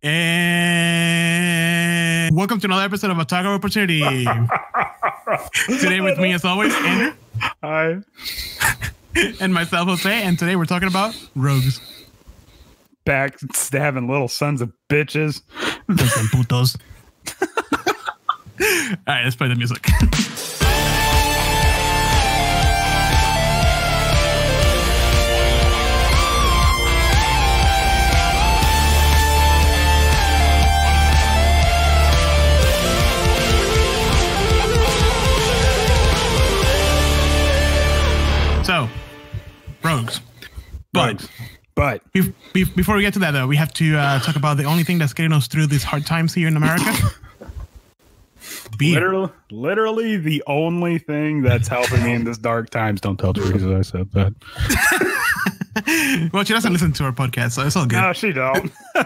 And welcome to another episode of A Taco Opportunity. Today with me, as always, Andrew. Hi. And myself, Jose. And today we're talking about rogues. Back stabbing little sons of bitches. Los putos. All right, let's play the music. So, rogues. But before we get to that, though, we have to talk about the only thing that's getting us through these hard times here in America. Beer. Literally the only thing that's helping me in this dark times. Don't tell Teresa I said that. Well, she doesn't listen to our podcast, so it's all good. No, she don't. All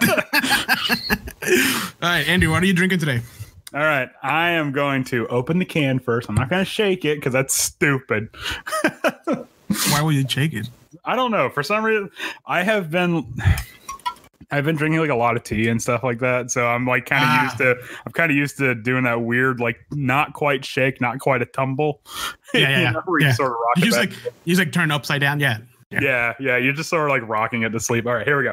right, Andrew, what are you drinking today? All right, I am going to open the can first. I'm not going to shake it because that's stupid. Why would you shake it? I don't know. For some reason, I've been drinking like a lot of tea and stuff like that. So I'm like kind of used to doing that weird, like not quite shake, not quite a tumble. Yeah. Where you sort of rock it back. You just turn upside down. Yeah. You're just sort of like rocking it to sleep. All right, here we go.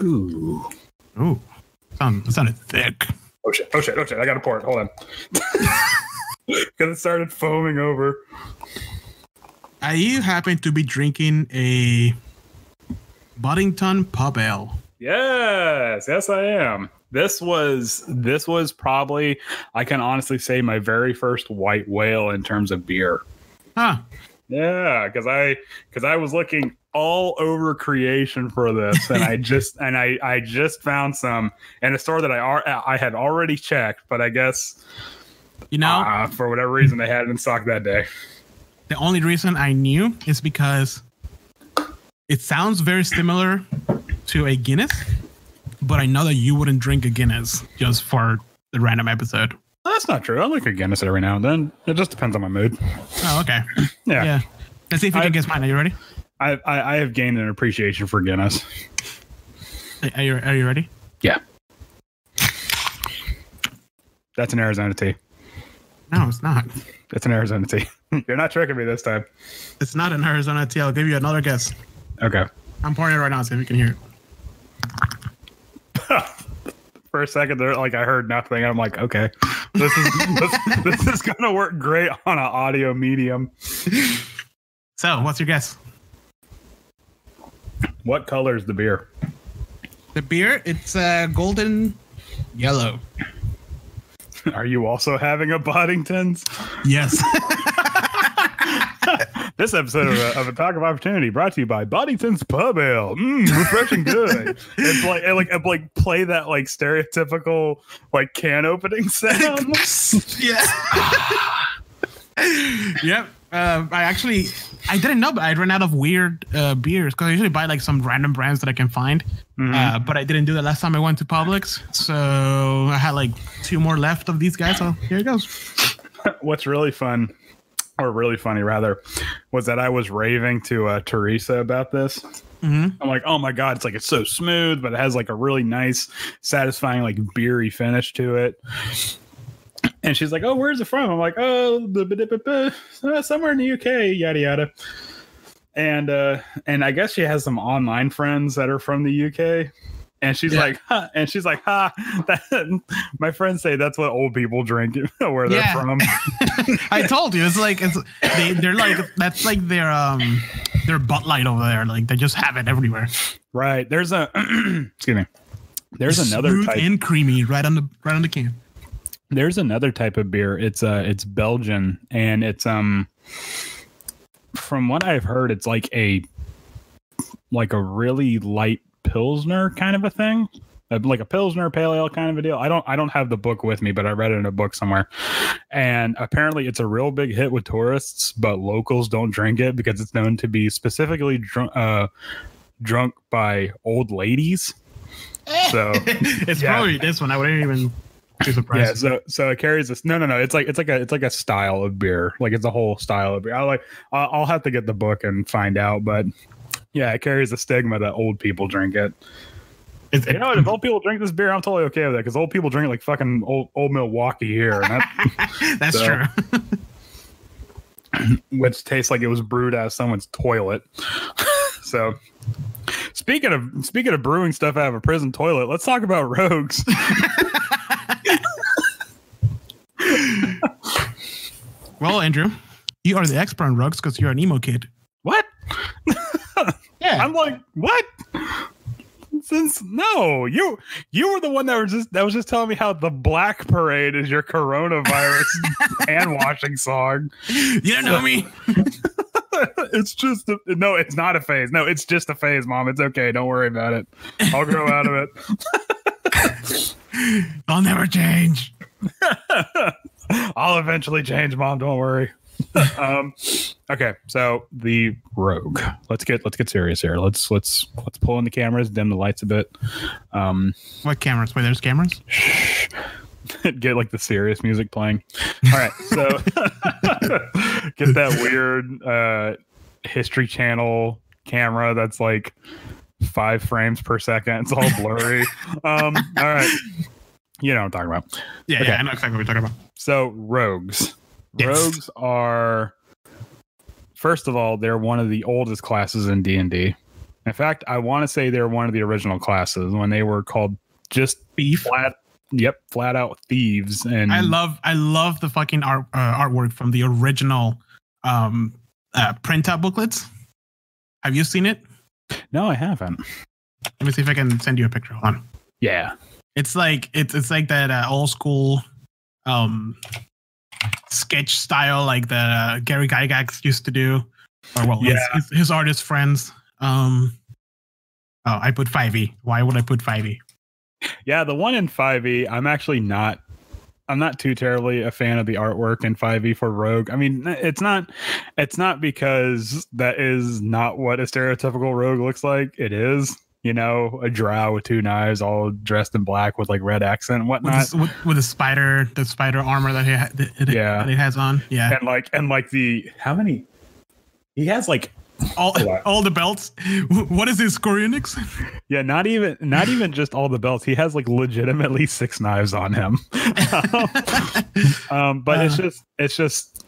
Ooh. It sounded thick. Oh shit. I got to pour it. Hold on. Because it started foaming over. Are you happen to be drinking a Boddington Pub Ale? Yes, I am. This was probably, I can honestly say, my very first white whale in terms of beer. Huh. Yeah, because I was looking all over creation for this, and I just found some in a store that I had already checked, but I guess for whatever reason they had it in stock that day. The only reason I knew is because it sounds very similar to a Guinness, but I know that you wouldn't drink a Guinness just for the random episode. That's not true. I like a Guinness every now and then. It just depends on my mood. Oh, okay. Yeah. Let's see if you can guess mine. Are you ready? I have gained an appreciation for Guinness. Are you ready? Yeah. That's an Arizona tea. No, it's not. It's an Arizona tea. You're not tricking me this time. It's not an Arizona tea. I'll give you another guess. Okay. I'm pouring it right now, so if you can hear it. For a second there, like I heard nothing. I'm like, okay, this is gonna work great on an audio medium. So, what's your guess? What color is the beer? The beer, it's golden yellow. Are you also having a Boddington's? Yes. This episode of A Talk of Opportunity brought to you by Boddington's Pub Ale. Refreshing good. It's like play that like stereotypical like can opening sound. Yeah. Yep. I didn't know, but I ran out of weird beers because I usually buy like some random brands that I can find. Mm-hmm. But I didn't do that last time I went to Publix, so I had like 2 more left of these guys. So here it goes. What's really fun, or really funny rather, was that I was raving to Teresa about this. Mm-hmm. I'm like, oh my god, it's so smooth, but it has like a really nice, satisfying like beery finish to it. And she's like, oh, where's it from? I'm like, oh, somewhere in the UK, yada yada. And I guess she has some online friends that are from the UK. And she's like, huh. And she's like, my friends say that's what old people drink where they're from. I told you, they're like, that's like their Bud Light over there. Like they just have it everywhere. Right. There's a excuse me. There's another smooth type and creamy right on the can. There's another type of beer. It's Belgian, and it's from what I've heard, it's like a really light Pilsner kind of a thing, like a Pilsner pale ale kind of a deal. I don't have the book with me, but I read it in a book somewhere, and apparently it's a real big hit with tourists, but locals don't drink it because it's known to be specifically drunk by old ladies. So it's probably this one. I wouldn't even be surprised. Yeah, so it carries this. No. It's like a style of beer. Like it's a whole style of beer. I'll have to get the book and find out, but yeah, it carries the stigma that old people drink it. You know what? If old people drink this beer, I'm totally okay with that because old people drink like fucking old Milwaukee here. And that's true. Which tastes like it was brewed out of someone's toilet. So, speaking of brewing stuff out of a prison toilet, let's talk about rogues. Well, Andrew, you are the expert on rogues because you're an emo kid. What? Yeah, I'm like, what? No, you were the one that was just telling me how the Black Parade is your coronavirus hand washing song. You don't know me. It's just no, it's not a phase. No, it's just a phase, Mom. It's okay. Don't worry about it. I'll grow out of it. I'll never change. I'll eventually change, Mom. Don't worry. Okay, so the rogue. Let's get serious here. Let's pull in the cameras, dim the lights a bit. What cameras? Wait, there's cameras? Get like the serious music playing. All right, so get that weird History Channel camera that's like 5 frames per second. It's all blurry. All right. You know what I'm talking about. Yeah, okay. Yeah, I know exactly what you're talking about. So rogues. Yes. Rogues are, first of all, they're one of the oldest classes in D&D. In fact, I want to say they're one of the original classes when they were called just Thief. Flat out thieves. And I love the fucking artwork from the original printout booklets. Have you seen it? No, I haven't. Let me see if I can send you a picture. Hold on. Yeah. It's like that old school sketch style, like the Gary Gygax used to do, or well, yeah. his artist friends. I put 5e. Why would I put 5e? Yeah, the one in 5e, I'm not too terribly a fan of the artwork in 5e for Rogue. I mean, it's not because that is not what a stereotypical Rogue looks like. It is, you know, a drow with 2 knives, all dressed in black with like red accent and whatnot. With the spider armor that it has on. Yeah. And like how many? He has like all the belts. What is this, Scorinix? Yeah, not even just all the belts. He has like legitimately 6 knives on him. But it's just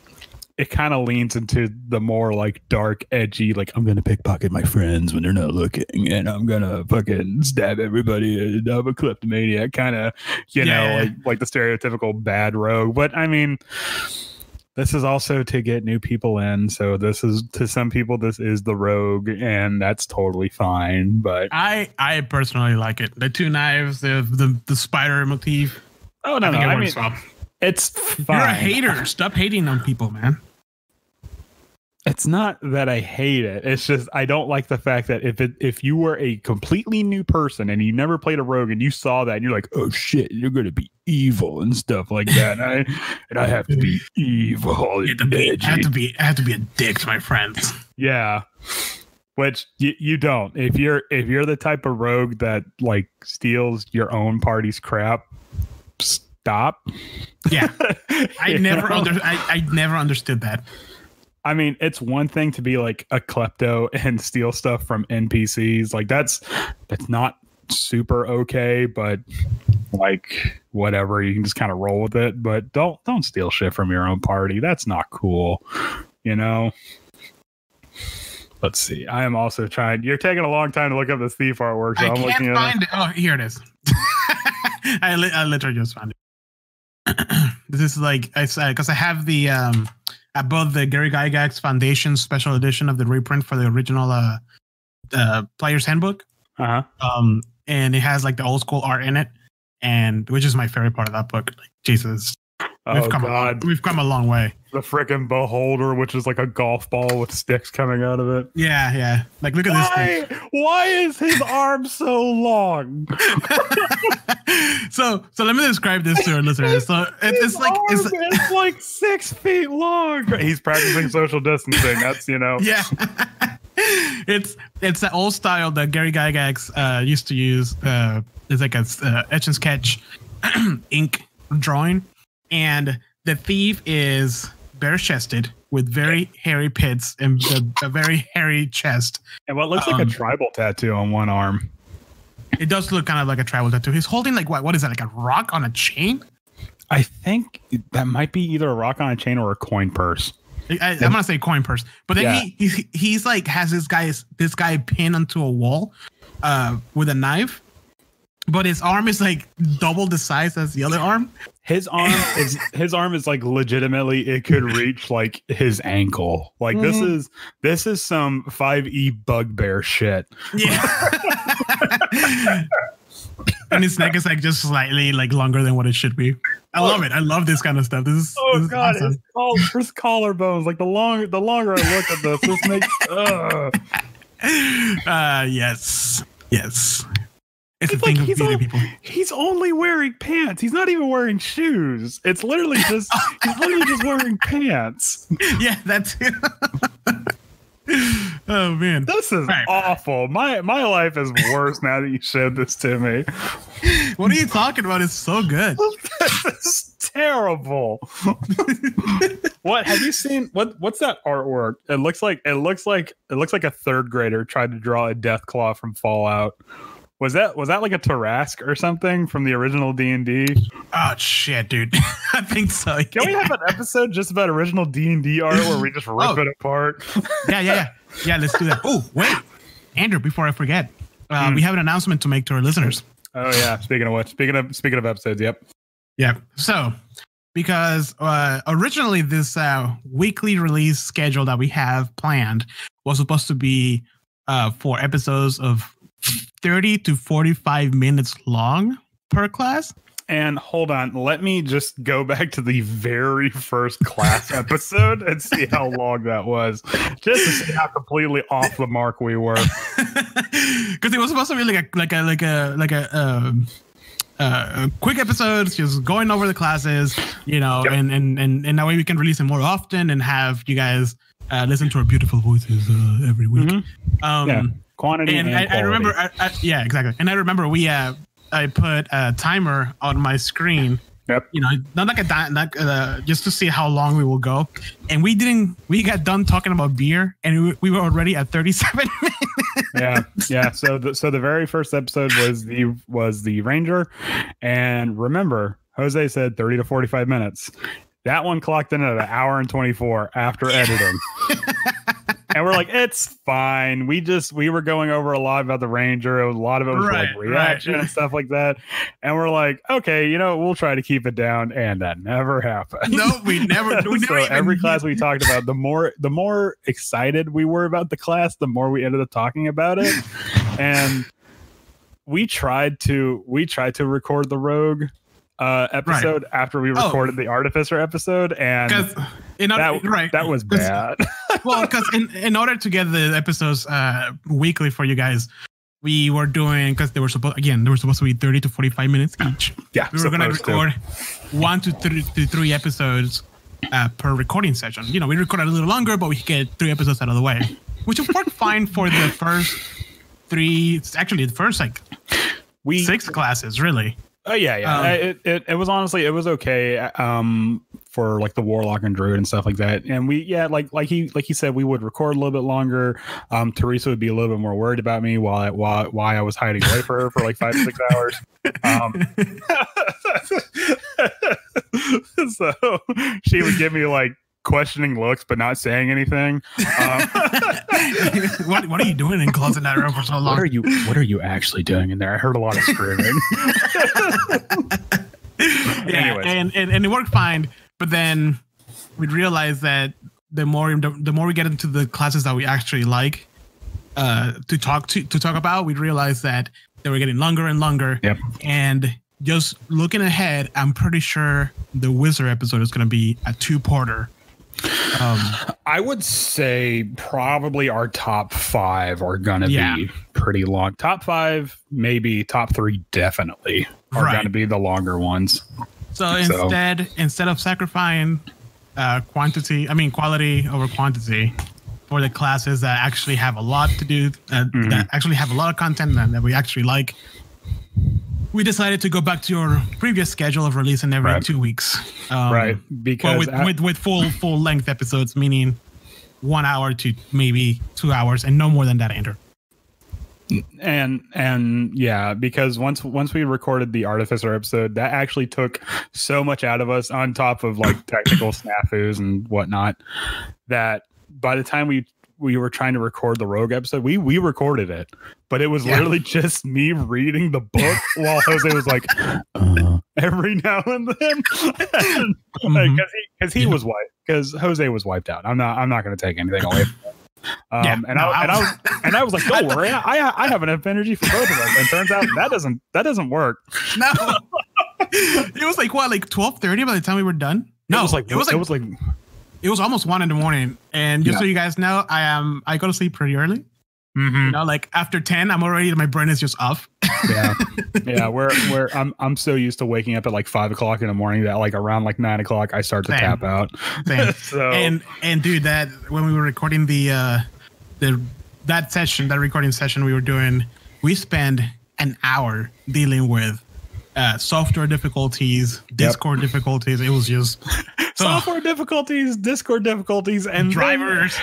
it kind of leans into the more like dark, edgy, like I'm gonna pickpocket my friends when they're not looking, and I'm gonna fucking stab everybody, and I'm a kleptomaniac, kind of, you know, like the stereotypical bad rogue. But I mean, this is also to get new people in, so this is, to some people, this is the rogue, and that's totally fine. But I personally like it. The 2 knives, the spider motif. Oh no, I mean, it's fine. You're a hater. Stop hating on people, man. It's not that I hate it. It's just I don't like the fact that if you were a completely new person and you never played a rogue and you saw that and you're like, oh shit, you're gonna be evil and stuff like that, and I have to be evil. I have to be a dick to my friends. Yeah, which you don't. If you're the type of rogue that like steals your own party's crap, stop. Yeah, I never understood that. I mean, it's one thing to be like a klepto and steal stuff from NPCs. Like that's not super okay, but like whatever, you can just kind of roll with it. But don't steal shit from your own party. That's not cool, you know. Let's see. I am also trying. You're taking a long time to look up this thief artwork. So I'm looking at find it. Oh, here it is. I literally just found it. This is like I said, because I have the above the Gary Gygax Foundation special edition of the reprint for the original Player's Handbook. And it has like the old school art in it, and which is my favorite part of that book. Like, Jesus, we've come a long way. The frickin' beholder, which is like a golf ball with sticks coming out of it. Yeah. Like, look at this thing. Why is his arm so long? So let me describe this to our listeners. So it's like 6 feet long. He's practicing social distancing. That's, you know. Yeah. It's the old style that Gary Gygax used to use. It's like a etch and sketch ink drawing, and the thief is bare-chested with very hairy pits and a very hairy chest, and what looks like a tribal tattoo on one arm. It does look kind of like a tribal tattoo. He's holding like what is that? Like a rock on a chain? I think that might be either a rock on a chain or a coin purse. I'm gonna say coin purse, but then he's like has this guy pinned onto a wall, with a knife, but his arm is like double the size as the other arm. His arm is like legitimately it could reach like his ankle. Like this is some 5e bugbear shit. Yeah. And his neck is like just slightly like longer than what it should be. I love it. I love this kind of stuff. This is God, awesome. his collarbones. Like the longer I look at this makes yes. It's a thing of beauty, people. He's only wearing pants. He's not even wearing shoes. It's literally just he's literally just wearing pants. Yeah, that's it. Oh man, this is awful. My life is worse now that you showed this to me. What are you talking about? It's so good. This is terrible. What have you seen? What's that artwork? It looks like a third grader tried to draw a Deathclaw from Fallout. Was that like a Tarrasque or something from the original D&D? Oh shit, dude! I think so. Yeah. Can we have an episode just about original D&D art where we just rip it apart? Yeah. Let's do that. Oh wait, Andrew, before I forget, we have an announcement to make to our listeners. Oh yeah. Speaking of what? Speaking of episodes. Yep. Yeah. So, because originally this weekly release schedule that we have planned was supposed to be for episodes of 30 to 45 minutes long per class. And hold on, let me just go back to the very first class episode and see how long that was, just to see how completely off the mark we were. Because it was supposed to be like a quick episodes, just going over the classes, and that way we can release it more often and have you guys listen to our beautiful voices every week. Mm-hmm. Quantity and I remember, yeah, exactly. And I remember I put a timer on my screen. Yep. Not like just to see how long we will go. And we got done talking about beer, and we were already at 37 minutes. Yeah. So the very first episode was the Ranger, and remember, Jose said 30 to 45 minutes. That one clocked in at an hour and 24 after editing. And we're like, it's fine. We were going over a lot about the Ranger. A lot of it was like reaction and stuff like that. And we're like, okay, we'll try to keep it down. And that never happened. No, we never. So every class we talked about, the more excited we were about the class, the more we ended up talking about it. And we tried to record the Rogue episode after we recorded the Artificer episode, and that was bad. Well, because in order to get the episodes weekly for you guys, we were doing, because they were supposed to be 30 to 45 minutes each. Yeah, we were going to record 1 to 3 episodes per recording session. We recorded a little longer, but we could get 3 episodes out of the way, which worked fine for the first 3. Actually, the first 6 classes, really. Oh yeah. It was honestly, it was okay for like the Warlock and Druid and stuff like that. And like he said, we would record a little bit longer. Teresa would be a little bit more worried about me while I was hiding away for her for like 5 to 6 hours. So she would give me like questioning looks but not saying anything. What are you doing in closing that room for so long? What are you actually doing in there? I heard a lot of screaming. Yeah, and it worked fine, but then we realized that the more we get into the classes that we actually like to talk about, we realized that they were getting longer and longer. Yep. And just looking ahead, I'm pretty sure the Wizard episode is going to be a 2-parter. I would say probably our top 5 are gonna be pretty long. Top 5, maybe top 3, definitely are gonna be the longer ones. So instead of sacrificing quality over quantity for the classes that actually have a lot to do, that actually have a lot of content that we actually like, we decided to go back to your previous schedule of releasing every 2 weeks. Because with full length episodes, meaning 1 hour to maybe 2 hours, and no more than that, Andrew. And yeah, because once we recorded the Artificer episode, that actually took so much out of us, on top of like technical snafus and whatnot, that by the time we were trying to record the Rogue episode, we recorded it, but it was literally just me reading the book while Jose was like every now and then, because he was wiped, because Jose was wiped out. I'm not going to take anything away from him. I was like, don't worry, I have enough energy for both of us. And turns out that doesn't work. No, it was like 12:30 by the time we were done. No, it was almost 1 a.m. And just so you guys know, I go to sleep pretty early. Mm-hmm. You know, like after 10, my brain is just off. Yeah. I'm so used to waking up at like 5 o'clock in the morning that like around like 9 o'clock I start to tap out. So. And dude, that when we were recording that recording session we were doing, we spent an hour dealing with software difficulties, Discord difficulties. It was just software difficulties, Discord difficulties, and drivers.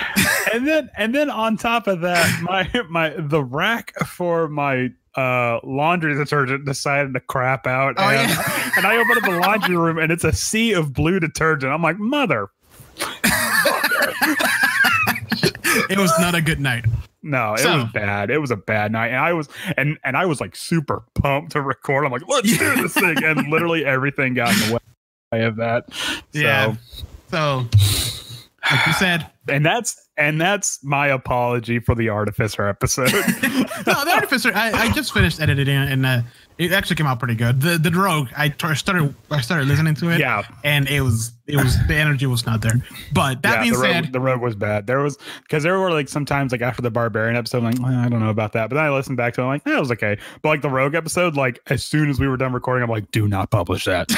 And then on top of that, the rack for my laundry detergent decided to crap out. And I opened up the laundry room and it's a sea of blue detergent. I'm like, mother. It was not a good night. No, it was bad. It was a bad night. And I was like super pumped to record. I'm like, let's do this thing. And literally everything got in the way of that. So like you said. And that's my apology for the Artificer episode. No, the Artificer, I just finished editing and it actually came out pretty good. The Rogue, I started listening to it. Yeah. And it was the energy was not there. But that being said, the Rogue was bad. There were like sometimes like after the Barbarian episode, I'm like, well, I don't know about that. But then I listened back to it, I'm like, that was okay. But like the Rogue episode, like as soon as we were done recording, I'm like, do not publish that.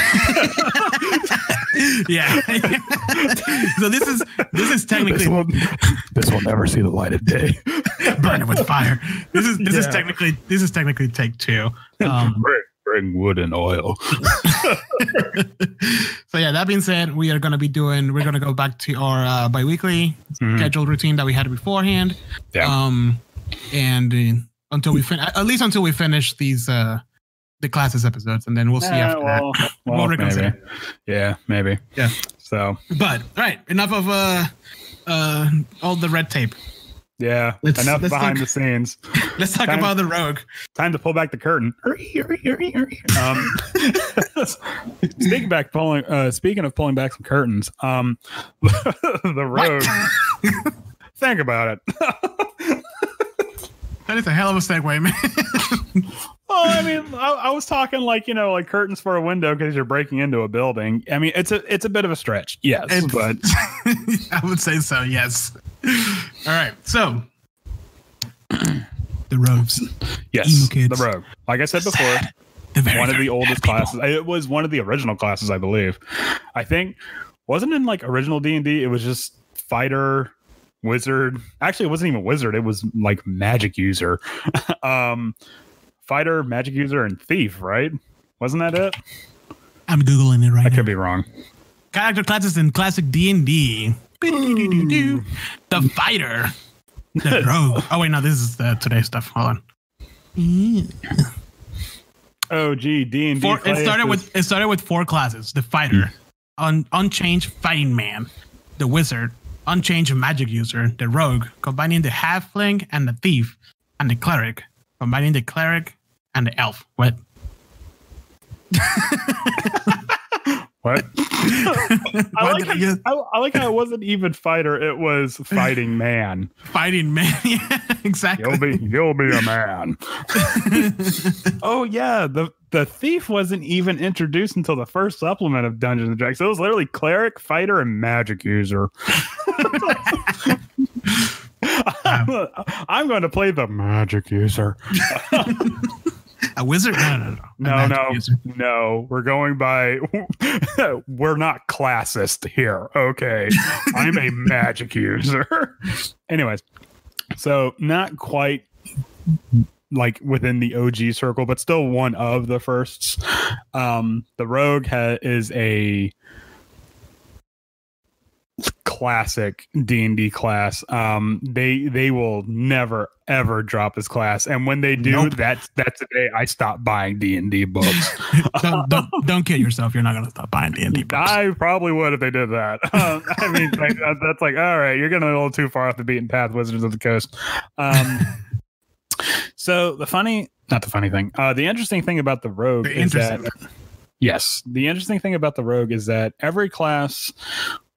Yeah. So this is technically this will never see the light of day. Burn it with fire. This is technically take 2. Bring wood and oil. So yeah, that being said, we're going to go back to our bi-weekly scheduled routine that we had beforehand. Yeah. And until we finish these the classes episodes, and then we'll see after that. We'll reconsider. Maybe. Yeah, maybe. Yeah. So, but all right, enough of all the red tape. Yeah, enough behind the scenes. Let's talk about the Rogue. Time to pull back the curtain. Speaking of pulling back some curtains, the Rogue. Think about it. That is a hell of a segue, man. Well, I mean, I was talking like curtains for a window because you're breaking into a building. I mean, it's a bit of a stretch, yes, but I would say so, yes. All right, so the Rogues, yes, the Rogue. Like I said before, one of the oldest classes. It was one of the original classes, I believe. I think wasn't in like original D&D. It was just fighter, wizard. Actually, it wasn't even wizard. It was like magic user. Fighter, magic user, and thief, right? Wasn't that it? I'm Googling it right now. I could be wrong. Character classes in classic D&D. The fighter. The rogue. Oh, wait, no, this is today's stuff. Hold on. Oh, gee, D&D. It started with 4 classes. The fighter. Unchanged fighting man. The wizard. Unchanged magic user. The rogue. Combining the halfling and the thief. And the cleric. Combining the cleric and the elf. What? What? I like how it wasn't even fighter. It was fighting man. Fighting man. Yeah, exactly. You'll be a man. Oh yeah, the thief wasn't even introduced until the first supplement of Dungeons and Dragons. So it was literally cleric, fighter, and magic user. I'm going to play the magic user. A wizard? No. We're going by. We're not classist here. Okay, I'm a magic user. Anyways, so not quite like within the OG circle, but still one of the firsts. The rogue is a classic D&D class. They will never ever drop his class, and when they do, that's the day I stop buying D&D books. don't kid yourself. You're not gonna stop buying D&D books. I probably would if they did that. I mean, that's like, all right, you're getting a little too far off the beaten path, Wizards of the Coast. So the interesting thing about the rogue is that the interesting thing about the rogue is that every class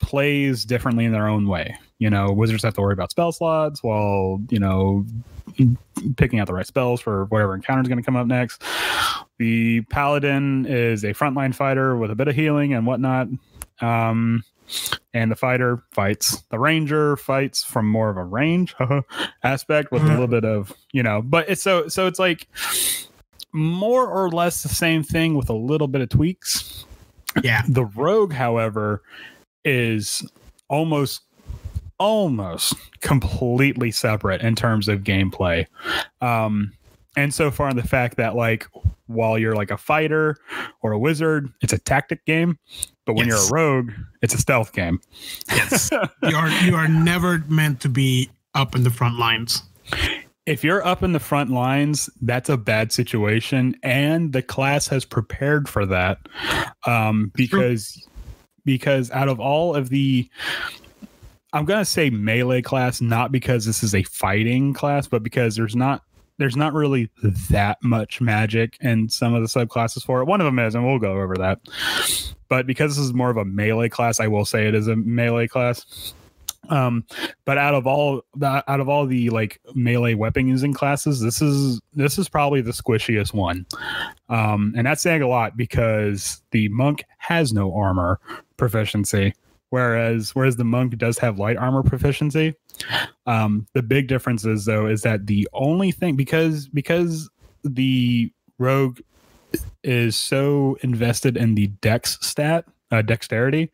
plays differently in their own way. Wizards have to worry about spell slots while, picking out the right spells for whatever encounter is going to come up next. The paladin is a frontline fighter with a bit of healing and whatnot. And the fighter fights. The ranger fights from more of a range aspect with a little bit of, but it's so it's like more or less the same thing with a little bit of tweaks. Yeah. The rogue, however, is almost completely separate in terms of gameplay. And so far in the fact that, like, while you're like a fighter or a wizard, it's a tactic game. But when you're a rogue, it's a stealth game. Yes. You are never meant to be up in the front lines. If you're up in the front lines, that's a bad situation. And the class has prepared for that. Because out of all of the, I'm going to say melee class, not because this is a fighting class, but because there's not really that much magic in some of the subclasses for it. One of them is, and we'll go over that. But because this is more of a melee class, I will say it is a melee class. But out of all the like melee weapon using classes, this is probably the squishiest one. And that's saying a lot because the monk has no armor proficiency. Whereas the monk does have light armor proficiency. The big difference is that the only thing, because the rogue is so invested in the dexterity,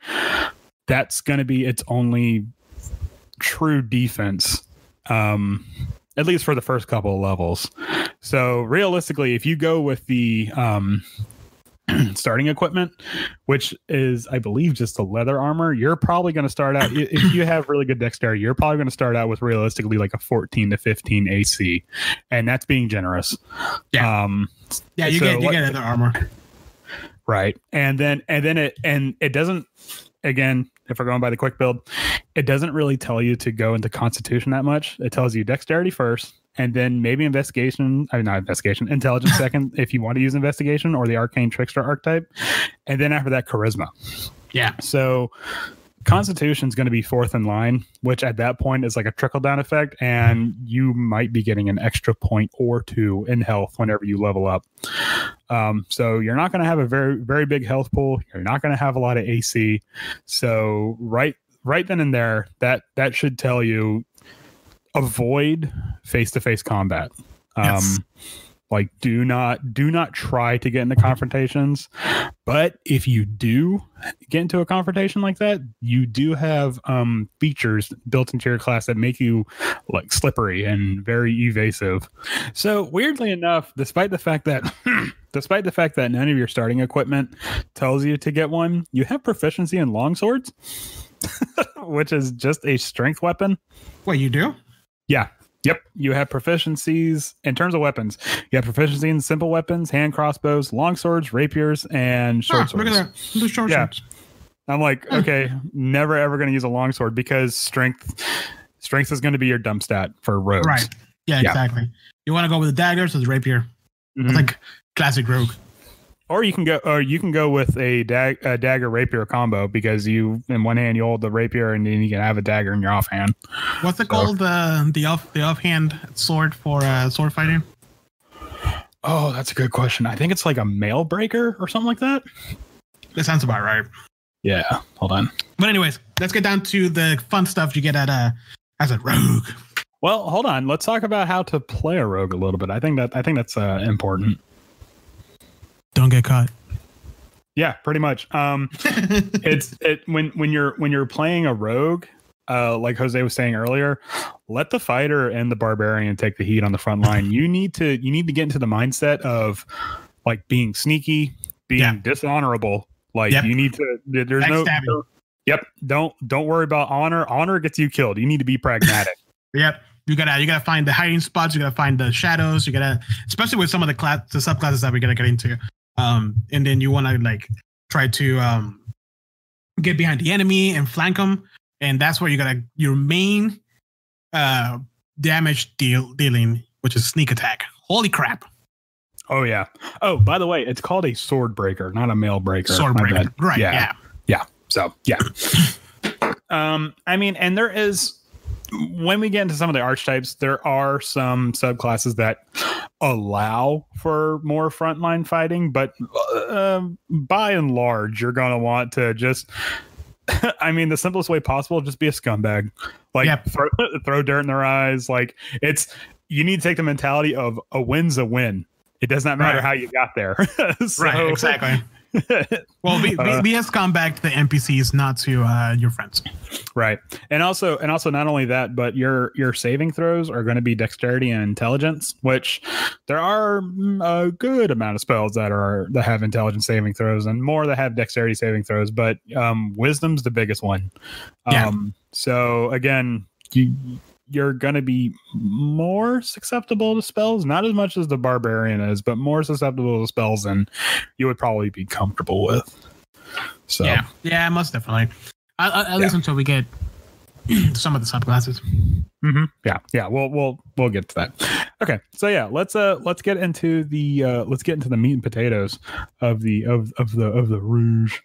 that's going to be its only true defense, at least for the first couple of levels. So realistically, if you go with the starting equipment, which is, I believe, just the leather armor, you're probably going to start out, if you have really good dexterity, you're probably going to start out with realistically like a 14 to 15 AC, and that's being generous. You get other armor, right? And then it doesn't, again, if we're going by the quick build, it doesn't really tell you to go into Constitution that much. It tells you dexterity first, and then maybe intelligence second if you want to use investigation or the arcane trickster archetype, and then after that, charisma. Yeah. So Constitution is going to be fourth in line, which at that point is like a trickle down effect, and you might be getting an extra point or two in health whenever you level up. So you're not going to have a very, very big health pool. You're not going to have a lot of AC. So right then and there, that should tell you avoid face-to-face combat. Like do not try to get into confrontations. But if you do get into a confrontation like that, you do have features built into your class that make you like slippery and very evasive. So weirdly enough, despite the fact that none of your starting equipment tells you to get one, you have proficiency in longswords, which is just a strength weapon. What, you do? Yeah. Yep. You have proficiencies in terms of weapons. You have proficiency in simple weapons, hand crossbows, long swords, rapiers, and short swords. Look at that. The short swords. I'm like, okay, never ever going to use a long sword because strength is going to be your dump stat for rogues. Right. Yeah, exactly. You want to go with the daggers or the rapier? Mm-hmm. It's like classic rogue. Or you can go with a dagger rapier combo because you in one hand you hold the rapier and then you can have a dagger in your offhand. What's it called? The offhand sword for sword fighting? Oh, that's a good question. I think it's like a mail breaker or something like that. That sounds about right. Yeah. Hold on. But anyways, let's get down to the fun stuff you get as a rogue. Well, hold on. Let's talk about how to play a rogue a little bit. I think that's important. Don't get caught. Yeah, pretty much. When you're playing a rogue, like Jose was saying earlier, let the fighter and the barbarian take the heat on the front line. You need to get into the mindset of like being sneaky, being dishonorable. Like you need to. There's Yep. Don't worry about honor. Honor gets you killed. You need to be pragmatic. Yep. You gotta find the hiding spots. You gotta find the shadows. You gotta, especially with some of the subclasses that we're gonna get into. And then you want to like try to get behind the enemy and flank them. And that's where you gotta your main damage dealing, which is sneak attack. Holy crap! Oh yeah. Oh, by the way, it's called a sword breaker, not a mail breaker. Sword breaker. Right. Yeah. So yeah. I mean, and there is, when we get into some of the archetypes, there are some subclasses that allow for more frontline fighting, but by and large, you're going to want to just, I mean, the simplest way possible, just be a scumbag. Like, throw dirt in their eyes. Like, you need to take the mentality of a win's a win. It does not matter how you got there. So, right, exactly. Well, be a scumbag to the NPCs, not to your friends. Right, and also not only that, but your saving throws are going to be dexterity and intelligence, which there are a good amount of spells that have intelligence saving throws and more that have dexterity saving throws, but wisdom's the biggest one. So again, you're going to be more susceptible to spells, not as much as the barbarian is, but more susceptible to spells than you would probably be comfortable with. So yeah, most definitely. At least until we get some of the subclasses. Mm-hmm. Yeah. We'll get to that. Okay, so yeah, let's get into the meat and potatoes of the Rouge.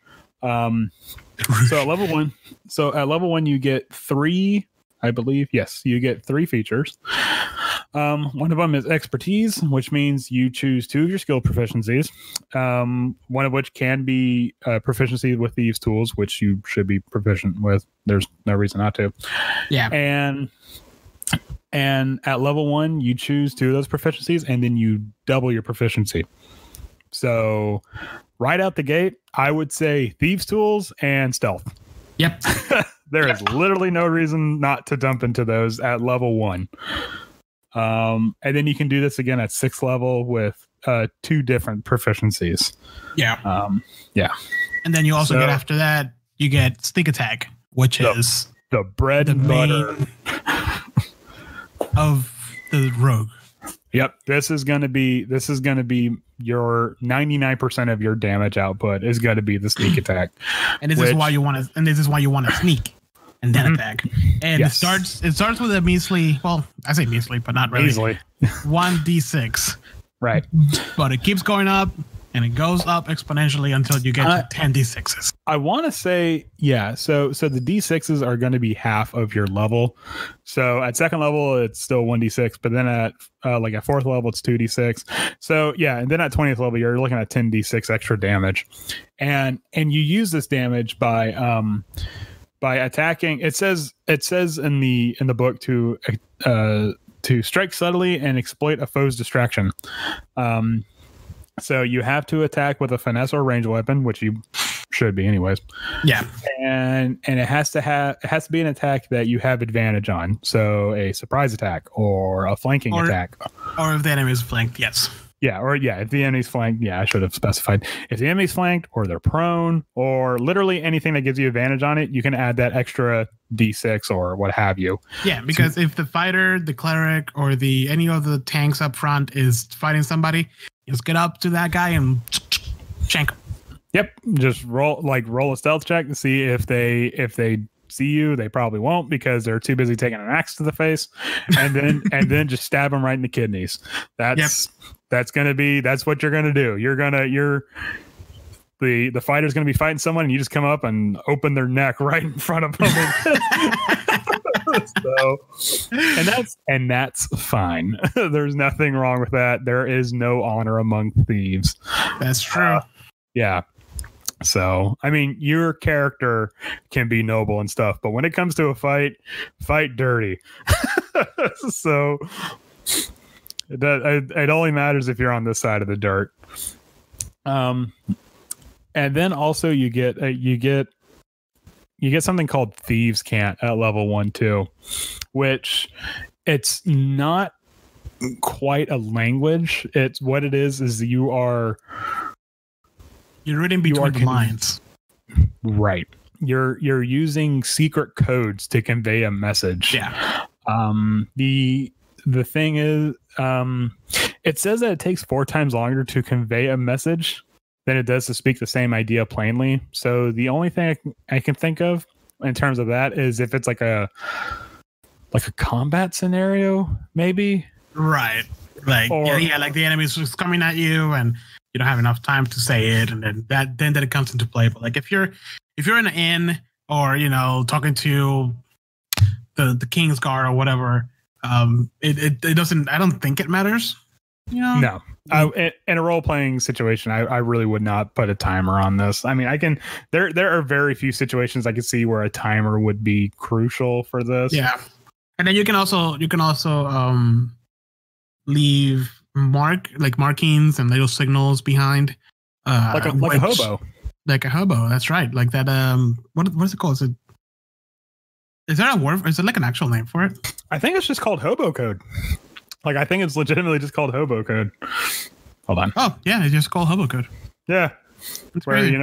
So at level one, you get 3. I believe, yes, you get 3 features. One of them is expertise, which means you choose 2 of your skill proficiencies, one of which can be proficiency with thieves tools, which you should be proficient with. There's no reason not to. Yeah. And at level 1, you choose 2 of those proficiencies, and then you double your proficiency. So right out the gate, I would say thieves tools and stealth. Yep. There is literally no reason not to dump into those at level 1. And then you can do this again at 6th level with 2 different proficiencies. Yeah. Yeah. And then you also get, after that, you get sneak attack, which is the bread and butter of the rogue. Yep. This is going to be your 99% of your damage output is going to be the sneak attack. And this is why you want to sneak and then attack. And it starts with a measly, well, I say measly, but not really. Easily. 1d6. Right. But it keeps going up and it goes up exponentially until you get to 10 d6s. I want to say, yeah. So the d6s are going to be half of your level. So at 2nd level, it's still 1d6, but then at 4th level, it's 2d6. So yeah, and then at 20th level, you're looking at 10d6 extra damage, and you use this damage by attacking. It says in the book to strike subtly and exploit a foe's distraction. So you have to attack with a finesse or range weapon, which you should be anyways. Yeah. And it has to be an attack that you have advantage on. So a surprise attack or a flanking attack. Or if the enemy is flanked, yes. Yeah, if the enemy's flanked, yeah, I should have specified. If the enemy's flanked or they're prone or literally anything that gives you advantage on it, you can add that extra d6 or what have you. Yeah, because if the fighter, the cleric, or any of the tanks up front is fighting somebody, just get up to that guy and shank him. Yep, just roll a stealth check to see if they see you. They probably won't because they're too busy taking an axe to the face, and then just stab them right in the kidneys. That's what you're gonna do. The fighter's gonna be fighting someone, and you just come up and open their neck right in front of them. And that's fine. There's nothing wrong with that. There is no honor among thieves. That's true. Yeah. So, I mean, your character can be noble and stuff, but when it comes to a fight dirty. So it only matters if you're on this side of the dirt. And then also you get something called Thieves Cant at level 1 too, which it's not quite a language. It's what it is you're reading between the lines. Right. you're using secret codes to convey a message. Yeah. The thing is, it says that it takes 4 times longer to convey a message than it does to speak the same idea plainly. So the only thing I can think of in terms of that is if it's like a combat scenario, maybe. Right. Like like the enemy's just coming at you and you don't have enough time to say it, and then that it comes into play. But like if you're in an inn or talking to the King's Guard or whatever, it doesn't. I don't think it matters. No. In a role-playing situation, I really would not put a timer on this. I mean, I can. There are very few situations I can see where a timer would be crucial for this. Yeah, and then you can also leave markings and little signals behind, like a hobo. Like a hobo. That's right. Like that. What's it called? Is there a word? Is it like an actual name for it? I think it's just called hobo code. Like, I think it's legitimately just called hobo code. Hold on. Oh, yeah, it's just called hobo code. Yeah. That's where crazy.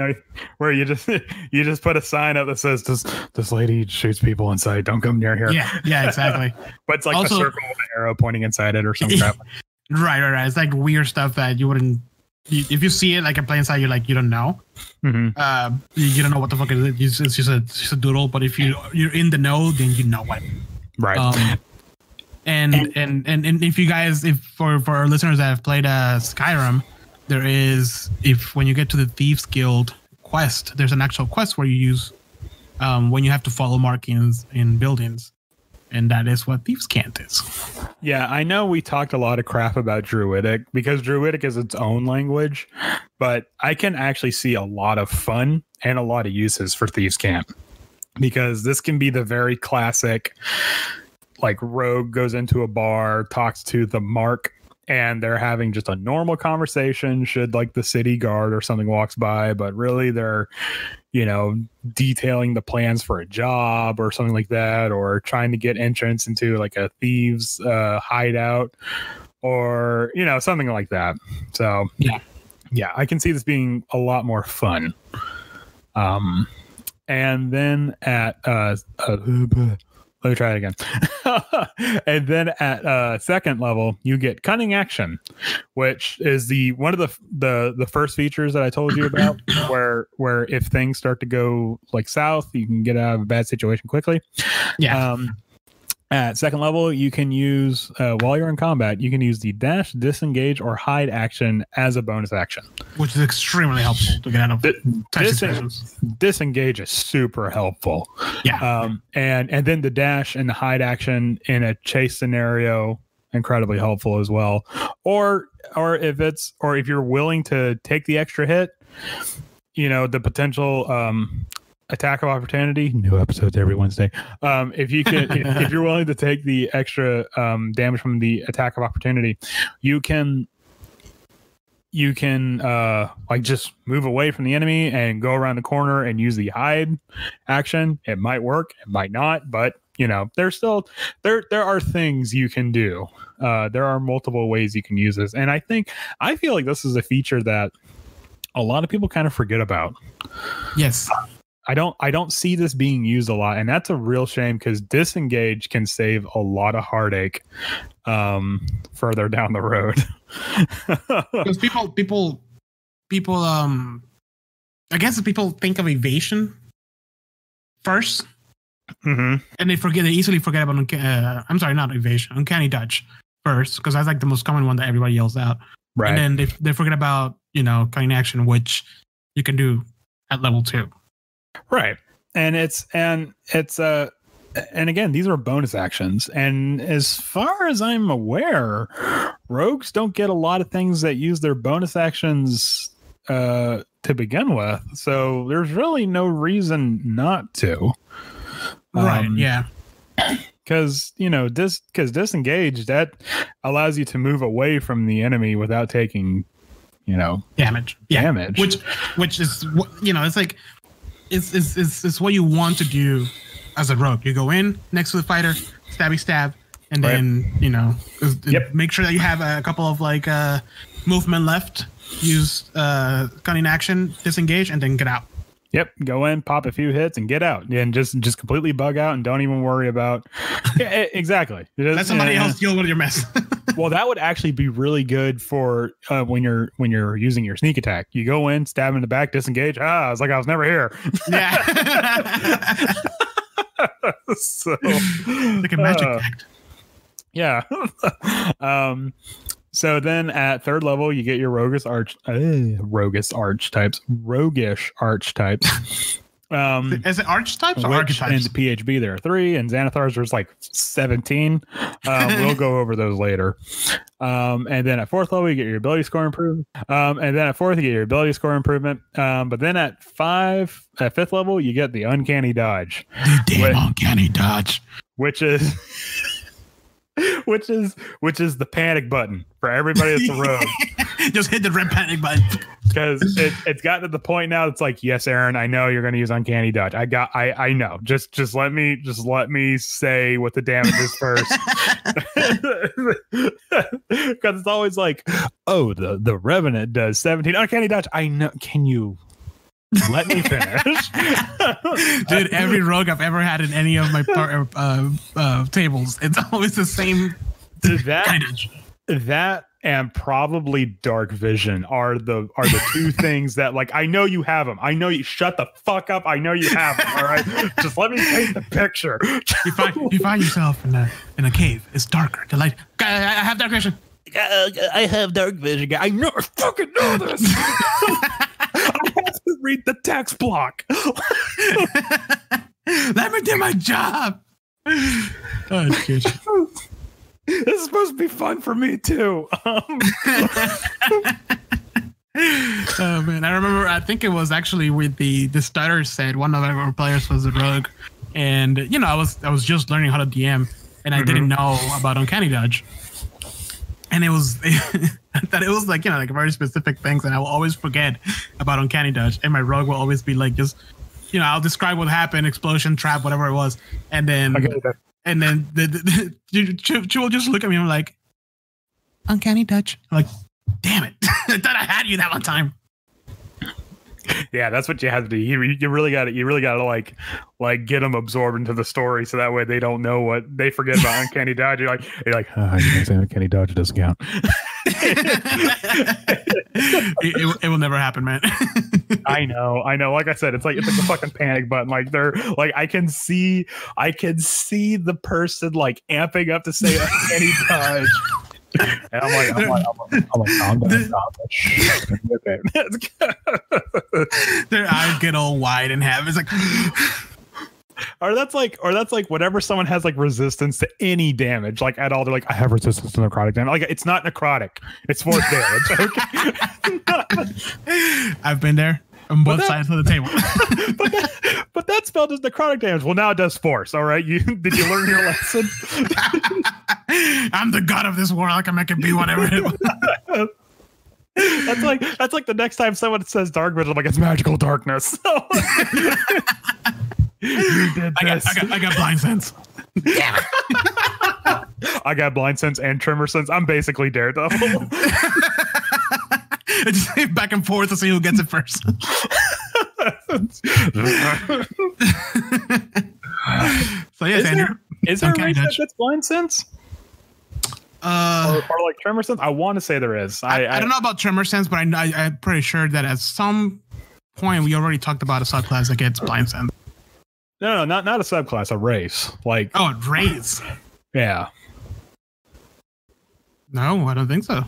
Where you just put a sign up that says this lady shoots people inside. Don't come near here. Yeah, exactly. But it's like also, a circle with an arrow pointing inside it or some crap. Right. It's like weird stuff that you wouldn't. If you see it like in plain sight, you're like, you don't know. Mm-hmm. You don't know what the fuck it is. It's just a doodle. But if you're in the know, then you know what. Right. And if you guys, for our listeners that have played Skyrim, there is, when you get to the Thieves Guild quest, there's an actual quest where you use when you have to follow markings in buildings, and that is what Thieves Cant is. Yeah, I know we talked a lot of crap about Druidic because Druidic is its own language, but I can actually see a lot of fun and a lot of uses for Thieves Cant because this can be the very classic. Like rogue goes into a bar, talks to the mark, and they're having just a normal conversation should like the city guard or something walks by, but really they're, detailing the plans for a job or something like that, or trying to get entrance into like a thieves hideout or, something like that. So yeah, I can see this being a lot more fun. And then at, let me try it again. And then at second level, you get cunning action, which is one of the first features that I told you about, where if things start to go like south, you can get out of a bad situation quickly. Yeah. At second level, you can use, while you're in combat, you can use the dash, disengage, or hide action as a bonus action. Which is extremely helpful to get out of situations. Disengage is super helpful. Yeah. And then the dash and the hide action in a chase scenario, incredibly helpful as well. Or if you're willing to take the extra hit, the potential attack of opportunity, new episodes every Wednesday. If you're willing to take the extra damage from the attack of opportunity, you can like just move away from the enemy and go around the corner and use the hide action. It might work, it might not, but there's still there are things you can do. There are multiple ways you can use this, and I feel like this is a feature that a lot of people kind of forget about. Yes. I don't see this being used a lot, and that's a real shame because disengage can save a lot of heartache further down the road. Because people I guess people think of evasion first, and they easily forget about I'm sorry, not evasion, uncanny dodge first, because that's like the most common one that everybody yells out. Right. And then they forget about cunning action, which you can do at level 2. Right. And again, these are bonus actions. And as far as I'm aware, rogues don't get a lot of things that use their bonus actions to begin with. So there's really no reason not to. Right. Yeah. Because disengage, that allows you to move away from the enemy without taking, damage. Yeah. Damage. Which is, it's like, it's what you want to do as a rogue. You go in next to the fighter, stab, and then make sure that you have a couple of like movement left. Use cunning action, disengage, and then get out. Yep, go in, pop a few hits, and get out, and just completely bug out, and don't even worry about. Yeah, exactly. Let somebody else deal with your mess. Well, that would actually be really good for when you're using your sneak attack. You go in, stab in the back, disengage. I was like, I was never here. Yeah. So, like a magic act. Yeah. So then at third level, you get your roguish archetypes. Is it archetypes or archetypes? In the PHB, there are 3, and Xanathar's there's like 17. We'll go over those later. And then at fourth level, you get your ability score improvement. And then at fourth, you get your ability score improvement. But then at fifth level, you get the uncanny dodge. The damn uncanny dodge, which is the panic button for everybody that's a rogue. Just hit the red panic button. Because it's gotten to the point now. It's like, yes, Aaron, I know you're going to use uncanny dodge. I know. Just let me say what the damage is first. Because it's always like, oh, the Revenant does 17 uncanny dodge. I know. Can you let me finish? Dude, every rogue I've ever had in any of my tables, it's always the same. That and probably dark vision are the 2 things that, like, I know you have them. I know you. Shut the fuck up. I know you have them. All right, just let me paint the picture. You find yourself in a cave. It's darker. The light. I have dark vision. I have dark vision. I know. I fucking know this. I have to read the text block. Let me do my job. Oh, shit. This is supposed to be fun for me too. Oh man, I remember. I think it was actually with the starter set. One of our players was a rogue, and I was just learning how to DM, and I didn't know about uncanny dodge, and it was that it was like like very specific things, and I will always forget about uncanny dodge, and my rogue will always be like just I'll describe what happened, explosion, trap, whatever it was, and then. And then she will just look at me and I'm like, uncanny dodge. I'm like, damn it. I thought I had you that one time. Yeah, that's what you have to do. You really got to like get them absorbed into the story, so that way they don't know what they forget about uncanny dodge. You're like, oh, you can't say uncanny dodge doesn't count. it will never happen, man. I know. Like I said, it's like a fucking panic button. Like they're like, I can see the person like amping up to say uncanny dodge. And I'm like, calm down. Okay. Their eyes get all wide and have it's like, or that's like whenever someone has like resistance to any damage, like at all, they're like, I have resistance to necrotic damage. Like, it's not necrotic, it's force damage. Okay? I've been there on both sides of the table. but that spell does necrotic damage. Well, now it does force. All right, did you learn your lesson? I'm the god of this world. I can make it be whatever it was. That's like the next time someone says dark vision, I'm like, it's magical darkness. You did this. I got blind sense. Yeah. I got blind sense and tremor sense. I'm basically Daredevil. Just back and forth to see who gets it first. So yes, Andrew. Is there a reason that's blind sense? Or like tremor sense? I want to say there is. I don't know about tremor sense, but I'm pretty sure that at some point we already talked about a subclass that gets blind sense. No, not a subclass, a race. Like, oh, a race. Yeah. No, I don't think so.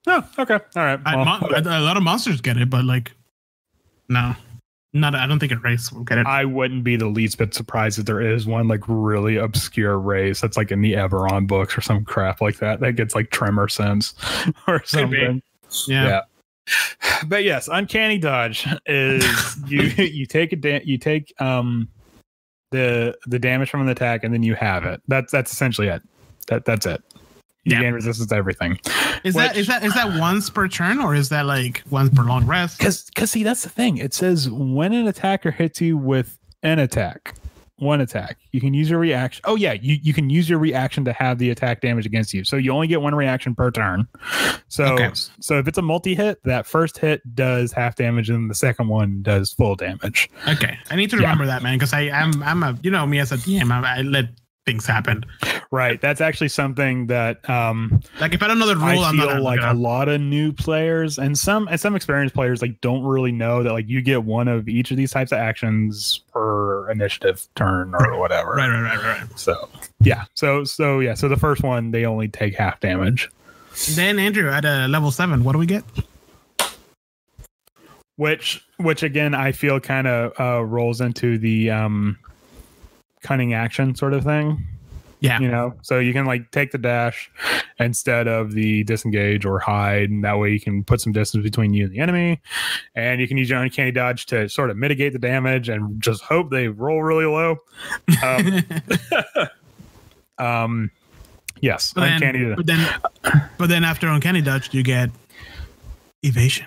No, okay, all right. A lot of monsters get it, but like, no. I don't think a race will get it. I wouldn't be the least bit surprised if there is one like really obscure race that's like in the Eberron books or some crap like that gets like tremor sense or something. Yeah. But yes, uncanny dodge is you take the damage from an attack and then you have it. That's essentially it. That's it. You gain resistance to everything. Is that once per turn, or is that like once per long rest? Because see, that's the thing. It says when an attacker hits you with an attack, one attack. You can use your reaction. Oh yeah, you can use your reaction to have the attack damage against you. So you only get one reaction per turn. So so if it's a multi-hit, that first hit does half damage and the second one does full damage. Okay, I need to remember that, man, because I'm a, you know me as a DM, I let things happen. Right. That's actually something that like if I don't know the rule, I I'm feel not like a lot of new players and some experienced players like don't really know that like you get one of each of these types of actions per initiative turn or whatever. Right. So yeah. So the first one they only take half damage. Then Andrew at a level 7, what do we get? Which again I feel kind of rolls into the cunning action sort of thing. Yeah. You know, so you can like take the dash instead of the disengage or hide, and that way you can put some distance between you and the enemy, and you can use your uncanny dodge to sort of mitigate the damage and just hope they roll really low. Yes, uncanny. But then after uncanny dodge, you get evasion,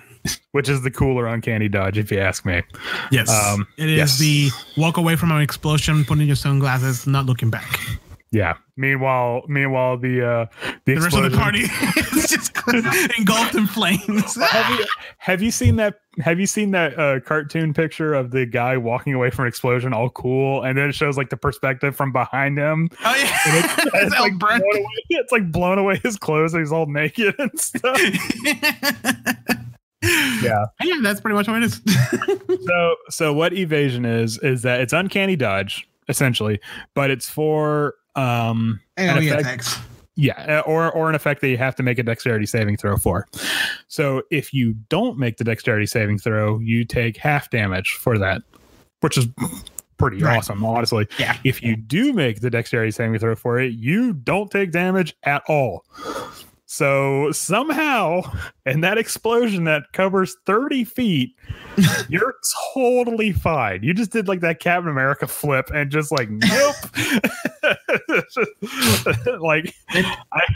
which is the cooler uncanny dodge, if you ask me. Yes, it is the walk away from an explosion, putting your sunglasses, not looking back. Yeah. Meanwhile, the rest of the party is just engulfed in flames. Have you seen that? Have you seen that cartoon picture of the guy walking away from an explosion, all cool, and then it shows like the perspective from behind him? Oh yeah, it's like blown away. It's like blown away his clothes, and he's all naked and stuff. Yeah, that's pretty much what it is. So what evasion is that it's uncanny dodge essentially, but it's for an effect, attacks. Yeah, or an effect that you have to make a dexterity saving throw for. So if you don't make the dexterity saving throw, you take half damage for that, which is pretty awesome, honestly. Yeah. If you do make the dexterity saving throw for it, you don't take damage at all. So somehow, in that explosion that covers 30 feet, you're totally fine. You just did like that Captain America flip and just like, nope.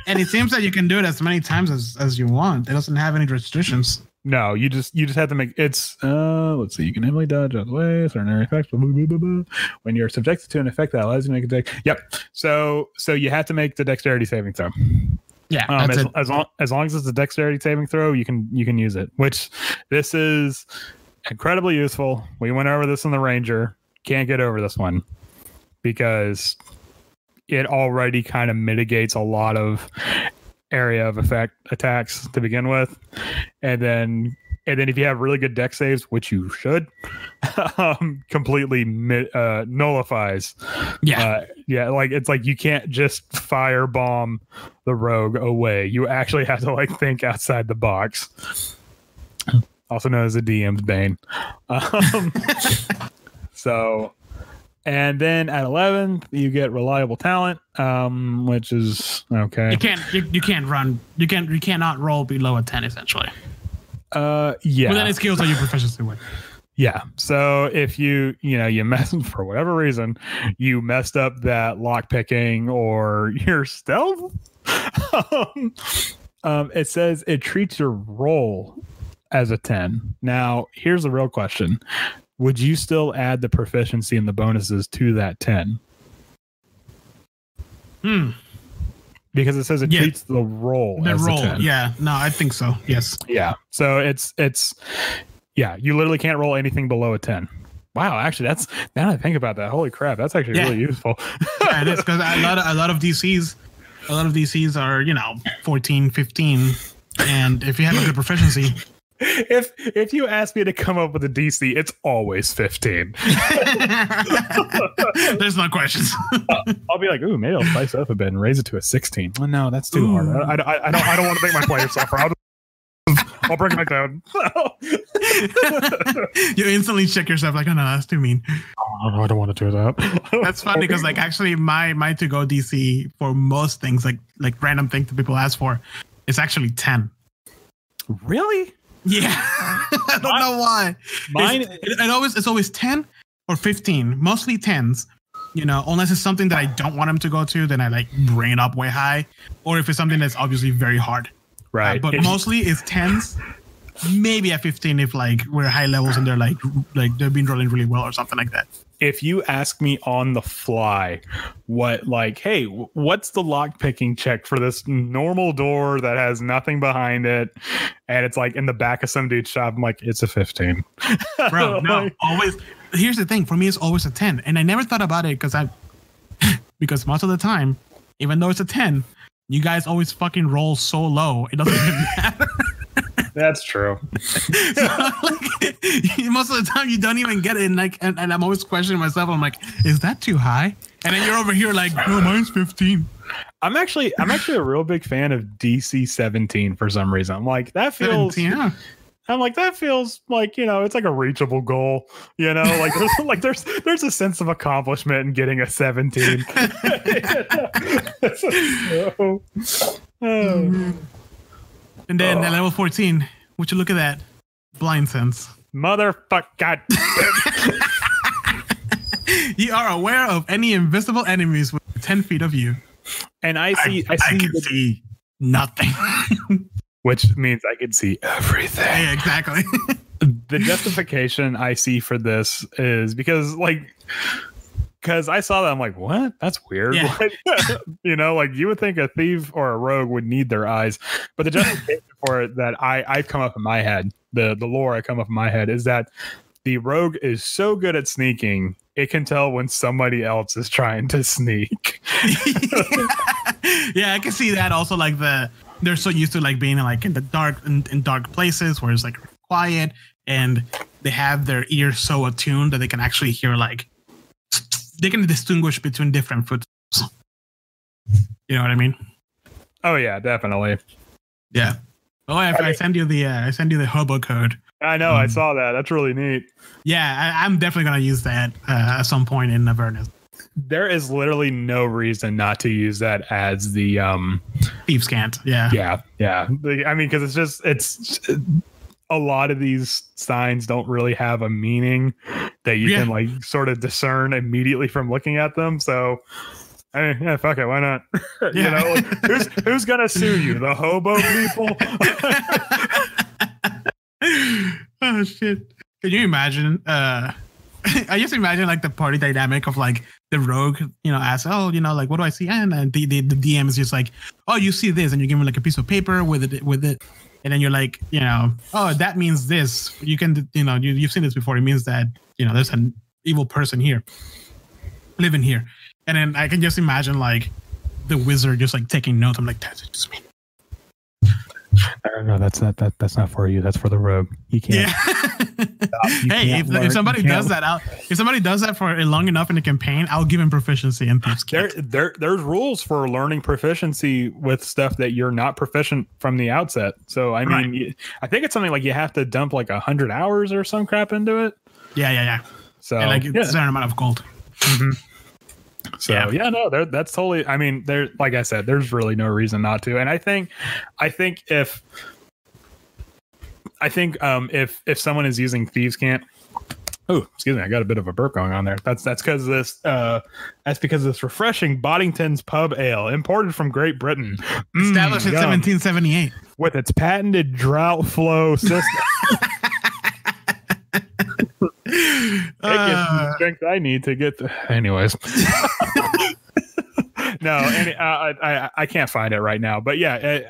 And it seems that you can do it as many times as you want. It doesn't have any restrictions. No, you just have to make it's let's see, you can heavily dodge out of the way, certain area effects, blah, blah, blah, blah. When you're subjected to an effect that allows you to make a deck. Yep. So you have to make the dexterity saving throw. Yeah, as long as it's a dexterity saving throw, you can use it. Which this is incredibly useful. We went over this in the Ranger. Can't get over this one because it already kind of mitigates a lot of area of effect attacks to begin with, and then if you have really good dex saves, which you should, completely nullifies. Like it's like you can't just firebomb the rogue away. You actually have to like think outside the box. Also known as the DM's bane. So, and then at 11 you get reliable talent, which is okay. You cannot roll below a 10 essentially. Yeah. With any skills that you proficiency with. Yeah. So if you messed for whatever reason, you messed up that lock picking or your stealth, it says it treats your roll as a 10. Now, here's the real question. Would you still add the proficiency and the bonuses to that 10? Because it says it treats the roll as a 10. Yeah, no, I think so. Yes. Yeah. So it's you literally can't roll anything below a 10. Wow, actually that's, now that I think about that, holy crap, that's actually really useful. Yeah, it is, because a lot of DCs are, 14, 15, and if you have a good proficiency. If you ask me to come up with a DC, it's always 15. There's no questions. I'll be like, ooh, maybe I'll spice up a bit and raise it to a 16. Well, no, that's too hard. I don't want to make my players suffer. I'll bring it back down. You instantly check yourself like, oh no, that's too mean. Oh, I don't want to do that. That's funny because like actually my to go DC for most things like random things that people ask for, it's actually 10. Really? Yeah. I don't know why. Mine it's always 10 or 15, mostly 10s. Unless it's something that I don't want them to go to, then I like bring it up way high, or if it's something that's obviously very hard. Right. But mostly it's 10s, maybe a 15 if like we're high levels and they're like they've been rolling really well or something like that. if you ask me on the fly what, like, hey, what's the lock picking check for this normal door that has nothing behind it and it's like in the back of some dude's shop, I'm like, it's a 15. Bro, no, always. Here's the thing, for me it's always a 10, and I never thought about it because most of the time, even though it's a 10, you guys always fucking roll so low it doesn't even matter. That's true. So, like, most of the time you don't even get it, and like, and I'm always questioning myself. I'm like, is that too high? And then you're over here like, no, mine's 15. I'm actually a real big fan of DC 17 for some reason. I'm like, that feels 17, yeah. I'm like, that feels like, you know, it's like a reachable goal, you know, like there's a sense of accomplishment in getting a 17. And then at level 14, would you look at that? Blind sense. Motherfuck, God. You are aware of any invisible enemies within 10 feet of you. And I can see nothing. Which means I can see everything. Yeah, exactly. The justification I see for this is because I saw that, I'm like, what? That's weird. Yeah. Like, you know, like you would think a thief or a rogue would need their eyes, but the justification for it that I've come up in my head, the lore I come up in my head is that the rogue is so good at sneaking, it can tell when somebody else is trying to sneak. Yeah, I can see that also. Like they're so used to like being like in the dark in dark places where it's like quiet, and they have their ears so attuned that they can actually hear, like, they can distinguish between different footsteps. You know what I mean? Oh yeah, definitely. Yeah. Oh, I send you the hobo code. I know, I saw that. That's really neat. Yeah, I'm definitely gonna use that at some point in Avernus. There is literally no reason not to use that as the Thieves Cant. Yeah. Yeah. I mean, because it's a lot of these signs don't really have a meaning that you can like sort of discern immediately from looking at them. So, I mean, yeah, fuck it, why not? You know, like, who's gonna sue you? The hobo people? Oh shit! Can you imagine? I just imagine like the party dynamic of like the rogue, you know, asks, oh, you know, like, what do I see? And the DM is just like, oh, you see this, and you give him like a piece of paper with it. And then you're like, you know, oh, that means this. You can, you know, you've seen this before. It means that, you know, there's an evil person here, living here. And then I can just imagine like the wizard just like taking notes. I'm like, that's just me. No, that's not for you. That's for the rogue. You can't. Yeah. Hey, if somebody does that for long enough in a campaign, I'll give him proficiency in Thieves Cant. There's rules for learning proficiency with stuff that you're not proficient from the outset. So I mean, I think it's something like you have to dump like 100 hours or some crap into it. Yeah. So and like a certain amount of gold. Mm-hmm. So no, that's totally. I mean, there, like I said, there's really no reason not to. And I think if someone is using Thieves Cant, oh, excuse me, I got a bit of a burp going on there. That's because this refreshing Boddington's Pub Ale, imported from Great Britain, established in 1778, with its patented drought flow system. It gives me the strength I need to get. Anyways, no, I can't find it right now. But yeah,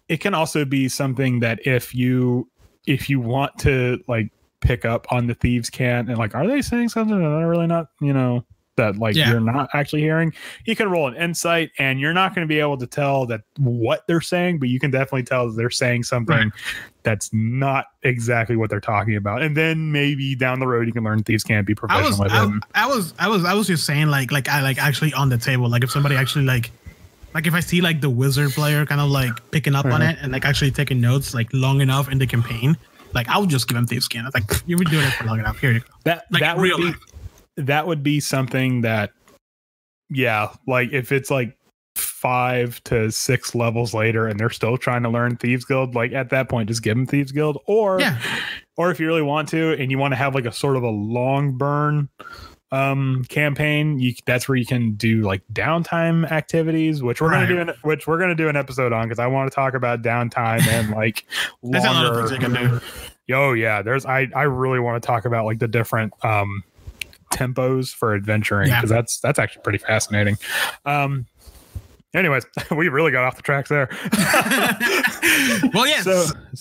it can also be something that if you want to like pick up on the Thieves Cant and like, are they saying something that they're really not, you know, that like you're not actually hearing, you can roll an insight, and you're not going to be able to tell that what they're saying, but you can definitely tell that they're saying something that's not exactly what they're talking about. And then maybe down the road you can learn Thieves Cant, be professional with them. I was just saying like I like actually on the table, like if somebody actually like if I see like the wizard player kind of like picking up on it and like actually taking notes like long enough in the campaign, like I would just give him Thieves Cant. Like, you've been doing it for long enough. Here you go. That would be something that, yeah, like if it's like 5 to 6 levels later and they're still trying to learn Thieves Guild, like at that point, just give them Thieves Guild. Or if you really want to and you want to have like a sort of a long burn, campaign, that's where you can do like downtime activities, which we're gonna do an episode on, because I want to talk about downtime and like there's a lot of things you can do. Oh yeah, I really want to talk about like the different tempos for adventuring, because that's actually pretty fascinating. Anyways, we really got off the tracks there. Well, yes.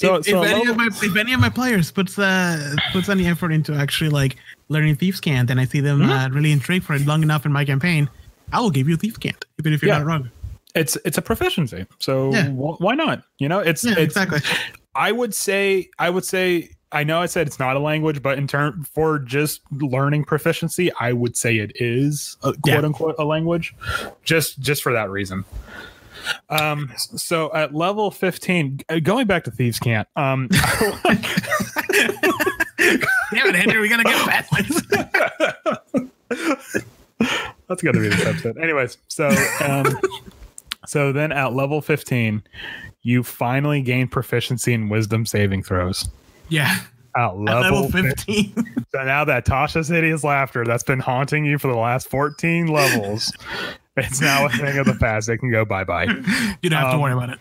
If any of my players puts any effort into actually like learning Thieves Cant, and I see them really intrigued for it long enough in my campaign, I will give you Thieves Cant, even if you're not wrong. It's a proficiency, so why not? You know, it's exactly. I would say. I know I said it's not a language, but for just learning proficiency, I would say it is a quote unquote a language, just for that reason. So at level 15, going back to Thieves Cant, damn it, Henry, we gotta get past this. That's gonna be this episode. Anyways, so then at level 15, you finally gain proficiency in wisdom saving throws. Yeah. At level 15. So now that Tasha's hideous laughter that's been haunting you for the last 14 levels, it's now a thing of the past. It can go bye-bye. You don't have to worry about it.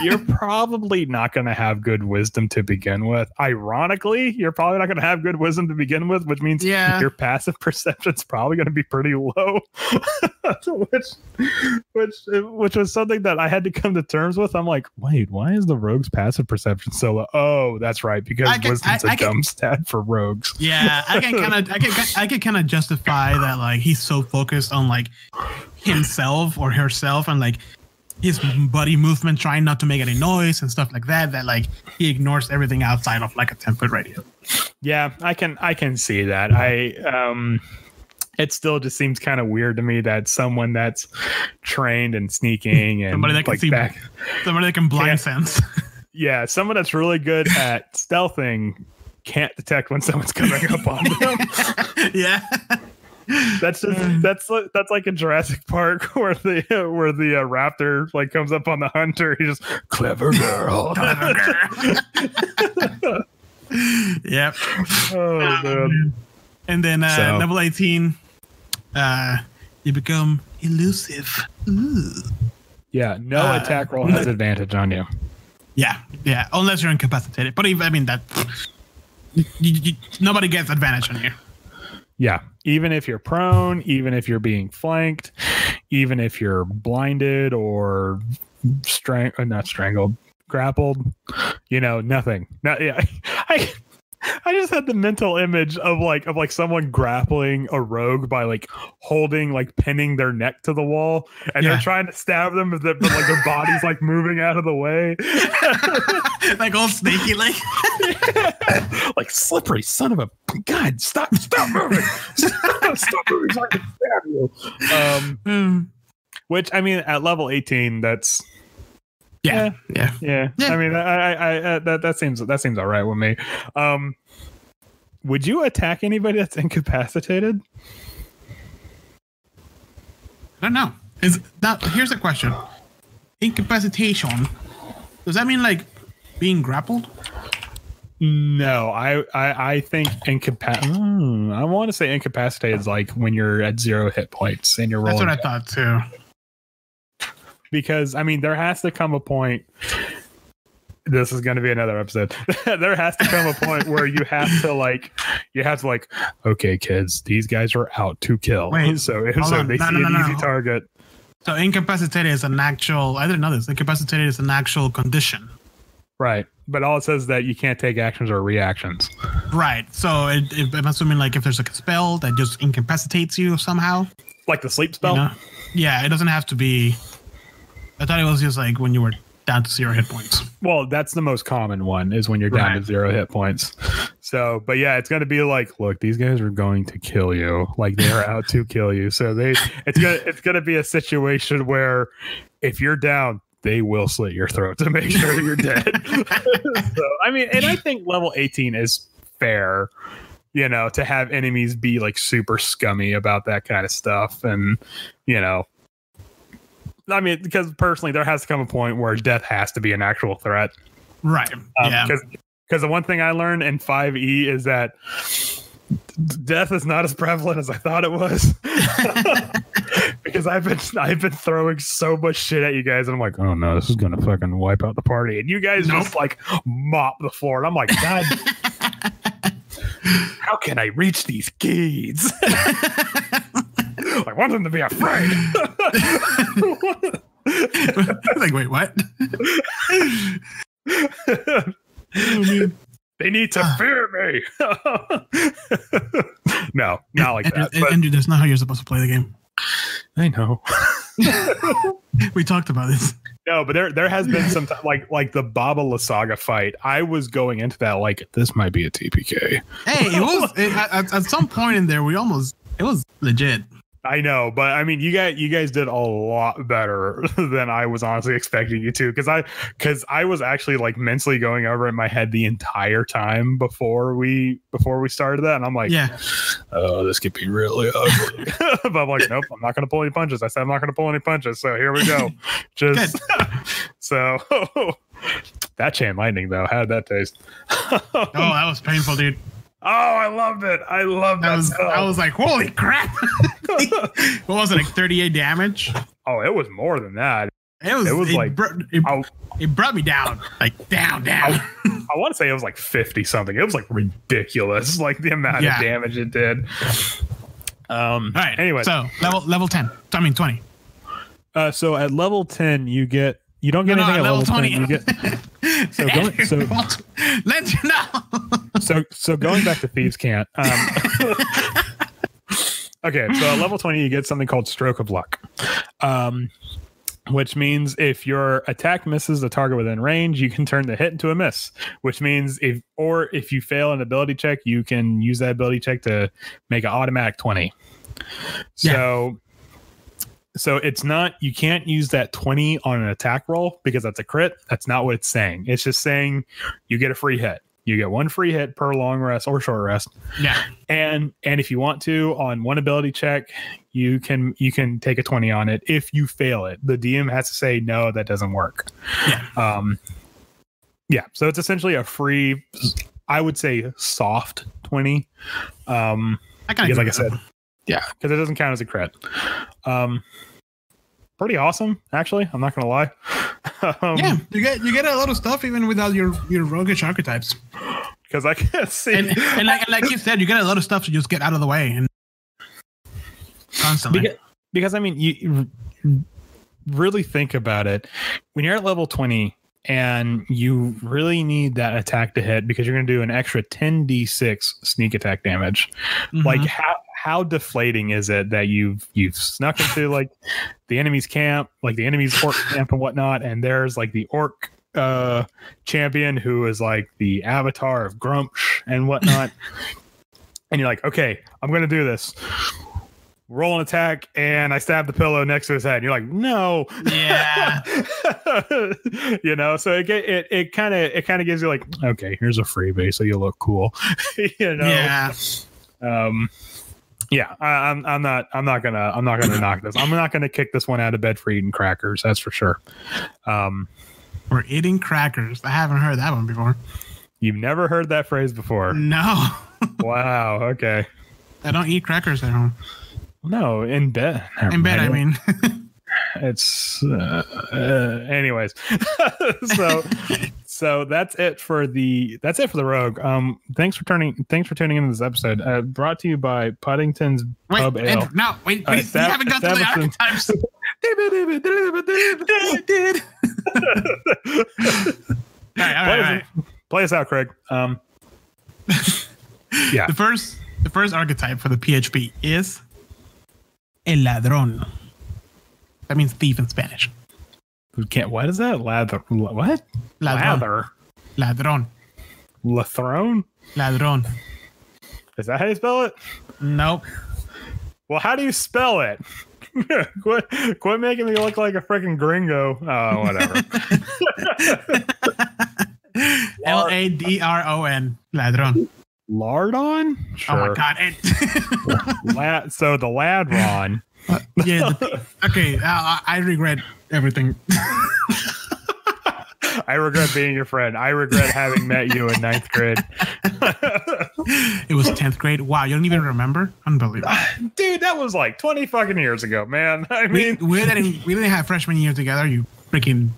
You're probably not going to have good wisdom to begin with. Ironically, you're probably not going to have good wisdom to begin with, which means your passive perception's probably going to be pretty low. which was something that I had to come to terms with. I'm like, wait, why is the rogue's passive perception so low? Oh, that's right, because wisdom's a dumb stat for rogues. Yeah, I can kind of justify that, like, he's so focused on like himself or herself and like his body movement, trying not to make any noise and stuff like that, that like he ignores everything outside of like a 10-foot radius. Yeah, I can see that. It still just seems kind of weird to me that someone that's trained and sneaking and somebody that can somebody that can blind sense. Yeah, someone that's really good at stealthing can't detect when someone's coming up on them. Yeah. That's like in Jurassic Park where the raptor like comes up on the hunter. He just clever girl. Yep. Oh man. And then level 18, you become elusive. Ooh. Yeah, no attack roll has advantage on you. Yeah, unless you're incapacitated. But nobody gets advantage on you. Yeah, even if you're prone, even if you're being flanked, even if you're blinded or not strangled, grappled, nothing. I just had the mental image of like someone grappling a rogue by like holding, like pinning their neck to the wall, and they're trying to stab them, but like their body's like moving out of the way, like all snaky, like like slippery son of a god! Stop moving! Stop moving! So I can stab you. Which at level 18, that's. Yeah. I mean, that seems all right with me. Would you attack anybody that's incapacitated? I don't know. Here's the question: incapacitation, does that mean like being grappled? No, I think I want to say incapacitated is like when you're at 0 hit points and you're rolling. That's what I thought too. Because there has to come a point. This is going to be another episode. There has to come a point where you have to okay, kids, these guys are out to kill. Wait, so they see an easy target. So incapacitated is an actual. I didn't know this. Incapacitated is an actual condition. Right, but all it says is that you can't take actions or reactions. Right. So I'm assuming like if there's like a spell that just incapacitates you somehow, like the sleep spell. Yeah, it doesn't have to be. I thought it was just like when you were down to 0 hit points. Well, that's the most common one is when you're down to 0 hit points. So, but yeah, it's going to be like, look, these guys are going to kill you. Like they're out to kill you. So it's going to be a situation where if you're down, they will slit your throat to make sure you're dead. So, and I think level 18 is fair, to have enemies be like super scummy about that kind of stuff. And, because personally, there has to come a point where death has to be an actual threat. Right. Because the one thing I learned in 5e is that death is not as prevalent as I thought it was. Because I've been throwing so much shit at you guys, and I'm like, oh no, this is gonna fucking wipe out the party, and you guys just like mop the floor, and I'm like, God, how can I reach these kids? I want them to be afraid. Like, wait, what? Oh, man. They need to fear me. No, not like that. Andrew, that's not how you're supposed to play the game. I know. We talked about this. No, but there has been some time, like the Baba Lysaga fight. I was going into that like this might be a TPK. Hey, it was at some point in there. It was legit. I know, but I mean, you guys did a lot better than I was honestly expecting you to, because I was actually like mentally going over in my head the entire time before we started that, and I'm like, yeah, oh, this could be really ugly. But I'm like, nope, I'm not going to pull any punches. I said I'm not going to pull any punches, so here we go. Just so that chain lightning though, how did that taste? Oh, that was painful, dude. Oh, I loved it. I loved that. I was like, holy crap. What was it, like 38 damage? Oh, it was more than that. It brought me down. Like down. I want to say it was like 50 something. It was like ridiculous, like the amount of damage it did. All right. Anyway. So level 10. I mean 20. So at level 10 you don't get anything at level 20. 10. You get let you know. So going back to Thieves Cant. Okay, so at level 20 you get something called Stroke of Luck, which means if your attack misses the target within range, you can turn the hit into a miss. Which means if you fail an ability check, you can use that ability check to make an automatic 20. So it's not, you can't use that 20 on an attack roll because that's a crit. That's not what it's saying. It's just saying you get a free hit. You get one free hit per long rest or short rest. Yeah. And if you want to, on one ability check, you can take a 20 on it. If you fail it, the DM has to say, no, that doesn't work. Yeah. So it's essentially a free, I would say soft 20. Because like I said, yeah, because it doesn't count as a crit. Pretty awesome, actually. I'm not gonna lie. Yeah, you get a lot of stuff even without your roguish archetypes. Because I can't see. And like you said, you get a lot of stuff to just get out of the way and constantly. Because I mean, you really think about it. When you're at level 20 and you really need that attack to hit because you're going to do an extra 10d6 sneak attack damage. Mm-hmm. Like how deflating is it that you've snuck into like the enemy's camp, like the enemy's orc camp and whatnot, and there's like the orc champion who is like the avatar of Grumsh and whatnot, and you're like, okay, I'm going to do this. Roll an attack, and I stab the pillow next to his head. You're like, no, yeah, you know. So it kind of gives you like, okay, here's a freebie, so you look cool, you know. Yeah. Yeah, I'm not gonna knock this. I'm not gonna kick this one out of bed for eating crackers. That's for sure. We're eating crackers. I haven't heard that one before. You've never heard that phrase before? No. Wow. Okay. I don't eat crackers at home. No, in bed. In bed, I mean. It's anyways. So that's it for the rogue. Thanks for tuning into this episode. Brought to you by Puddington's Pub Ale. We haven't got to the archetypes. All right. Play us out, Craig. Yeah. The first archetype for the PHP is El Ladrón. That means thief in Spanish. What is that? Lather. What? Ladrón. Ladrón. Lathrone? Ladrón. Is that how you spell it? Nope. Well, how do you spell it? Quit making me look like a freaking gringo. Oh, whatever. Ladron. Ladrón. Lardon? Sure. Oh my God. So the Ladron. Yeah. Okay. I regret everything. I regret being your friend. I regret having met you in 9th grade. It was 10th grade. Wow, you don't even remember? Unbelievable. Dude, that was like 20 fucking years ago, man. I mean, we didn't have freshman year together. You freaking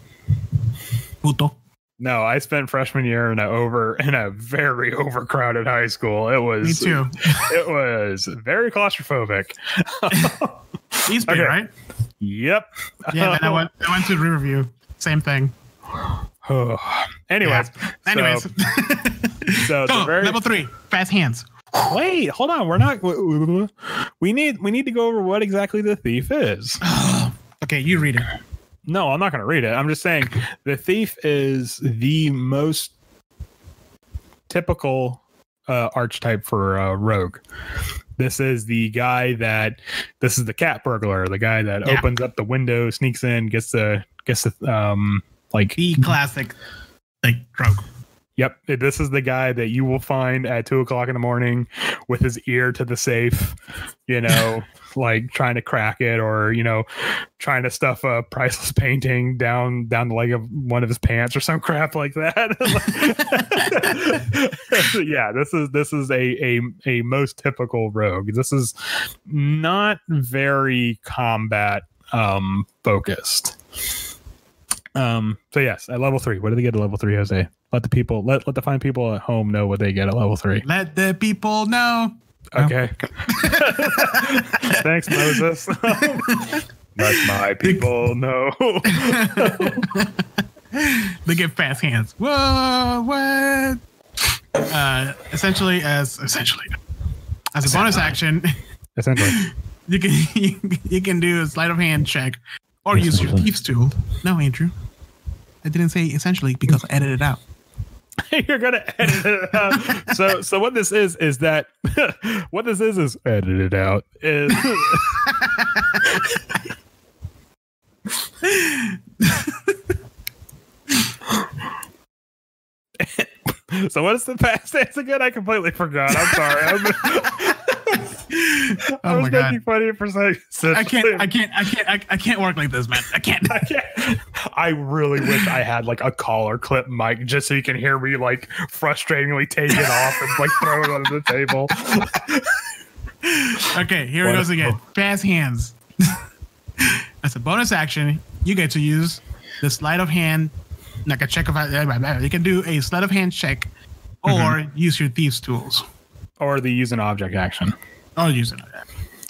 puto. No, I spent freshman year in a very overcrowded high school. It was Me too. It was very claustrophobic. Eastby, okay. Right? Yep. Yeah, then I went to Riverview. Same thing. Anyways. So level 3, fast hands. Wait, hold on. We're not. We need to go over what exactly the thief is. Okay, you read it. No, I'm not going to read it. I'm just saying the thief is the most typical archetype for a rogue. This is the guy this is the cat burglar, the guy that opens up the window, sneaks in, gets the like the classic like rogue. Yep. This is the guy that you will find at 2:00 in the morning with his ear to the safe, like trying to crack it, or, trying to stuff a priceless painting down the leg of one of his pants or some crap like that. Yeah, this is a most typical rogue. This is not very combat focused. So yes, at level 3. What do they get at level 3, Jose? Let the fine people at home know what they get at level 3. Let the people know. Okay. Thanks, Moses. Let my people know. They get fast hands. Whoa, what? Essentially, as a bonus action, you can do a sleight of hand check or use your thieves tool. No, Andrew, I didn't say essentially because I edited it out. You're gonna edit it out. So what this is that what this is edit it out is so what is the past tense again? I completely forgot. I'm sorry. I was making funny for a second. I can't work like this, man. I can't. I really wish I had like a collar clip mic just so you can hear me like frustratingly take it off and like throw it onto the table. Okay, here it goes again. Fast hands. As a bonus action, you get to use the sleight of hand, like a check of. You can do a sleight of hand check, or use your thieves tools, or the use an object action. I'll use it.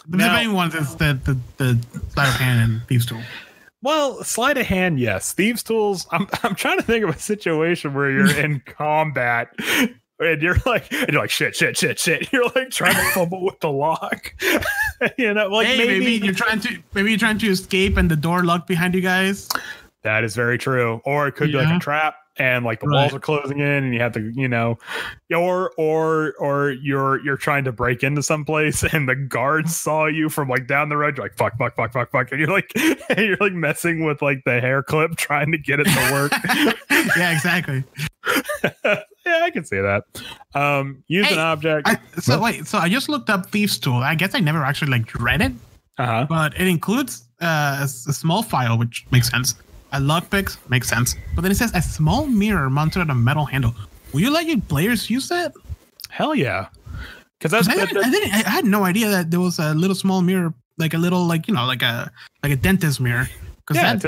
The main one is the sleight of hand and thieves tool. Well, sleight of hand, yes. Thieves tools. I'm trying to think of a situation where you're in combat and you're like shit. You're like trying to fumble with the lock. Like maybe you're trying to escape and the door locked behind you guys. That is very true. Or it could be like a trap. And like the walls are closing in, and you have to, or you're trying to break into some place, and the guards saw you from like down the road. You're like fuck, and you're like messing with like the hair clip, trying to get it to work. Yeah, exactly. Yeah, I can see that. Use an object. So I just looked up thieves tool. I guess I never actually like read it, but it includes a small file, which makes sense. A lockpick makes sense, but then it says a small mirror mounted on a metal handle. Will you let your players use that? Hell yeah! Because I had no idea that there was a little small mirror, like a little like a dentist mirror. Yeah,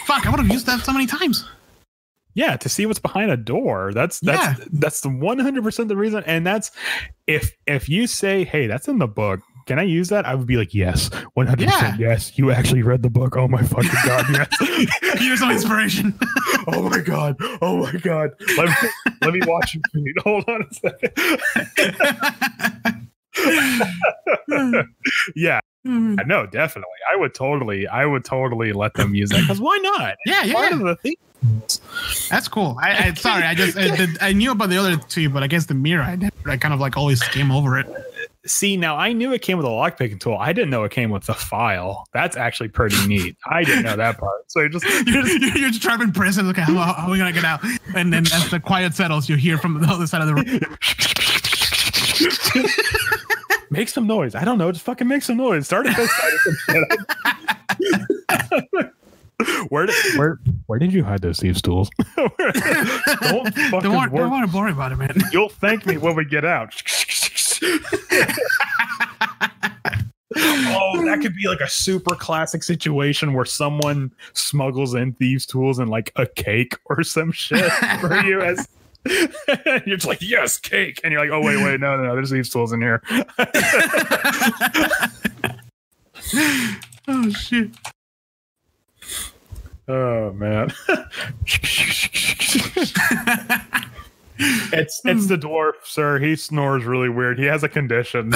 fuck! I would have used that so many times. Yeah, to see what's behind a door. That's the 100% the reason. And that's if you say, hey, that's in the book. Can I use that? I would be like, yes, 100%. Yes, you actually read the book. Oh my fucking god, yes. Here's some inspiration. Oh my god. Let me watch you feed. Hold on a second. Yeah. No, definitely. I would totally let them use that, because why not? Yeah. Part of the thing. That's cool. Sorry, I knew about the other two, but I guess the mirror, I kind of like always skim over it. See, now I knew it came with a lockpicking tool. I didn't know it came with the file. That's actually pretty neat. I didn't know that part. So you're just trapping prison. Okay, how are we gonna get out? And then as the quiet settles, you hear from the other side of the room. Make some noise. I don't know. Just fucking make some noise. Start at this side. Where did you hide those thieves tools? Don't worry about it, man. You'll thank me when we get out. Oh, that could be like a super classic situation where someone smuggles in thieves' tools and like a cake or some shit for you as you're just like, yes, cake, and you're like, oh wait, no, there's thieves' tools in here. Oh shit. Oh man. It's the dwarf, sir. He snores really weird. He has a condition.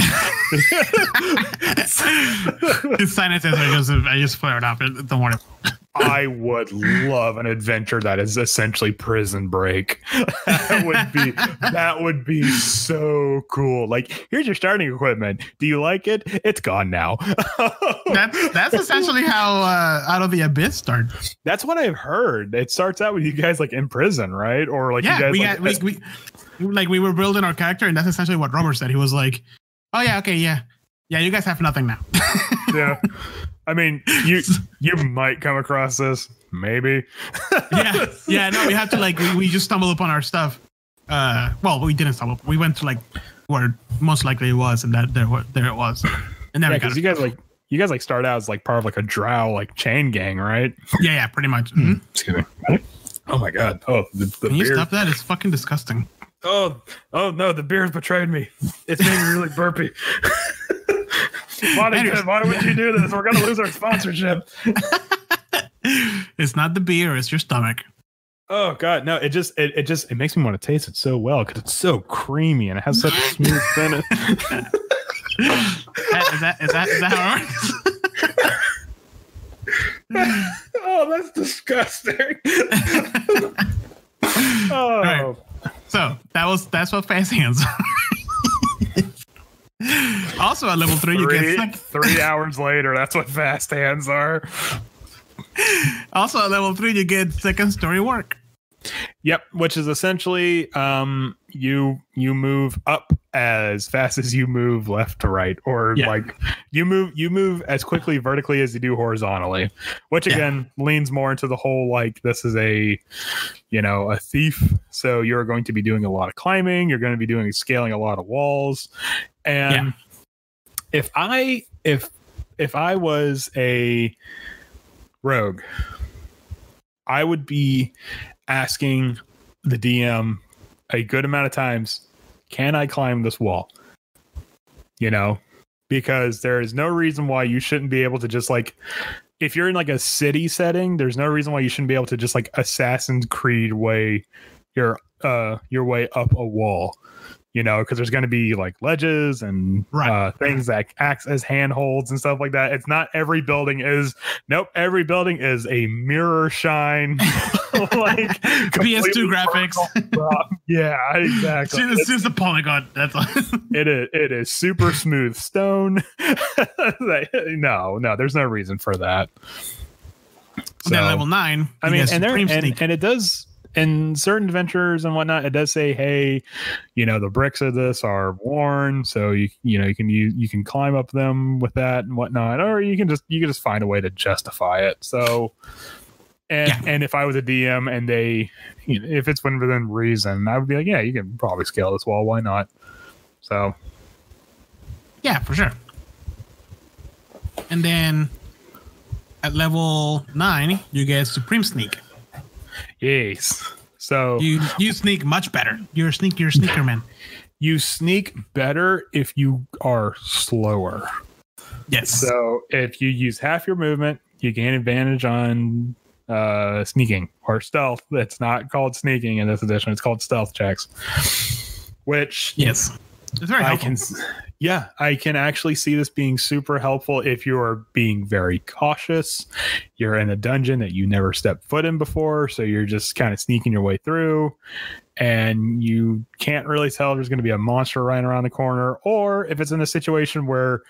His sinuses I just flared up. Don't worry. I would love an adventure that is essentially Prison Break. That would be so cool. Like, here's your starting equipment. Do you like it? It's gone now. That's essentially how Out of the Abyss starts. That's what I've heard. It starts out with you guys like in prison, right? Or like yeah, you guys we were building our character, and that's essentially what Robert said. He was like, "Oh yeah, okay, yeah, you guys have nothing now." Yeah. I mean, you might come across this, maybe. yeah. No, we had to we just stumbled upon our stuff. Well, we didn't stumble. We went to like where most likely it was, and there it was. And then because you guys start out as like part of like a drow like chain gang, right? Yeah, pretty much. Mm-hmm. Excuse me. Oh my god. Oh, the Can you stop that? It's fucking disgusting. Oh no, the beer's betrayed me. It's made me really burpy. Why would you do this? We're gonna lose our sponsorship. It's not the beer, it's your stomach. Oh god, no! It makes me want to taste it so well because it's so creamy and it has such a smooth finish. Is that how it works? Oh, that's disgusting. Oh, right. So that's what fast hands are. Also at level 3 you get 3 hours later. That's what fast hands are. Also at level 3 you get second story work. Yep, which is essentially you move up as fast as you move left to right, or like you move as quickly vertically as you do horizontally, which again leans more into the whole like this is a thief, so you're going to be doing a lot of climbing, you're going to be doing scaling a lot of walls, and if I was a rogue, I would be asking the DM a good amount of times, can I climb this wall? Because there is no reason why you shouldn't be able to just like, if you're in like a city setting, there's no reason why you shouldn't be able to just like Assassin's Creed way your way up a wall. Because there's going to be like ledges and things that act as handholds and stuff like that. It's not every building is. Nope, every building is a mirror shine, like PS2 graphics. Yeah, exactly. It's just a polygon. That's all. It is super smooth stone. No, there's no reason for that. So, then level 9. I mean, and it does. In certain adventures and whatnot, it does say, "Hey, the bricks of this are worn, so you can climb up them with that and whatnot, or you can just find a way to justify it." So, and if I was a DM and they, if it's within reason, I would be like, "Yeah, you can probably scale this wall. Why not?" So, yeah, for sure. And then at level 9, you get Supreme Sneak. Yes. So you sneak much better. You're a sneaker man. You sneak better if you are slower. Yes. So if you use half your movement, you gain advantage on sneaking or stealth. It's not called sneaking in this edition. It's called stealth checks. Which it's very helpful. I can actually see this being super helpful if you are being very cautious. You're in a dungeon that you never stepped foot in before, so you're just kind of sneaking your way through, and you can't really tell if there's going to be a monster right around the corner, or if it's in a situation where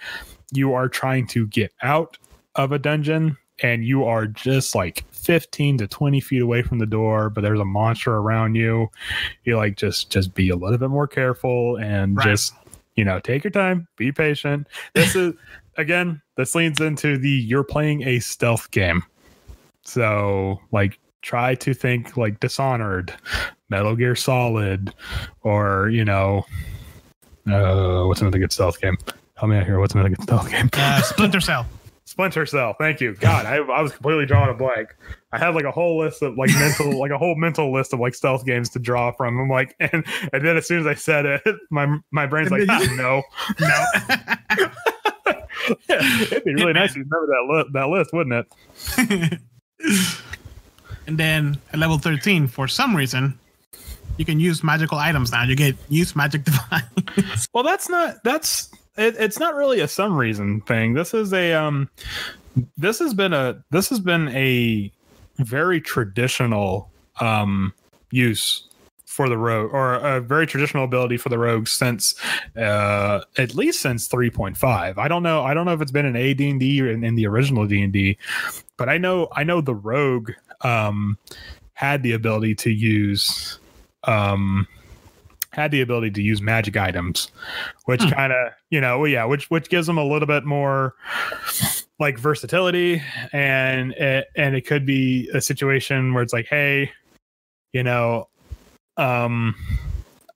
you are trying to get out of a dungeon and you are just like 15 to 20 feet away from the door, but there's a monster around you. You like just be a little bit more careful and just take your time, be patient. This is, again, this leans into you're playing a stealth game. So, like, try to think like Dishonored, Metal Gear Solid, or, What's another good stealth game? Help me out here. What's another good stealth game? Splinter Cell. Splinter Cell. Thank you. God, I was completely drawing a blank. I had like a whole list of like mental, like a whole mental list of like stealth games to draw from. I'm like, and then as soon as I said it, my brain's like, no. Yeah, it'd be really nice to remember that list, wouldn't it? And then at level 13, for some reason, you can use magical items now. You get use magic divine. Well, it's not really a some reason thing. This has been a very traditional use for the rogue, or a very traditional ability for the rogue since at least since 3.5. I don't know if it's been in AD&D or in the original D&D, but I know the rogue had the ability to use magic items, which kind of, which gives them a little bit more like versatility, and it could be a situation where it's like, hey,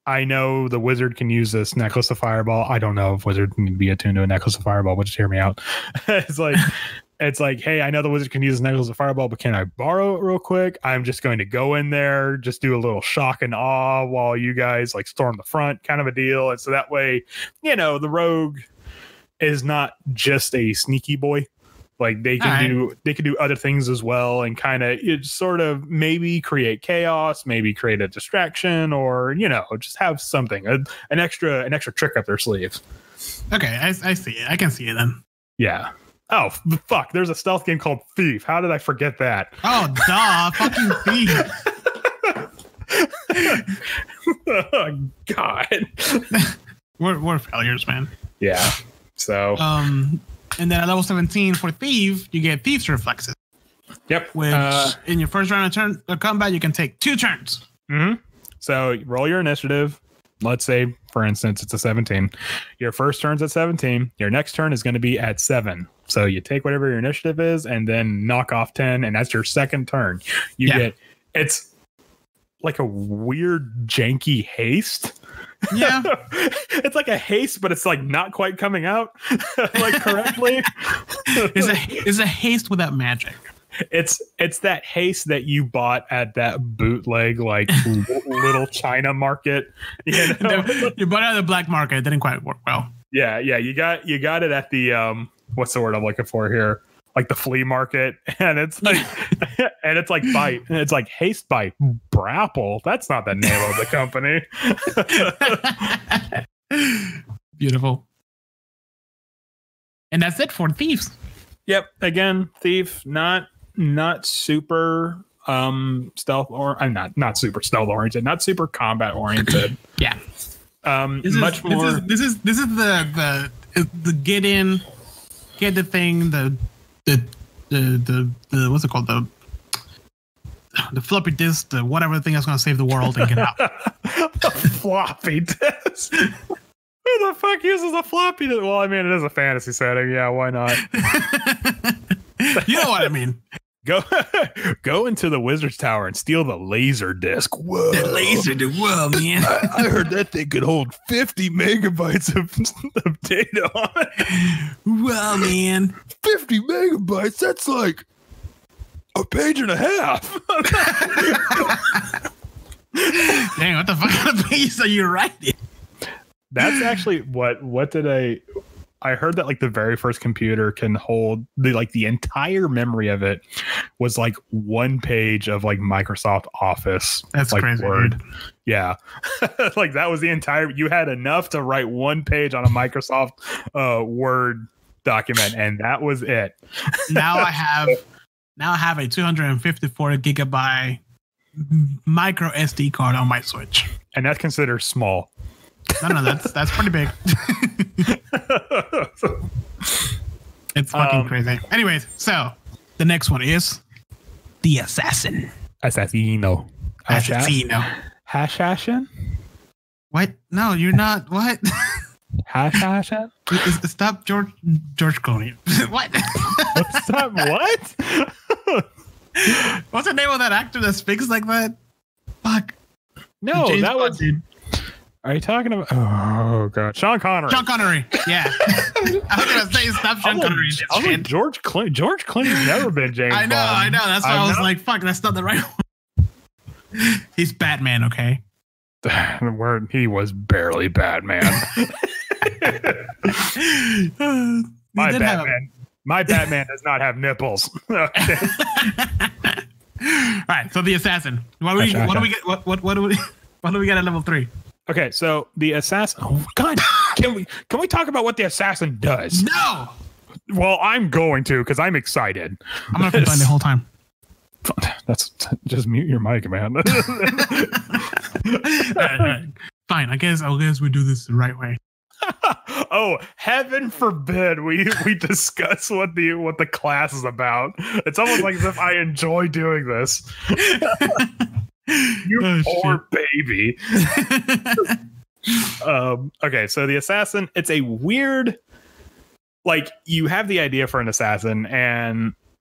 I know the wizard can use this necklace of fireball. I don't know if wizard can be attuned to a necklace of fireball, but just hear me out. It's like, hey, I know the wizard can use this necklace of fireball, but can I borrow it real quick? I'm just going to go in there, just do a little shock and awe while you guys like storm the front, kind of a deal. And so that way, the rogue is not just a sneaky boy. Like they can do other things as well, and kind of sort of maybe create chaos, maybe create a distraction, or just have something, an extra trick up their sleeve. Okay, I see it. I can see it then. Yeah. Oh fuck! There's a stealth game called Thief. How did I forget that? Oh duh! Fucking Thief. Oh God. We're failures, man. Yeah. So. And then at level 17 for Thief, you get Thief's Reflexes. Yep. Which in your first round of combat, you can take 2 turns. Mm-hmm. So roll your initiative. Let's say, for instance, it's a 17. Your first turn's at 17. Your next turn is going to be at 7. So you take whatever your initiative is and then knock off 10, and that's your second turn. It's like a weird janky haste. Yeah. It's like a haste, but it's like not quite coming out like correctly. It's a haste without magic. It's that haste that you bought at that bootleg like little China market. You bought it at the black market. It didn't quite work well. Yeah, you got it at the what's the word I'm looking for here? Like the flea market, and it's like bite, and it's like haste bite Brapple. That's not the name of the company. Beautiful. And that's it for Thieves. Yep. Again, Thief, not super stealth, or I'm not super stealth oriented, not super combat oriented. Yeah. Much more. This is the get in, get the thing, the what's it called, the floppy disk, the whatever thing that's going to save the world and get out. The floppy disk. Who the fuck uses a floppy disk? Well, I mean, it is a fantasy setting. Yeah, why not? You know what I mean. Go into the Wizard's Tower and steal the laser disc. Whoa. The laser disc. Whoa, man. I heard that thing could hold 50 megabytes of data on it. Well, man. 50 megabytes? That's like a page and a half. Dang, what the fuck kind of pages are you writing? That's actually what did I heard that like the very first computer can hold the entire memory of it was like 1 page of like Microsoft Office. That's like crazy. Word. Dude. Yeah. Like that was the entire, you had enough to write 1 page on a Microsoft Word document, and that was it. Now I have a 254 gigabyte micro SD card on my Switch. And that's considered small. No, that's pretty big. It's fucking crazy. Anyways, so the next one is the Assassin. Assassino. Hashashin? What? No, you're not. What? Hashashin? Stop George Clooney. What? Stop what? What's the name of that actor that speaks like that? Fuck. No, James that Bond, was... dude. Are you talking about? Oh god, Sean Connery. Sean Connery. Yeah. I was gonna say stop Sean Connery. I'm like George Clooney. George Clooney's never been James Bond. I know. That's why I was like, fuck, that's not the right one. He's Batman, okay? Word, he was barely Batman. My Batman does not have nipples. All right, so the assassin. What do we get at level 3? Okay, so the assassin. Oh God, can we talk about what the assassin does? No. Well, I'm going to because I'm excited. I'm gonna complain the whole time. That's just mute your mic, man. All right. Fine. I guess we do this the right way. Oh, heaven forbid we discuss what the class is about. It's almost like as if I enjoy doing this. You poor baby. Okay, so the assassin, it's a weird, like, you have the idea for an assassin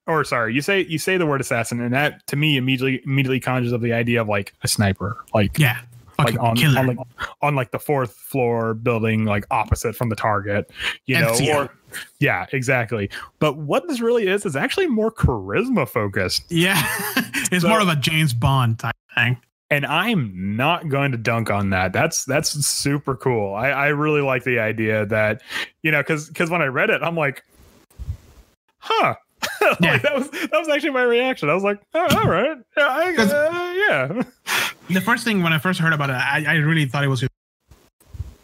you say the word assassin, and that to me immediately conjures up the idea of like a sniper, like like on the 4th floor building, like opposite from the target, FTL. Yeah, exactly. But what this really is actually more charisma focused. Yeah, it's more of a James Bond type thing. And I'm not going to dunk on that. That's super cool. I really like the idea that, because when I read it, I'm like, huh. Yeah. Like, that was actually my reaction. I was like, oh, all right. Yeah. The first thing when I first heard about it, I really thought it was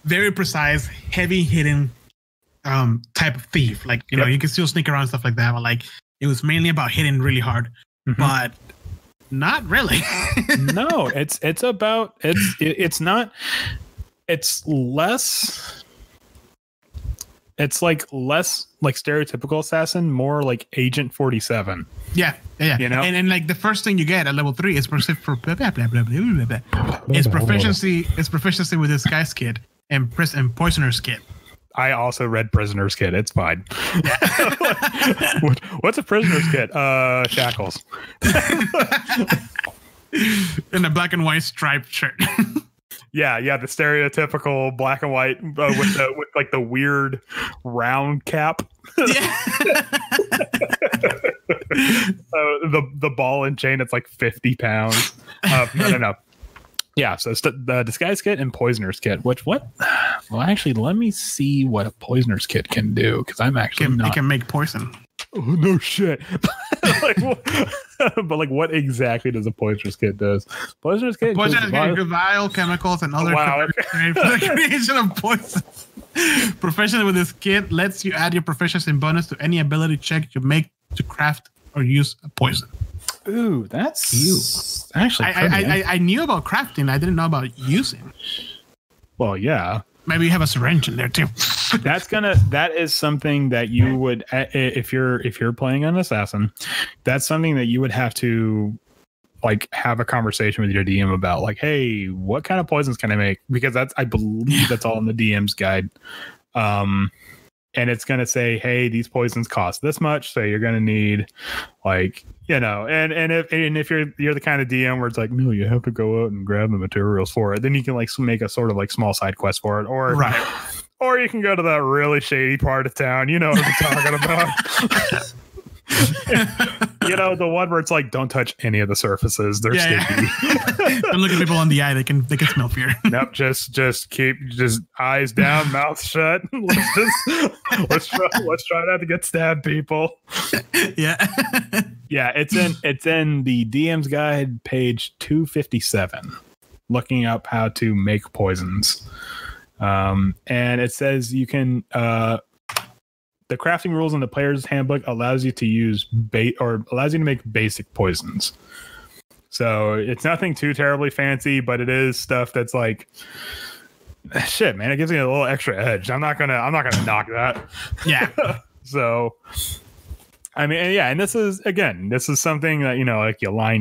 very precise, heavy hitting type of thief. Like, you can still sneak around and stuff like that. But like, it was mainly about hitting really hard, but not really. No, it's less like stereotypical assassin, more like Agent 47. Yeah. And like the first thing you get at level 3 is proficiency with disguise kit and poisoner's kit. I also read prisoner's kit. It's fine. Yeah. What's a prisoner's kit? Shackles. In a black and white striped shirt. Yeah, the stereotypical black and white with like the weird round cap. Yeah. The ball and chain, it's like 50 pounds. No. Yeah, so it's the disguise kit and poisoner's kit. Well, actually, let me see what a poisoner's kit can do, because I'm actually It can make poison. Oh, no shit. But like, what exactly does a poisoner's kit do? Poisoner's kit can vile chemicals and other for the creation of poison. Proficiency with this kit lets you add your proficiency bonus to any ability check you make to craft or use a poison. Ooh, that's actually I knew about crafting. I didn't know about using. Well, yeah. Maybe you have a syringe in there too. That is something that you would, if you're playing an assassin, that's something that you would have to like have a conversation with your DM about, like, hey, what kind of poisons can I make? Because I believe that's all in the DM's guide. And it's going to say, hey, these poisons cost this much, so you're going to need, like, and if you're the kind of DM where it's like, no, you have to go out and grab the materials for it, then you can like make a sort of like small side quest for it, or you can go to that really shady part of town. You know what I'm talking about. The one where it's like, don't touch any of the surfaces, they're sticky. Don't look at people in the eye, they can smell fear. Nope, just keep eyes down, mouth shut. Let's try not to get stabbed, people. Yeah, it's in the DM's guide, page 257, looking up how to make poisons. And it says you can the crafting rules in the player's handbook allows you to use allows you to make basic poisons. So it's nothing too terribly fancy, but it is stuff that's like, shit, man, it gives you a little extra edge. I'm not gonna knock that. Yeah. So, I mean, yeah, and this is something that, like you line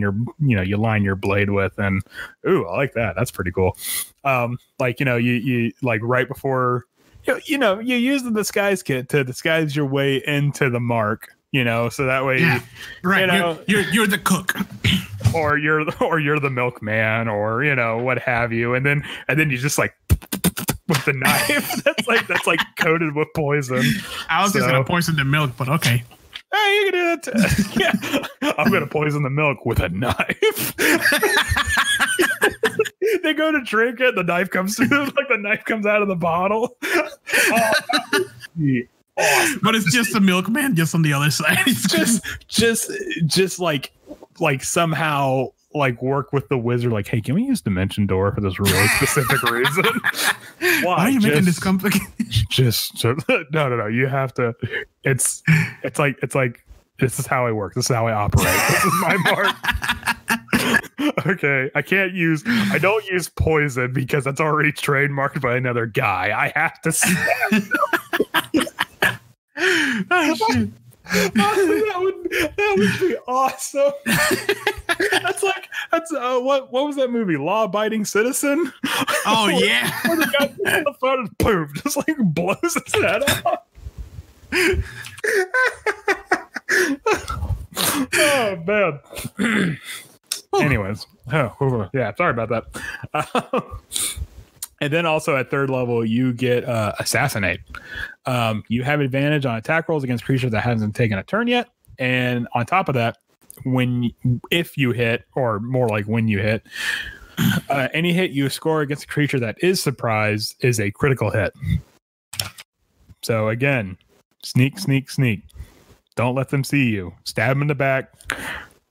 your blade with, and ooh, I like that. That's pretty cool. Like, you like right before, you use the disguise kit to disguise your way into the mark, so that way, you're the cook, or you're the milkman, or what have you, and then you just like with the knife. That's like coated with poison. I was just gonna poison the milk, but okay. Hey, you can do that too. Yeah. I'm gonna poison the milk with a knife. They go to drink it, the knife comes through, like the knife comes out of the bottle. Oh, awesome. But it's just the milkman just on the other side. It's just like somehow like work with the wizard, like, hey, can we use Dimension Door for this really specific reason? Why are you making this complicated? No. You have to. It's like this is how I work. This is how I operate. This is my mark. Okay, I don't use poison because that's already trademarked by another guy. I have to stab. Oh shit. That would be awesome. That's what was that movie? Law Abiding Citizen. Oh yeah. Where the guy on the phone and boom, just like blows his head off. Oh man. Anyways, yeah, sorry about that. And then also at third level, you get Assassinate. You have advantage on attack rolls against creatures that hasn't taken a turn yet. And on top of that, if you hit, or more like when you hit, any hit you score against a creature that is surprised is a critical hit. So again, sneak. Don't let them see you. Stab them in the back.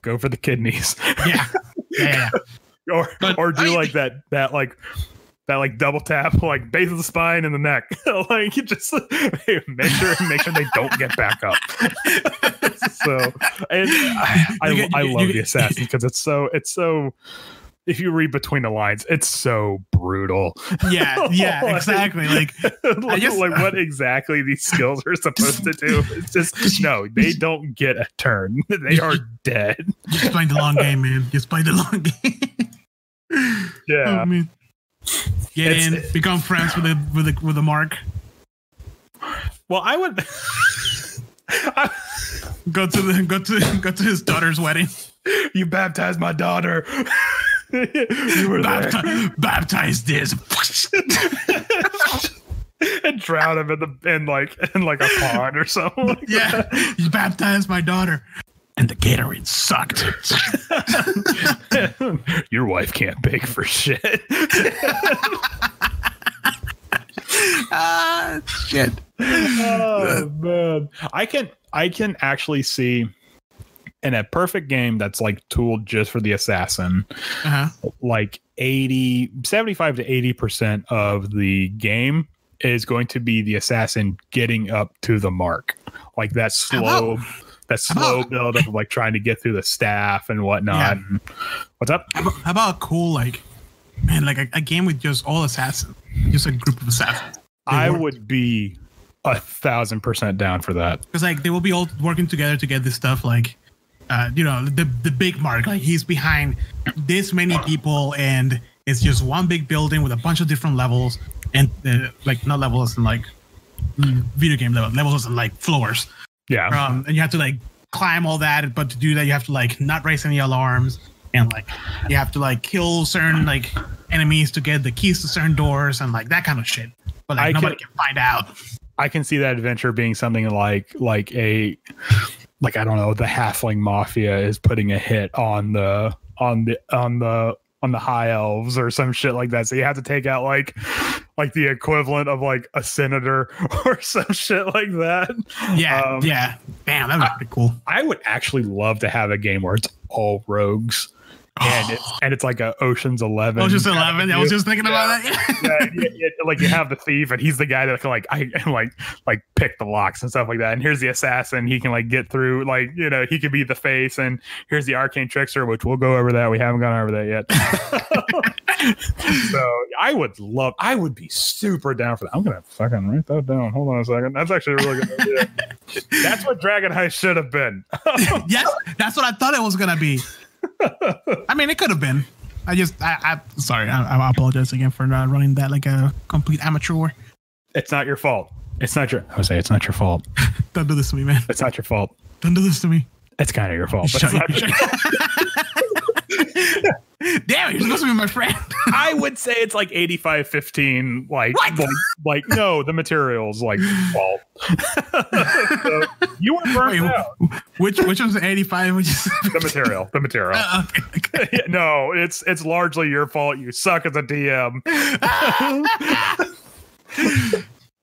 Go for the kidneys. Yeah. Or do like that like double tap, like base of the spine and the neck. Like you just make sure they don't get back up. So, and I love the assassin because it's so. If you read between the lines, it's so brutal. Yeah, exactly. Like what exactly these skills are supposed to do. It's just no, they don't get a turn. They are dead. Just play the long game, man. Just play the long game. Yeah. Oh, man. Get in, become friends with the mark. Well, I would go to his daughter's wedding. You baptized my daughter. You were baptize this and drown him in like a pond or something. Like that. You baptized my daughter. And the Gatorade sucked. Your wife can't bake for shit. Shit. Oh man. I can actually see in a perfect game that's like tooled just for the assassin, like 75 to 80% of the game is going to be the assassin getting up to the mark. Like that slow build up of like trying to get through the staff and whatnot. Yeah. What's up? How about a cool, like a game with just all assassins, just a group of assassins? I would be 1,000% down for that. Because like they will be all working together to get this stuff. Like, the big mark. Like he's behind this many people, and it's just one big building with a bunch of different levels, and like not levels and like video game levels and like floors. Yeah. And you have to like climb all that, but to do that you have to like not raise any alarms, and like you have to like kill certain like enemies to get the keys to certain doors and like that kind of shit. But like nobody can find out. I can see that adventure being something like I don't know, the Halfling Mafia is putting a hit on the high elves or some shit like that. So you have to take out like the equivalent of like a senator or some shit like that. Yeah. Damn, that would be pretty cool. I would actually love to have a game where it's all rogues. And it's like a Ocean's 11. Ocean's 11. I was just thinking about that. Yeah, like you have the thief, and he's the guy that can like pick the locks and stuff like that. And here's the assassin. He can like get through. Like he could be the face. And here's the arcane trickster, which we'll go over that. We haven't gone over that yet. So I would be super down for that. I'm gonna fucking write that down. Hold on a second. That's actually a really good idea. That's what Dragon Heist should have been. Yes, that's what I thought it was gonna be. I mean, it could have been. Sorry. I apologize again for not running that like a complete amateur. It's not your fault. It's not your fault. Don't do this to me, man. It's not your fault. Don't do this to me. It's kind of your fault. But Damn, you're supposed to be my friend. I would say it's like 85-15. Like no, the materials like fault. So you were burnt out. Which was the 85? The material. Okay. No, it's largely your fault. You suck as a DM.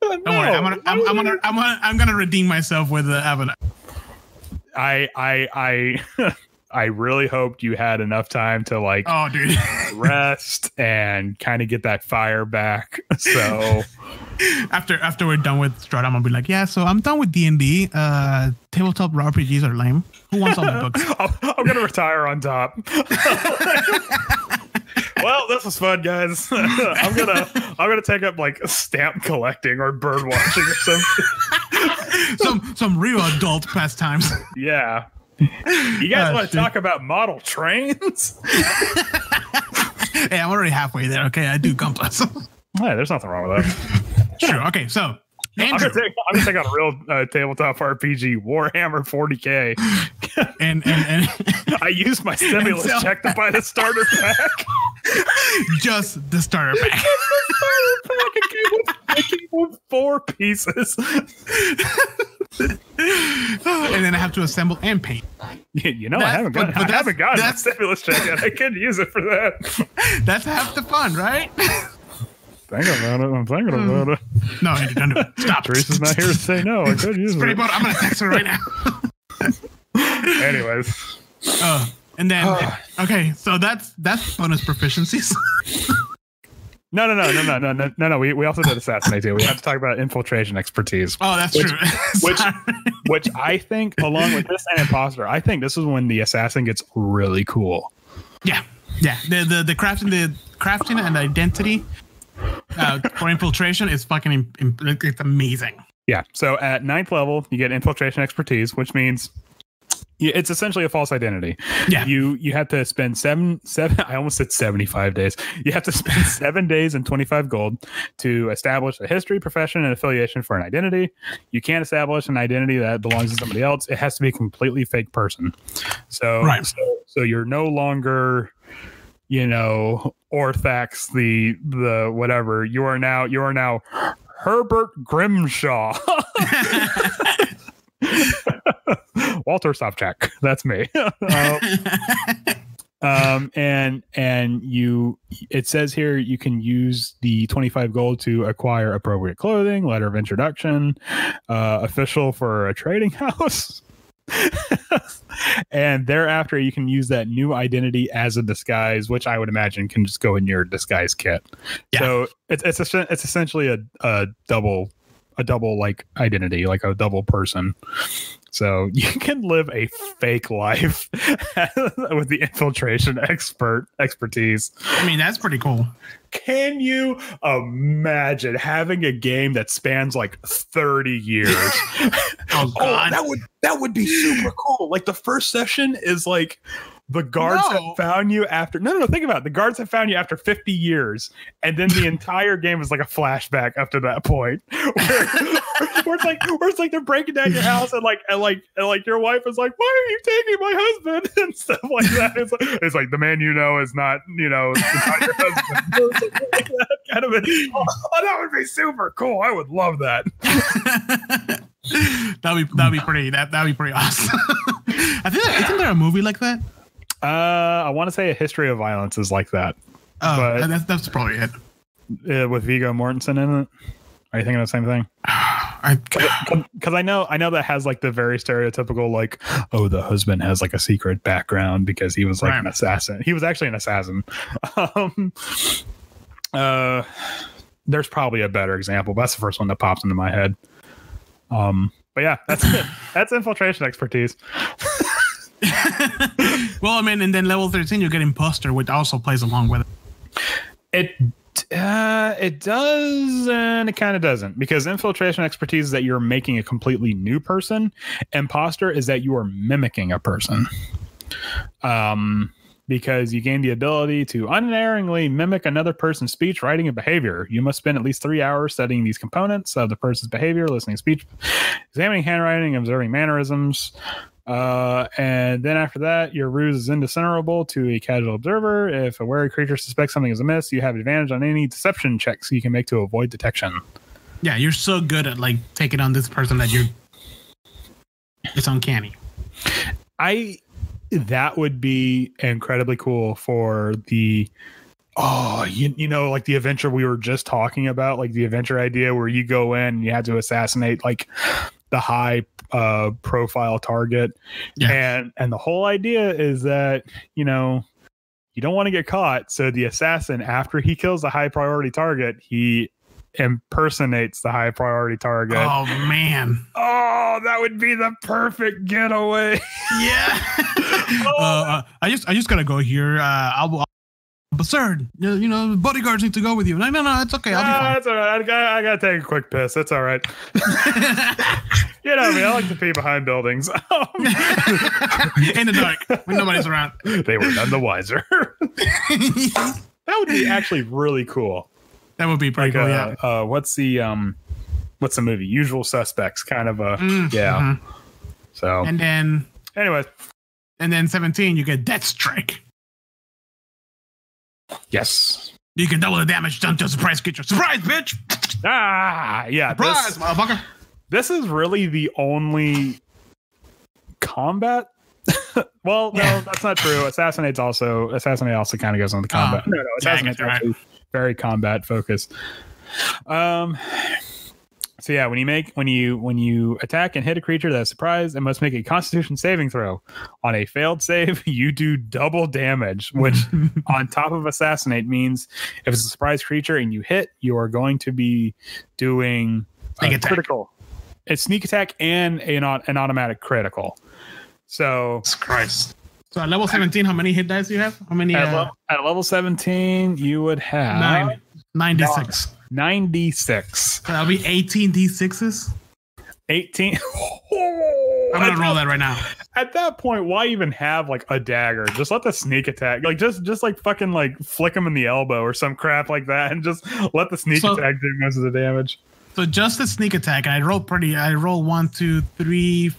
Don't worry, I'm gonna redeem myself with the Avatar. I really hoped you had enough time to like rest and kind of get that fire back. So after we're done with Strahd, I'm gonna be like, yeah, so I'm done with D&D. Tabletop RPGs are lame. Who wants all the books? I'm gonna retire on top. Well, this was fun, guys. I'm gonna take up like stamp collecting or bird watching or something. some real adult pastimes. Yeah. You guys want to talk about model trains? Hey, I'm already halfway there. Okay, I do compass. Hey, there's nothing wrong with that. Sure. Okay, so Andrew. I'm gonna take on a real tabletop RPG, Warhammer 40K, and I used my stimulus check to buy the starter pack. Just the starter pack. It came with 4 pieces. And then I have to assemble and paint. You know, I haven't gotten that stimulus check yet. I could use it for that. That's half the fun, right? I'm thinking about it. No, Andy, don't do it. Stop. Teresa's not here to say no. I could use it. I'm going to text her right now. Anyways. And then, okay, so that's bonus proficiencies. No. We also did assassinate too. We have to talk about infiltration expertise. Oh, that's true. Which I think, along with this and imposter, I think this is when the assassin gets really cool. Yeah. The crafting and identity for infiltration is fucking it's amazing. Yeah. So at 9th level, you get infiltration expertise, which means it's essentially a false identity. Yeah. You have to spend seven. I almost said 75 days. You have to spend 7 days and 25 gold to establish a history, profession, and affiliation for an identity. You can't establish an identity that belongs to somebody else. It has to be a completely fake person. So you're no longer, Orthax, the whatever. You are now Herbert Grimshaw. Walter Sobchak. That's me. And it says here you can use the 25 gold to acquire appropriate clothing, letter of introduction, official for a trading house. And thereafter you can use that new identity as a disguise, which I would imagine can just go in your disguise kit. Yeah. So it's essentially a double like identity, like a double person. So you can live a fake life with the infiltration expertise. I mean, that's pretty cool. Can you imagine having a game that spans like 30 years? Oh God, that would be super cool. Like the first session is like the guards have found you after think about it. The guards have found you after 50 years, and then the entire game is like a flashback up to that point where it's like they're breaking down your house and your wife is like, why are you taking my husband and stuff like that. It's like the man is not not your husband. Kind of that would be super cool. I would love that. that'd be pretty awesome. Isn't there a movie like that? I want to say A History of Violence is like that. Oh, but that's probably it. With Viggo Mortensen in it. Are you thinking of the same thing? Because I know that has like the very stereotypical like, oh, the husband has like a secret background because he was like an assassin. He was actually an assassin. There's probably a better example, but that's the first one that pops into my head. But yeah, that's it. That's infiltration expertise. Well, I mean, and then level 13 you get imposter, which also plays along with it. It does and it kind of doesn't, because infiltration expertise is that you're making a completely new person. Imposter is that you are mimicking a person. Because you gain the ability to unerringly mimic another person's speech, writing, and behavior. You must spend at least 3 hours studying these components of the person's behavior, listening to speech, examining handwriting, observing mannerisms. And then after that, your ruse is indiscernible to a casual observer. If a wary creature suspects something is amiss, you have advantage on any deception checks you can make to avoid detection. Yeah, you're so good at like taking on this person that it's uncanny. That would be incredibly cool for the like the adventure we were just talking about, like the adventure idea where you go in and you have to assassinate like the high profile target. Yeah. And the whole idea is that, you don't want to get caught. So the assassin, after he kills the high priority target, he impersonates the high priority target. Oh man. Oh, that would be the perfect getaway. Yeah. I just gotta go here. But sir, bodyguards need to go with you. No, it's okay. I'll be fine. That's all right. I gotta take a quick piss. That's all right. You know me. I like to pee behind buildings. In the dark when nobody's around. They were none the wiser. That would be actually really cool. That would be pretty cool. Yeah. What's the movie? Usual Suspects. Kind of a yeah. Mm-hmm. So and then 17, you get Death Strike. Yes. You can double the damage done to a surprise creature. Surprise, bitch! Ah, yeah. Surprise, motherfucker. This is really the only combat. Well, no, that's not true. Assassinate also kind of goes on the combat. No, Assassinate's actually very combat focused. So yeah, when you attack and hit a creature that's surprised, it must make a Constitution saving throw. On a failed save, you do double damage, which on top of assassinate means if it's a surprise creature and you hit, you are going to be doing a critical. It's sneak attack and an automatic critical. So Christ. So at level 17, how many hit dice do you have? How many? At level 17, you would have 96. 96. So that'll be 18 d6s. 18. I'm gonna roll that right now. At that point, why even have like a dagger? Just let the sneak attack, like just like fucking like flick him in the elbow or some crap like that, and just let the sneak attack do most of the damage. So just the sneak attack, and I roll 1, 2, 3,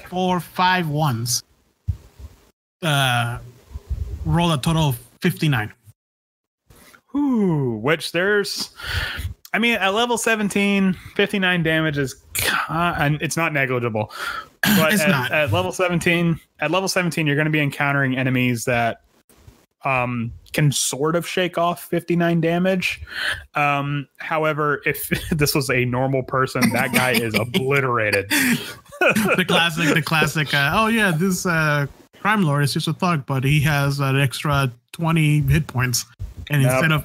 4, 5 ones. Roll a total of 59. Ooh, which there's, I mean, at level 17, 59 damage is, and it's not negligible. But it's not. At level 17, you're going to be encountering enemies that can sort of shake off 59 damage. However, if this was a normal person, that guy is obliterated. The classic. Oh yeah, this crime lord is just a thug, but he has an extra 20 hit points. And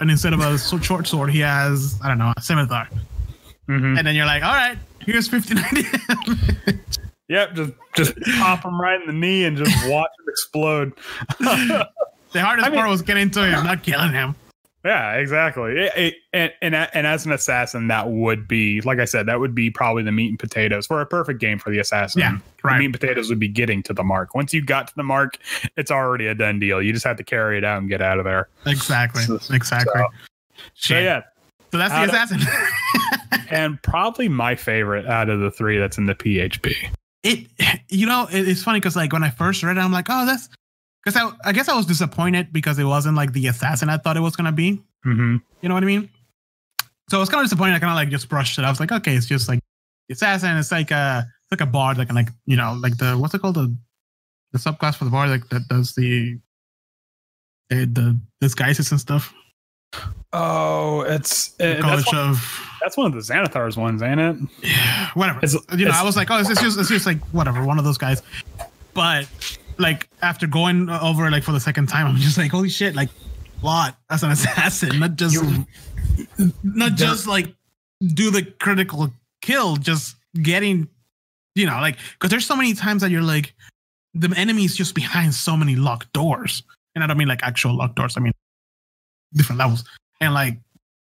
instead of a short sword, he has, I don't know, a scimitar. Mm-hmm. And then you're like, all right, here's 59 damage. Yep, just pop him right in the knee and just watch him explode. The hardest part was getting to him, not killing him. Yeah, exactly. And as an assassin, that would be, like I said, that would be probably the meat and potatoes for a perfect game for the assassin. Yeah, right. The meat and potatoes would be getting to the mark. Once you got to the mark, it's already a done deal. You just have to carry it out and get out of there. Exactly. So yeah. So that's the assassin. And probably my favorite out of the three that's in the PHP. It's funny because like when I first read it, I'm like, oh, that's. Because I guess I was disappointed because it wasn't like the assassin I thought it was going to be. Mm-hmm. You know what I mean? So I was kind of disappointed. I kind of like just brushed it. I was like, okay, it's just like the assassin. It's like a bard, like the what's it called, the subclass for the bard, like that does the disguises and stuff. Oh, that's one of the Xanathar's ones, ain't it? Yeah, whatever. I was like, oh, it's just like whatever, one of those guys. But like after going over like for the second time, I'm just like, holy shit, like lot as an assassin, not just like do the critical kill, just getting, like, because there's so many times that you're like, the enemy's just behind so many locked doors, and I don't mean like actual locked doors, I mean different levels. And like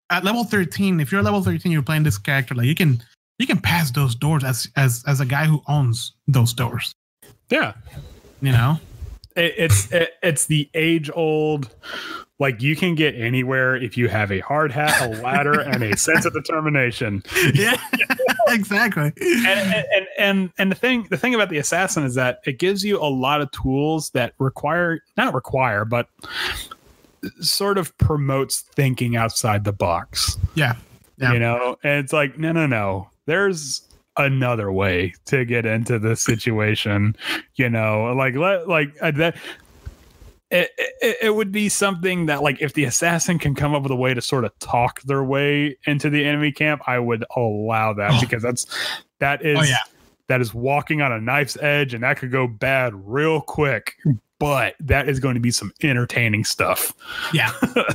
at level 13, if you're level 13, you're playing this character, like you can pass those doors as a guy who owns those doors. Yeah. It's the age old, like you can get anywhere if you have a hard hat, a ladder, and a sense of determination. Yeah, exactly. and the thing about the assassin is that it gives you a lot of tools that not require, but sort of promotes thinking outside the box. Yeah. You know, and it's like, no. There's another way to get into this situation. You know, that. It would be something that, like, if the assassin can come up with a way to sort of talk their way into the enemy camp, I would allow that, because that is walking on a knife's edge, and that could go bad real quick. But that is going to be some entertaining stuff. Yeah.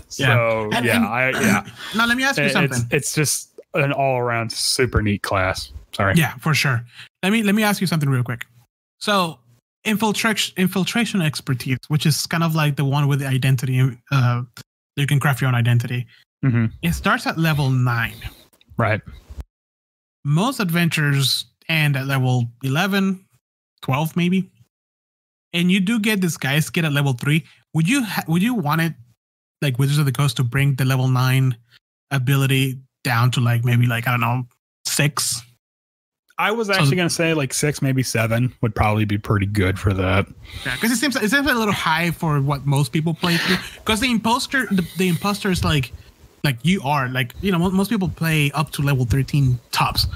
So Now let me ask you something. It's just an all around super neat class. Sorry. Yeah, for sure. Let me ask you something real quick. So infiltration expertise, which is kind of like the one with the identity, you can craft your own identity. Mm-hmm. It starts at level 9. Right. Most adventures end at level 11, 12 maybe. And you do get disguise kit at level 3. Would you want it, like Wizards of the Coast, to bring the level 9 ability down to maybe I don't know, 6? I was actually going to say 6, maybe 7 would probably be pretty good for that. Yeah, because it seems a little high for what most people play through. Because the imposter is like you are, most people play up to level 13 tops.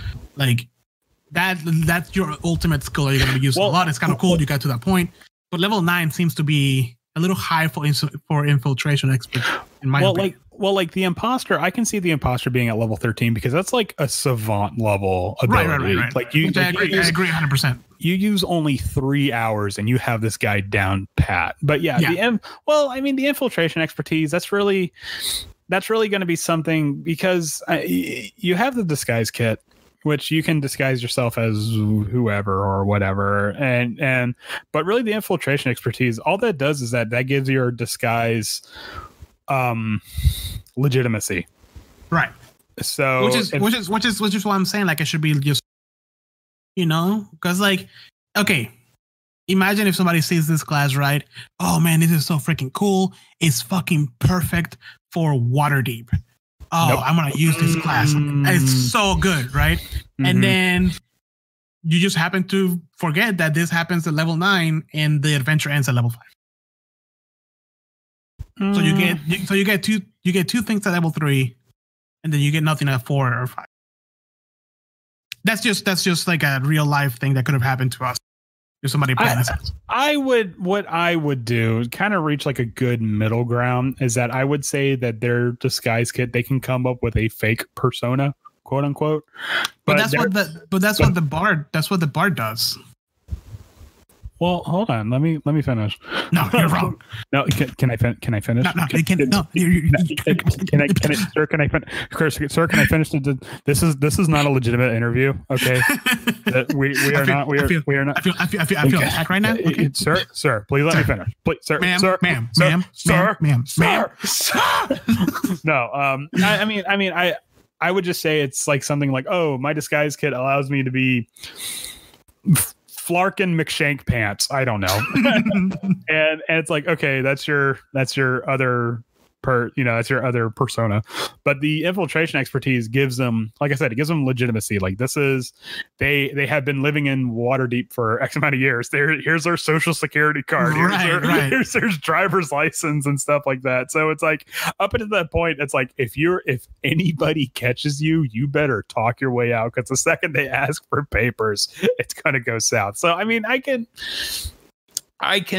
That's your ultimate skill you're going to be using a lot. It's kind of cool you got to that point. But level 9 seems to be a little high for infiltration expert, in my opinion. The imposter, I can see the imposter being at level 13 because that's like a savant level ability. Right. I agree 100%. You use only 3 hours and you have this guy down pat. But the infiltration expertise, that's really going to be something, because you have the disguise kit, which you can disguise yourself as whoever or whatever. But really the infiltration expertise, all that does is that gives your disguise legitimacy. Right. So which is why I'm saying it should be just, because okay, imagine if somebody sees this class, right? Oh man, this is so freaking cool. It's fucking perfect for Waterdeep. Oh, nope. I'm gonna use this class. It's so good, right? Mm-hmm. And then you just happen to forget that this happens at level 9 and the adventure ends at level 5. So you get two things at level 3, and then you get nothing at 4 or 5. That's just like a real life thing that could have happened to us if somebody playing this. What I would do, kind of reach like a good middle ground, is that I would say that their disguise kit, they can come up with a fake persona, quote unquote. But that's what the bard does. Well, hold on. Let me finish. No, you're wrong. No, can I finish? No, you can't. No, Sir, can I finish? Sir, can I finish? This is not a legitimate interview. Okay, we are not. I feel attacked right now. Okay? Sir, please let me finish. Please, sir, ma'am. No, I would just say it's like something like, oh, my disguise kit allows me to be Flarkin McShank pants. I don't know. and it's like, okay, that's your other that's your other persona. But the infiltration expertise gives them, like I said, it gives them legitimacy. Like this is, they have been living in Waterdeep for X amount of years. Here's their social security card. Here's their driver's license and stuff like that. So it's like up until that point, it's like if anybody catches you, you better talk your way out, because the second they ask for papers, it's gonna go south. So I mean, I can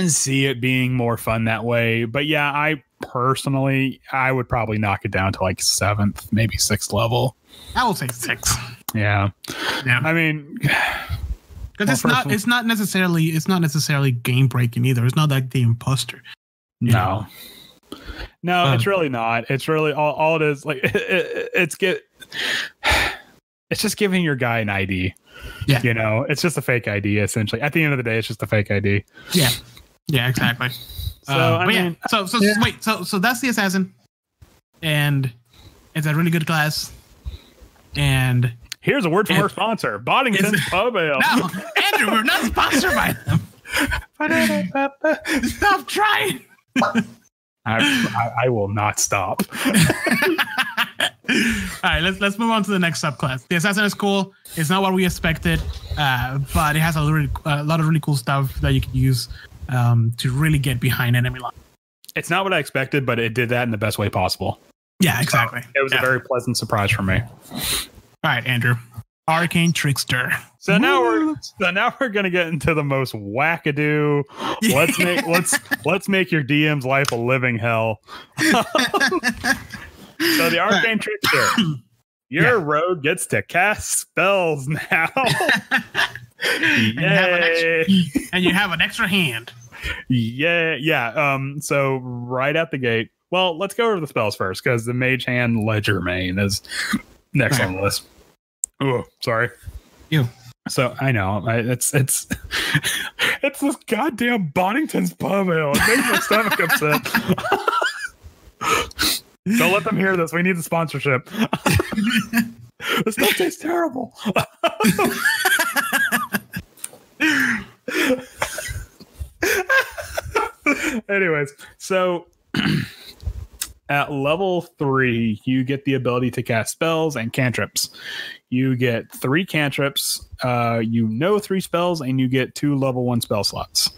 see it being more fun that way. But yeah, I would probably knock it down to like 7th, maybe 6th level. I will say 6. Yeah. I mean, because it's not necessarily game breaking either. It's not like the imposter. No, it's really not. It's really all it is. Like it's just giving your guy an ID. Yeah. It's just a fake ID essentially. At the end of the day, it's just a fake ID. Yeah. Yeah, exactly. So so that's the assassin, and it's a really good class. And here's a word from our sponsor, Boddington's Pub Ale. No, Andrew, we're not sponsored by them. Stop trying. I will not stop. right, let's move on to the next subclass. The assassin is cool. It's not what we expected, but it has a lot of really cool stuff that you can use to really get behind enemy line. It's not what I expected, but it did that in the best way possible. Yeah, exactly. So it was a very pleasant surprise for me. All right, Andrew. Arcane Trickster. So now we're gonna get into the most wackadoo. Let's make your DM's life a living hell. So the Arcane Trickster. Your rogue gets to cast spells now. Yay! And you have an extra hand. Yeah. So right out the gate. Well, let's go over the spells first because the Mage Hand Ledger Main is next on the list. Oh, sorry. You. So I know it's it's this goddamn Bonington's pub ale. It makes my stomach upset. Don't let them hear this. We need the sponsorship. This stuff tastes terrible. Anyways, so at level 3, you get the ability to cast spells and cantrips. You get 3 cantrips, 3 spells, and you get 2 level 1 spell slots.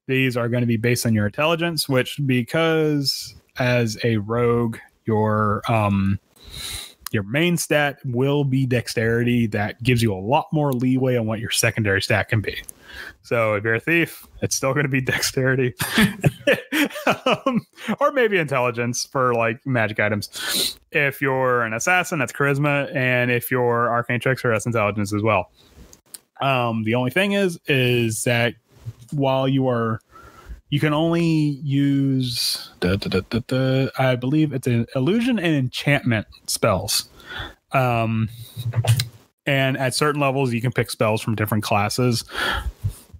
These are going to be based on your intelligence, which because as a rogue, your main stat will be dexterity. That gives you a lot more leeway on what your secondary stat can be. So if you're a thief, it's still going to be dexterity or maybe intelligence for like magic items. If you're an assassin, that's charisma. And if you're arcane trickster, that's intelligence as well. The only thing is that while you can only use, I believe it's an illusion and enchantment spells. And at certain levels, you can pick spells from different classes.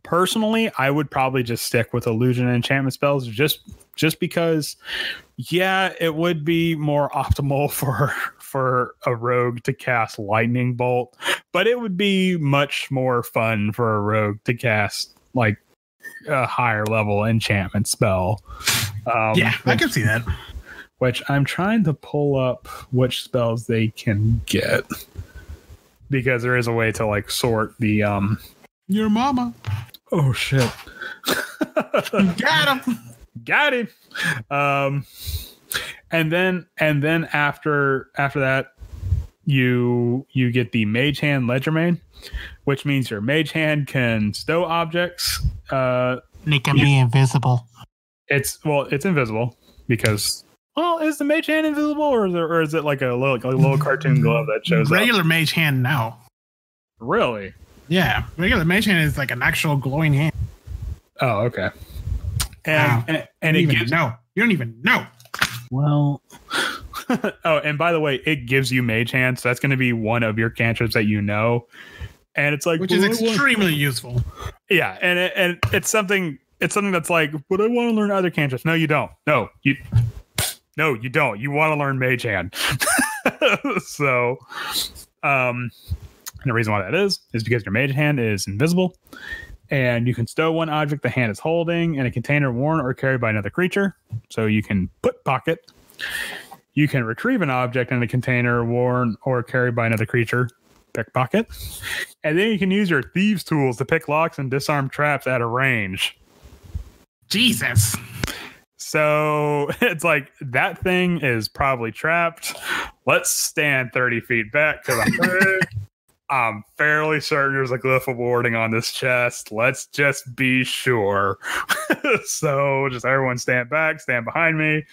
Personally, I would probably just stick with illusion and enchantment spells just because, yeah, it would be more optimal for a rogue to cast lightning bolt, but it would be much more fun for a rogue to cast like a higher level enchantment spell. I can see that. Which I'm trying to pull up which spells they can get because there is a way to like sort the your mama. Oh shit! Got him. And then after that, you get the Mage Hand Ledger Main, which means your Mage Hand can stow objects. They can be invisible. It's invisible because. Well, is the Mage Hand invisible, or is it like a little cartoon glove that shows regular up? Mage Hand now? Really? Yeah, regular Mage Hand is like an actual glowing hand. Oh, okay. And you don't even know. Well, oh, and by the way, it gives you Mage Hand, so that's going to be one of your cantrips that you know, and it's like which is extremely useful. Yeah, and it's something that's like, but I want to learn other cantrips. No, you don't. No, you don't. You want to learn Mage Hand. So, and the reason why that is because your Mage Hand is invisible, and you can stow one object the hand is holding in a container worn or carried by another creature. So you can put pocket. You can retrieve an object in a container worn or carried by another creature. Pickpocket. And then you can use your thieves tools to pick locks and disarm traps at a range. Jesus. So it's like that thing is probably trapped. Let's stand 30 feet back because I'm fairly certain there's a glyph of warding on this chest. Let's just be sure. So just everyone stand back, stand behind me.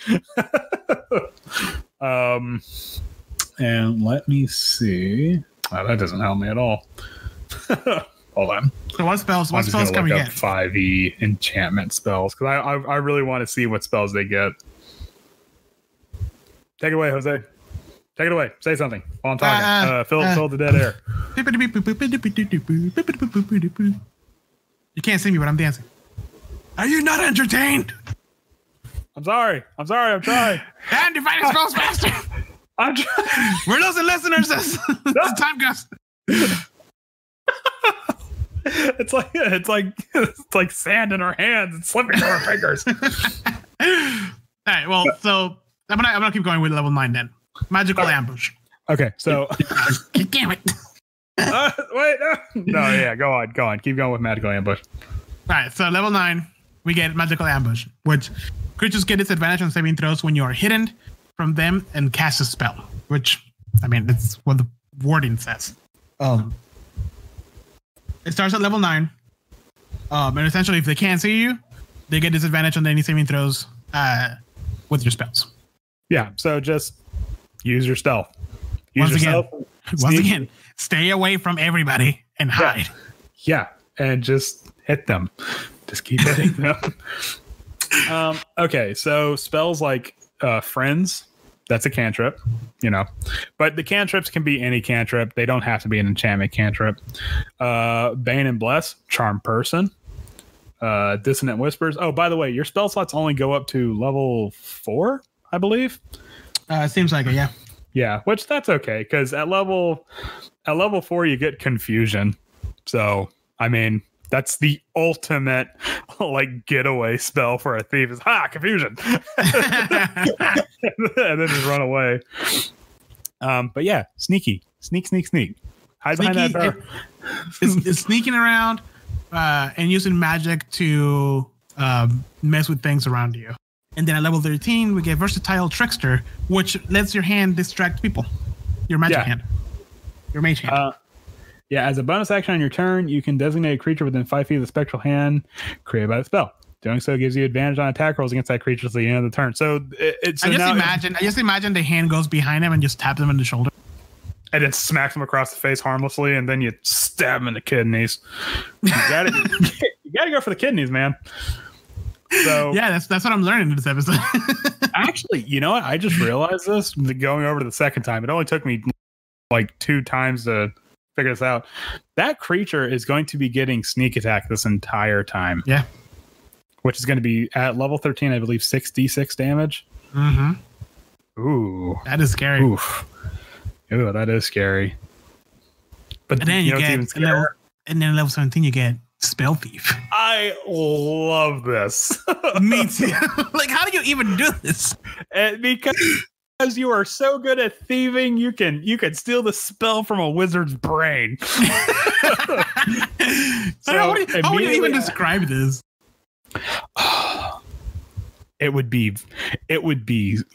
And let me see. Oh, that doesn't help me at all. Hold on. So what spells can we get? 5e enchantment spells because I really want to see what spells they get. Take it away, Jose. Take it away. Say something while I'm talking. Fill the dead air. You can't see me, but I'm dancing. Are you not entertained? I'm sorry. I'm trying. And defining spells faster. I'm trying. We're losing listeners as time goes. It's like sand in our hands. It's slipping through our fingers. All right. Well, so I'm gonna keep going with level 9 then. Magical ambush. Okay, so Damn it. wait, no, yeah, go on. Keep going with magical ambush. All right, so level 9, we get magical ambush, which creatures get disadvantage on saving throws when you are hidden from them and cast a spell. Which, I mean, that's what the wording says. It starts at level 9, and essentially, if they can't see you, they get disadvantage on any saving throws with your spells. Yeah, so just use your stealth. Once again, stay away from everybody and hide. Yeah, and just hit them. Just keep hitting them. Okay, so spells like Friends, that's a cantrip, but the cantrips can be any cantrip. They don't have to be an enchantment cantrip. Bane and Bless, Charm Person. Dissonant Whispers. Oh, by the way, your spell slots only go up to level 4, I believe. Seems like it, yeah. Yeah, which that's okay, because at level 4 you get Confusion. So I mean, that's the ultimate like getaway spell for a thief is Confusion. And then just run away. But yeah, sneak. Hide behind that door. It's sneaking around and using magic to mess with things around you. And then at level 13, we get Versatile Trickster, which lets your hand distract people. Your magic hand. Your mage hand. As a bonus action on your turn, you can designate a creature within 5 feet of the spectral hand created by the spell. Doing so gives you advantage on attack rolls against that creature at the end of the turn. So I just imagine the hand goes behind him and just taps him in the shoulder. And then smacks him across the face harmlessly, and then you stab him in the kidneys. You gotta go for the kidneys, man. So yeah, that's what I'm learning in this episode. Actually, you know what? I just realized this going over to the second time. It only took me like 2 times to figure this out. That creature is going to be getting sneak attack this entire time. Yeah. Which is going to be at level 13, I believe, 6d6 damage. Mm-hmm. Ooh. That is scary. Oof. Ooh, that is scary. But and then and then level 17 you get Spell Thief. I love this. Me too. Like, how do you even do this? Because you are so good at thieving, you can steal the spell from a wizard's brain. How would you even describe this? It would be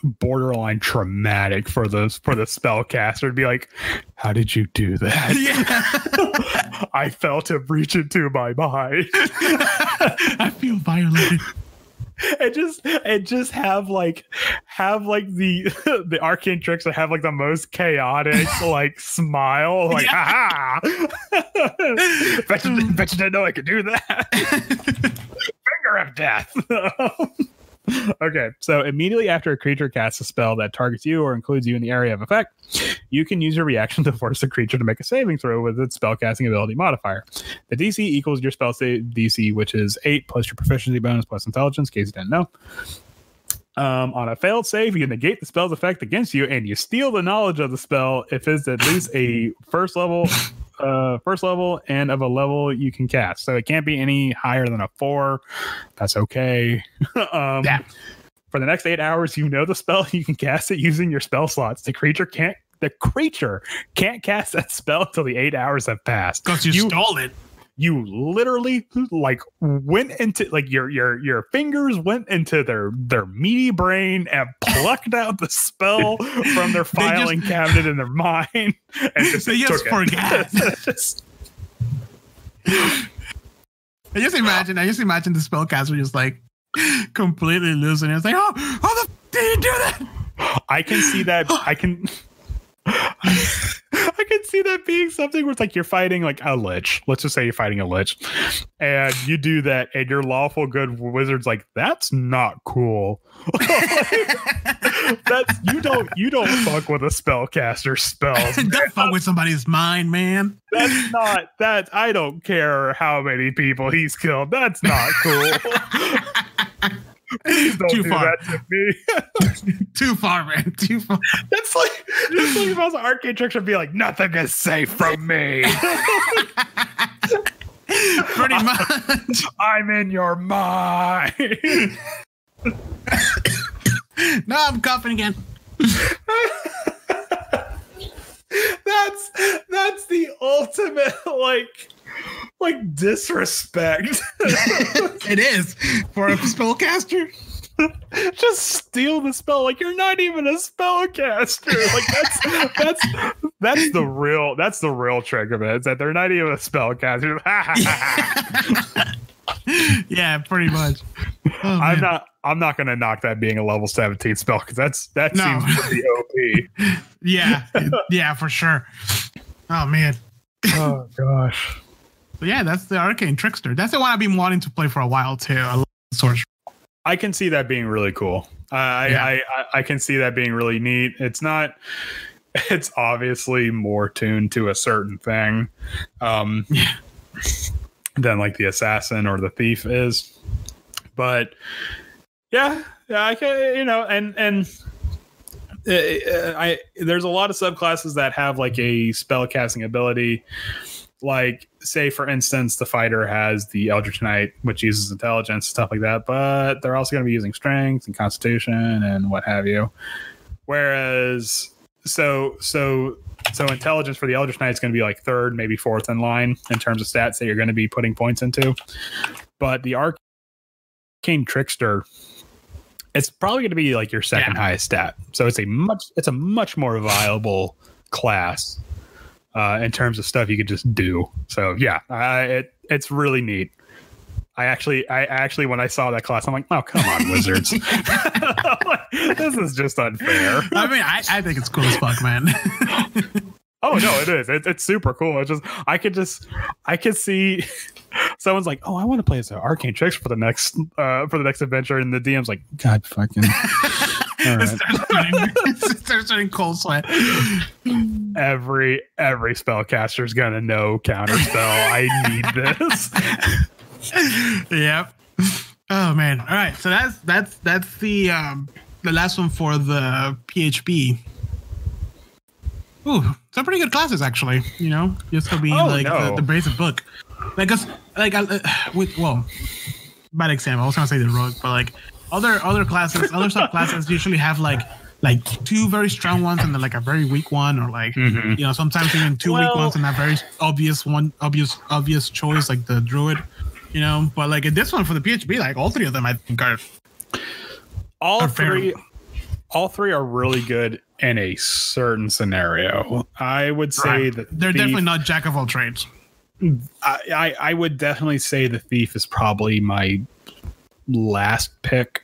borderline traumatic for the spellcaster. It'd be like, how did you do that? Yeah. I felt him reach into my mind. I feel violated. And just have the arcane trickster have like the most chaotic like smile, like ha ha. Bet you didn't know I could do that. Finger of death. Okay, so immediately after a creature casts a spell that targets you or includes you in the area of effect, you can use your reaction to force the creature to make a saving throw with its spellcasting ability modifier. The DC equals your spell save DC, which is 8 plus your proficiency bonus plus intelligence, in case you didn't know. On a failed save, you negate the spell's effect against you, and you steal the knowledge of the spell if it's at least a first level and of a level you can cast. So it can't be any higher than a 4. That's okay. For the next 8 hours, you know the spell. You can cast it using your spell slots. The creature can't cast that spell until the 8 hours have passed. Because you stole it. You literally like went into like your fingers went into their meaty brain and plucked out the spell from their filing cabinet in their mind and just they just forgot. I just imagine the spellcaster just like completely losing it. It's like, how the did you do that? I can see that. I can see that being something where it's like you're fighting like a lich. Let's just say you're fighting a lich, and you do that, and your lawful good wizard's like, "That's not cool." You don't fuck with a spellcaster spells. Don't fuck with somebody's mind, man. That's not that. I don't care how many people he's killed. That's not cool. Please don't do that to me. Too far, man. Too far. That's like if I was an arcane trickster, I'd be like, nothing is safe from me. Pretty much. I'm in your mind. No, I'm coughing again. That's the ultimate like disrespect. It is for a spellcaster. Just steal the spell. Like, you're not even a spellcaster. Like, that's the real trick of it. Is that they're not even a spellcaster. Yeah, pretty much. Oh, I'm not gonna knock that being a level 17 spell, because that seems pretty OP. Yeah, for sure. Oh man. Oh gosh. But yeah, that's the Arcane Trickster. That's the one I've been wanting to play for a while too. I love the sorcerer. I can see that being really cool. I can see that being really neat. It's obviously more tuned to a certain thing than like the assassin or the thief is. But yeah, I can, and there's a lot of subclasses that have like a spell casting ability. Like, say, for instance, the fighter has the Eldritch Knight, which uses intelligence, stuff like that, but they're also going to be using strength and constitution and what have you. Whereas, so intelligence for the Eldritch Knight is going to be like third, maybe fourth in line in terms of stats that you're going to be putting points into. But the Arcane Trickster, it's probably going to be like your second highest stat. So it's a much more viable class. In terms of stuff you could just do. So yeah, it's really neat. I actually, when I saw that class, I'm like, oh, come on, wizards. This is just unfair. I mean, I think it's cool as fuck, man. Oh no, it is. It's super cool. It's just, I could see someone's like, oh, I want to play as an Arcane Trickster for the next adventure, and the DM's like, God fucking. All right. Starts starting cold sweat. Every spellcaster is gonna know counterspell. I need this. Yep. Oh man. All right. So that's the last one for the PHP. Ooh, some pretty good classes actually. Just to be the basic book. Bad example. I was gonna say the rogue, but like other subclasses usually have like two very strong ones and then like a very weak one, or like sometimes even two weak ones and a very obvious choice like the druid. But like in this one for the PHP, like all three of them I think are all three are really good in a certain scenario. I would say that they're definitely not jack of all trades. I would definitely say the thief is probably my last pick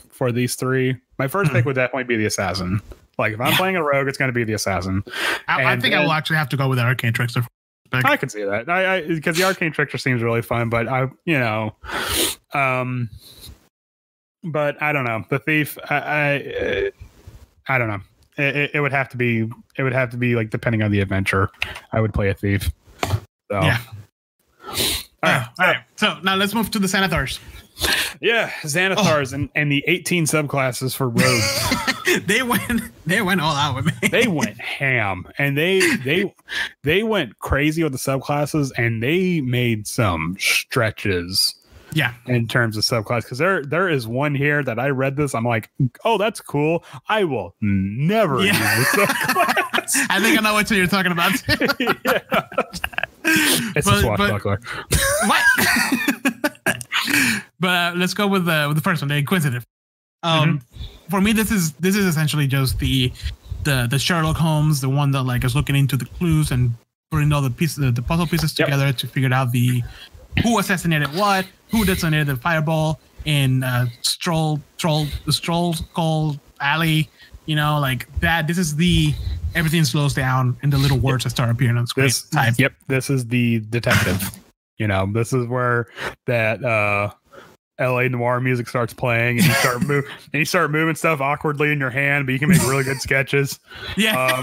for these three. My first pick would definitely be the assassin. Like, if I'm playing a rogue, it's going to be the assassin. I think I will actually have to go with the Arcane Trickster. I can see that. Because the Arcane Trickster seems really fun, but but I don't know. The thief, I don't know. It would have to be. It would have to be like, depending on the adventure, I would play a thief. So. Yeah. All right. So now let's move to the Xanathars. Yeah, Xanathars and the 18 subclasses for rogues. They went all out with me. They went ham, and they went crazy with the subclasses, and they made some stretches. Yeah, in terms of subclass, because there is one here that I read this, I'm like, oh, that's cool. I will never use this subclass. I think I know what you're talking about. Yeah. It's a swashbuckler. What? But let's go with the first one, the Inquisitive. For me, this is essentially just the Sherlock Holmes, the one that like is looking into the clues and putting all the pieces, the puzzle pieces together to figure out who assassinated what, who detonated the fireball in Stroll called Alley. Like that. This is everything slows down and the little words that start appearing on screen. This is the detective. This is where that LA noir music starts playing, and you start moving stuff awkwardly in your hand, but you can make really good sketches. Yeah.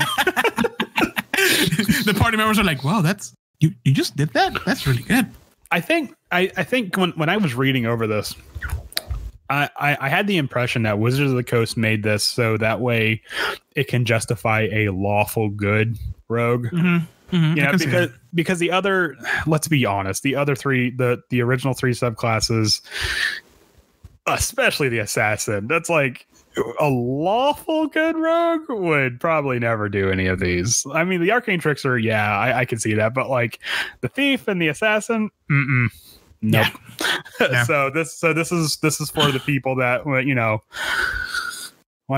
The party members are like, "Wow, that's you just did that. That's really good." I think when I was reading over this, I had the impression that Wizards of the Coast made this so that way it can justify a lawful good rogue. Because the other, let's be honest, the other three, the original three subclasses, especially the assassin, that's like a lawful good rogue would probably never do any of these. I mean, the arcane trickster, yeah, I can see that, but like the thief and the assassin, nope. Yeah. So this is for the people that want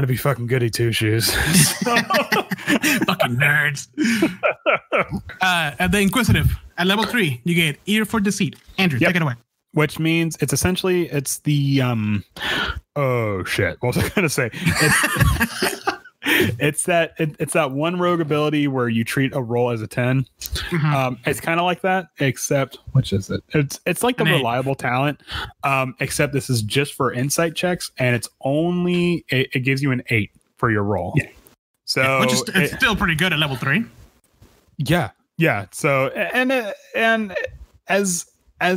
to be fucking goody two shoes. Fucking nerds. At the Inquisitive, at level 3, you get Ear for Deceit. Andrew, take it away. Which means it's the oh shit. What was I gonna say? It's that one rogue ability where you treat a roll as a 10. It's kind of like that, except which is it? It's like the reliable talent, except this is just for insight checks, and it's only it gives you an 8 for your roll. Yeah. So which is it's still pretty good at level 3. Yeah. So and as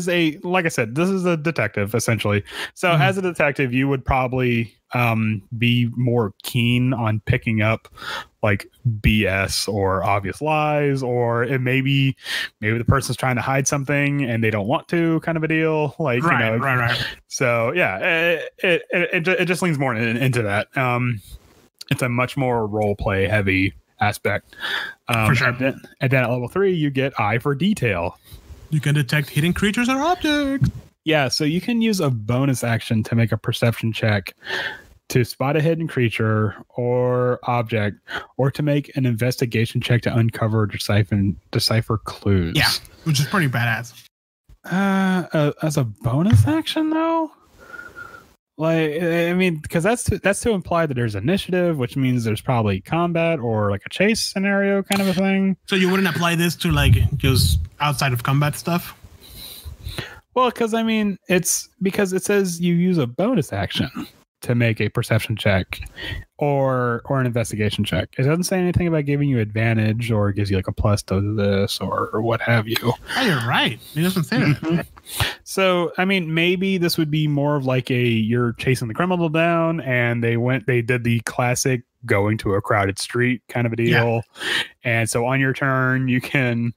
a, like I said, this is a detective essentially. So as a detective, you would probably be more keen on picking up like BS or obvious lies, or it maybe the person's trying to hide something and they don't want to, kind of a deal. Like, right. So yeah, it just leans more into that. It's a much more role play heavy aspect. For sure. And then at level 3, you get Eye for Detail. You can detect hidden creatures or objects. Yeah, so you can use a bonus action to make a perception check to spot a hidden creature or object, or to make an investigation check to uncover or decipher clues. Yeah, which is pretty badass. As a bonus action, though? Like, I mean, because that's to imply that there's initiative, which means there's probably combat or like a chase scenario kind of a thing. So you wouldn't apply this to like just outside of combat stuff? Well, because I mean, it's because it says you use a bonus action to make a perception check or an investigation check. It doesn't say anything about giving you advantage or gives you like a plus to this or what have you. Oh, you're right. It doesn't say that. So, I mean, maybe this would be more of like you're chasing the criminal down and they did the classic going to a crowded street kind of a deal. Yeah. And so on your turn, you can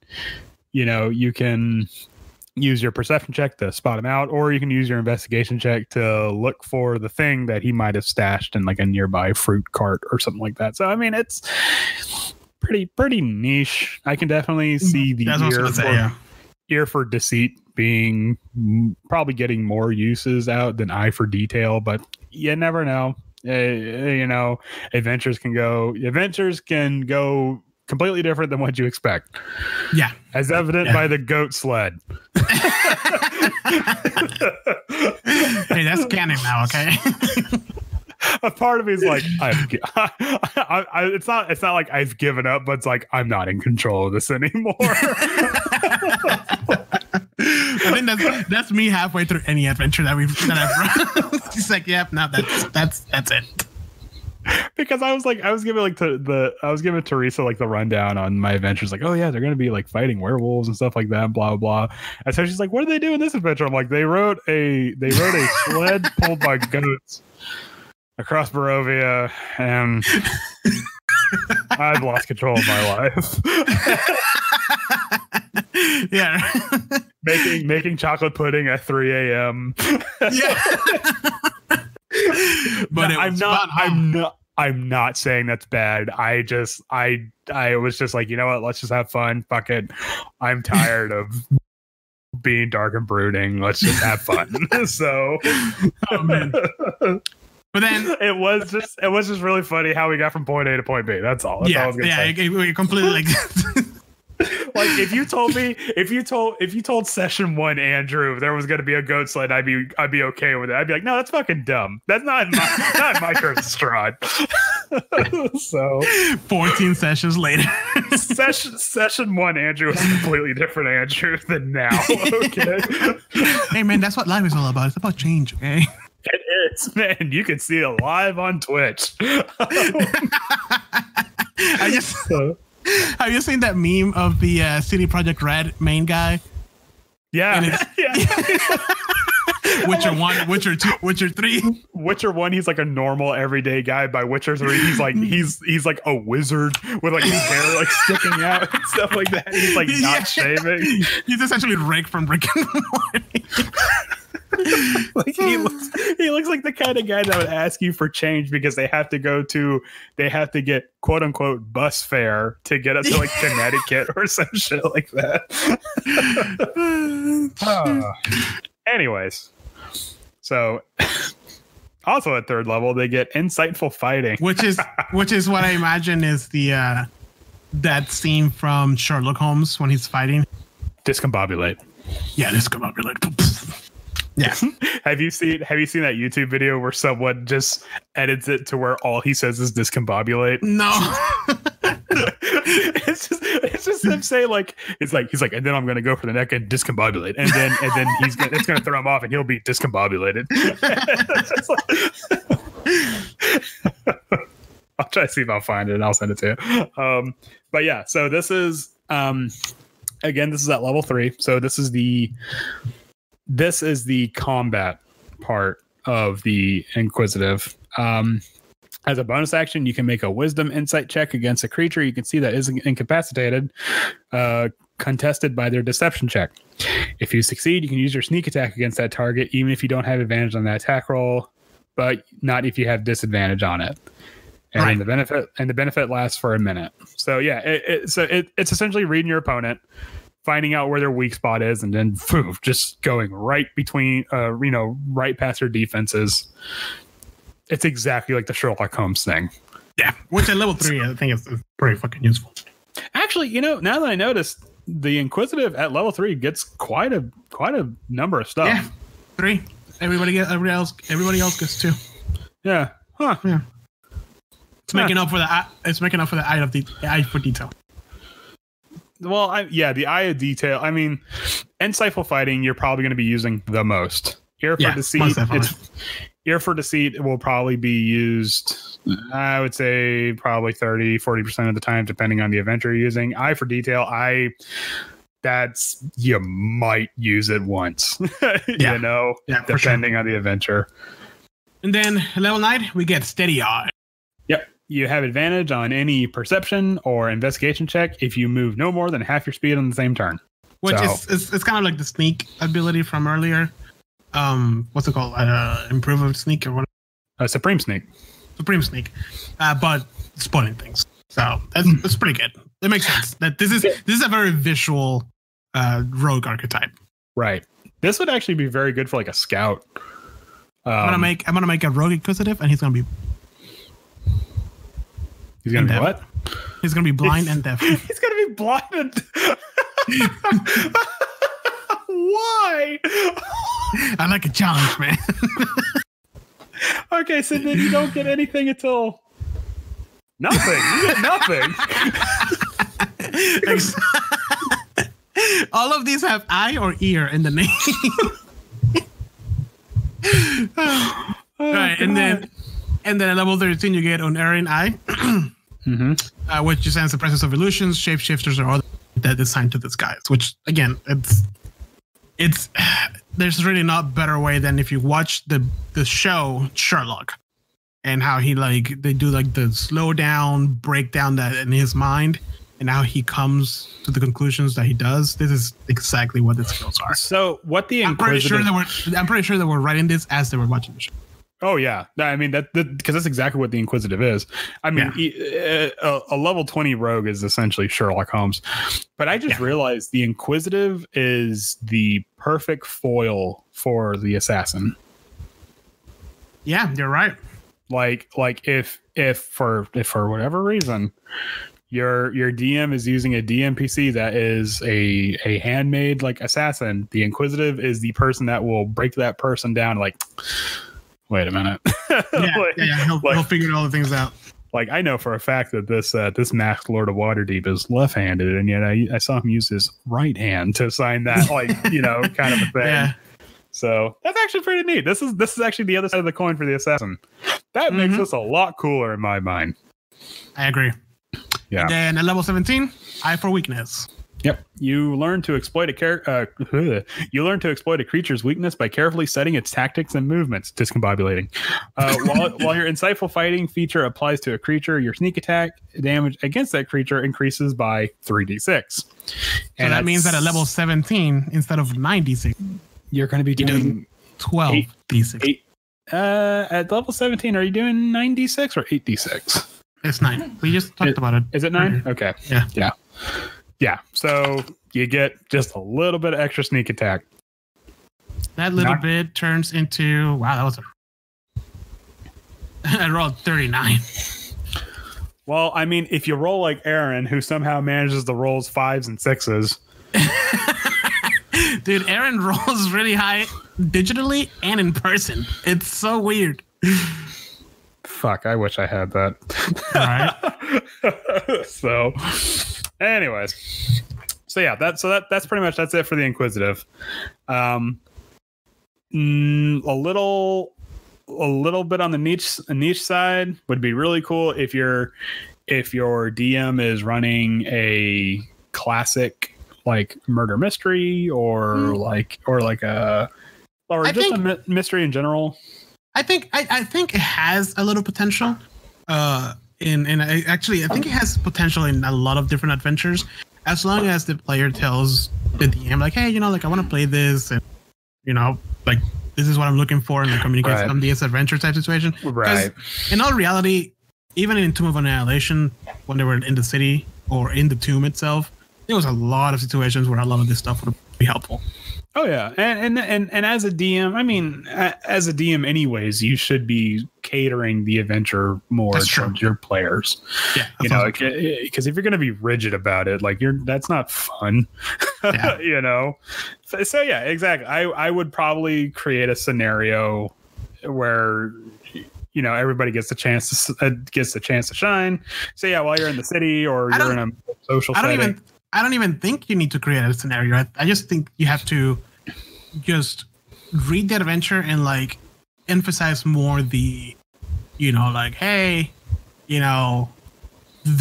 use your perception check to spot him out, or you can use your investigation check to look for the thing that he might have stashed in like a nearby fruit cart or something like that. So, I mean, it's pretty niche. I can definitely see the ear for deceit being probably getting more uses out than Eye for Detail, but you never know. Adventures can go completely different than what you expect. Yeah. As evident by the goat sled. Hey, that's canon now, okay? A part of me is like, it's not like I've given up, but it's like I'm not in control of this anymore. I think that's me halfway through any adventure that I've run. It's like, yep, no, that's it. Because I was giving Teresa like the rundown on my adventures, like, oh yeah, they're gonna be like fighting werewolves and stuff like that, blah blah blah. And so she's like, what do they do in this adventure? I'm like, they rode a sled pulled by goats across Barovia, and I've lost control of my life. Yeah. making chocolate pudding at 3 a.m. Yeah. But I'm not saying that's bad. I was just like, you know what? Let's just have fun. Fuck it. I'm tired of being dark and brooding. Let's just have fun. So, oh man. But then it was just really funny how we got from point A to point B. That's all. That's all I was gonna say. We completely like. Like if you told session 1 Andrew there was going to be a goat sled, I'd be okay with it. I'd be like, no, that's fucking dumb. That's not my curse Strahd. So 14 sessions later, session 1 Andrew is a completely different Andrew than now. Okay. Hey man, that's what life is all about. It's about change, okay? It is, man. You can see it live on Twitch. Have you seen that meme of the City Project Red main guy? Yeah. Witcher 1, Witcher 2, Witcher 3. Witcher 1, he's like a normal everyday guy. By Witcher 3, he's like a wizard with like his hair like sticking out and stuff like that. He's like not shaving. He's essentially Rick from Rick and Morty. Like he looks like the kind of guy that would ask you for change because they have to get quote unquote bus fare to get up to like Connecticut or some shit like that. Anyways, so also at third level they get insightful fighting, which is what I imagine is the that scene from Sherlock Holmes when he's fighting. Discombobulate. Yeah, discombobulate. Yeah. Have you seen that YouTube video where someone just edits it to where all he says is discombobulate? No. it's just him saying like he's like, and then I'm gonna go for the neck and discombobulate, and then it's gonna throw him off and he'll be discombobulated. I'll try to see if I'll find it and I'll send it to you. But yeah, so this is again, this is at level 3. So this is the combat part of the Inquisitive. As a bonus action, you can make a Wisdom Insight check against a creature you can see that is incapacitated, contested by their Deception check. If you succeed, you can use your sneak attack against that target, even if you don't have advantage on that attack roll, but not if you have disadvantage on it. And the benefit lasts for a minute. So yeah, it's essentially reading your opponent, finding out where their weak spot is, and then just going right between, right past their defenses. It's exactly like the Sherlock Holmes thing. Yeah, which at level 3, I think is pretty fucking useful. Actually, now that I noticed, the Inquisitive at level 3 gets quite a number of stuff. Yeah, 3. Everybody else gets 2. Yeah. Huh. Yeah. It's making up for the eye for detail. Well, the eye of detail. I mean, insightful fighting, you're probably going to be using the most. Ear for deceit will probably be used, I would say, probably 30-40% of the time, depending on the event you're using. Eye for detail, you might use it once, depending on the adventure. And then level 9, we get steady eye. Yep. You have advantage on any perception or investigation check if you move no more than half your speed on the same turn. Which is kind of like the sneak ability from earlier. What's it called? Improved sneak or what? Supreme sneak. Supreme sneak. But spoiling things. So that's pretty good. It makes sense. That this is a very visual rogue archetype. Right. This would actually be very good for like a scout. I'm gonna make a rogue inquisitive, and he's gonna be what? He's gonna be blind and deaf. He's gonna be blind and why? I like a challenge, man. Okay, so then you don't get anything until nothing. You get nothing. All of these have eye or ear in the name. Right, and then at level 13 you get Unerring Eye, which just sense the presence of illusions, shapeshifters, or other that is assigned to disguise. Which again, it's there's really not a better way than if you watch the show Sherlock and how they do like the slow down breakdown that in his mind and how he comes to the conclusions that he does. This is exactly what the skills are. So what the I'm pretty sure they were writing this as they were watching the show. Oh yeah, I mean because that's exactly what the Inquisitive is. I mean, a level 20 rogue is essentially Sherlock Holmes, but I just realized the Inquisitive is the perfect foil for the assassin. Yeah, you're right. Like if for whatever reason your DM is using a DMPC that is a handmade like assassin, the Inquisitive is the person that will break that person down. Like, wait a minute. He'll figure all the things out. Like, I know for a fact that this masked Lord of Waterdeep is left-handed, and yet I saw him use his right hand to sign that, kind of a thing. Yeah. So that's actually pretty neat. This is actually the other side of the coin for the assassin. That makes this a lot cooler in my mind. I agree. Yeah. And then at level 17, Eye for Weakness. Yep. You learn to exploit a creature's weakness by carefully setting its tactics and movements. Discombobulating. While your insightful fighting feature applies to a creature, your sneak attack damage against that creature increases by 3d6. So that means that at level 17, instead of 96, you're going to be doing 12 D6. At level 17, are you doing 9d6 or 8d6? It's 9. We just talked about it. Is it 9? Okay. Yeah. So you get just a little bit of extra sneak attack. That little bit turns into... Wow, that was I rolled 39. Well, I mean, if you roll like Aaron, who somehow manages the rolls 5s and 6s. Dude, Aaron rolls really high digitally and in person. It's so weird. Fuck, I wish I had that. All right. So, anyways. So yeah, that's pretty much that's it for the Inquisitive. A little bit on the niche side would be really cool if your DM is running a classic like murder mystery or a mystery in general. I think it has a little potential. I think it has potential in a lot of different adventures, as long as the player tells the DM like, hey, I want to play this, and like this is what I'm looking for, and then communicates on this adventure type situation. Right. In all reality, even in Tomb of Annihilation, when they were in the city or in the tomb itself, there was a lot of situations where a lot of this stuff would be helpful. Oh yeah, and as a DM, I mean, as a DM, anyways, you should be catering the adventure more towards your players. Yeah, because if you're going to be rigid about it, like that's not fun. Yeah. So yeah, exactly. I would probably create a scenario where everybody gets the chance to shine. So yeah, while you're in the city or you're in a social setting. I don't even think you need to create a scenario. I just think you have to just read the adventure and like emphasize more the, like, hey, the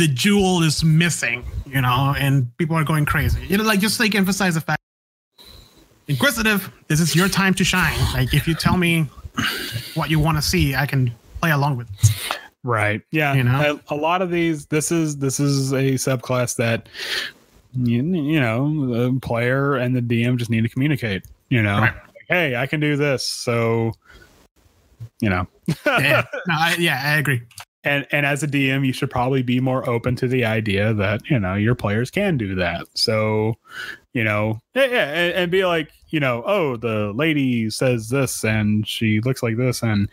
jewel is missing, and people are going crazy. Just emphasize the fact, Inquisitive, this is your time to shine. Like, if you tell me what you want to see, I can play along with it. Right. Yeah. A lot of these, this is a subclass that, the player and the DM just need to communicate, Right. Like, hey, I can do this. So, Yeah. I agree. And as a DM, you should probably be more open to the idea that, your players can do that. So, and be like, oh, the lady says this and she looks like this and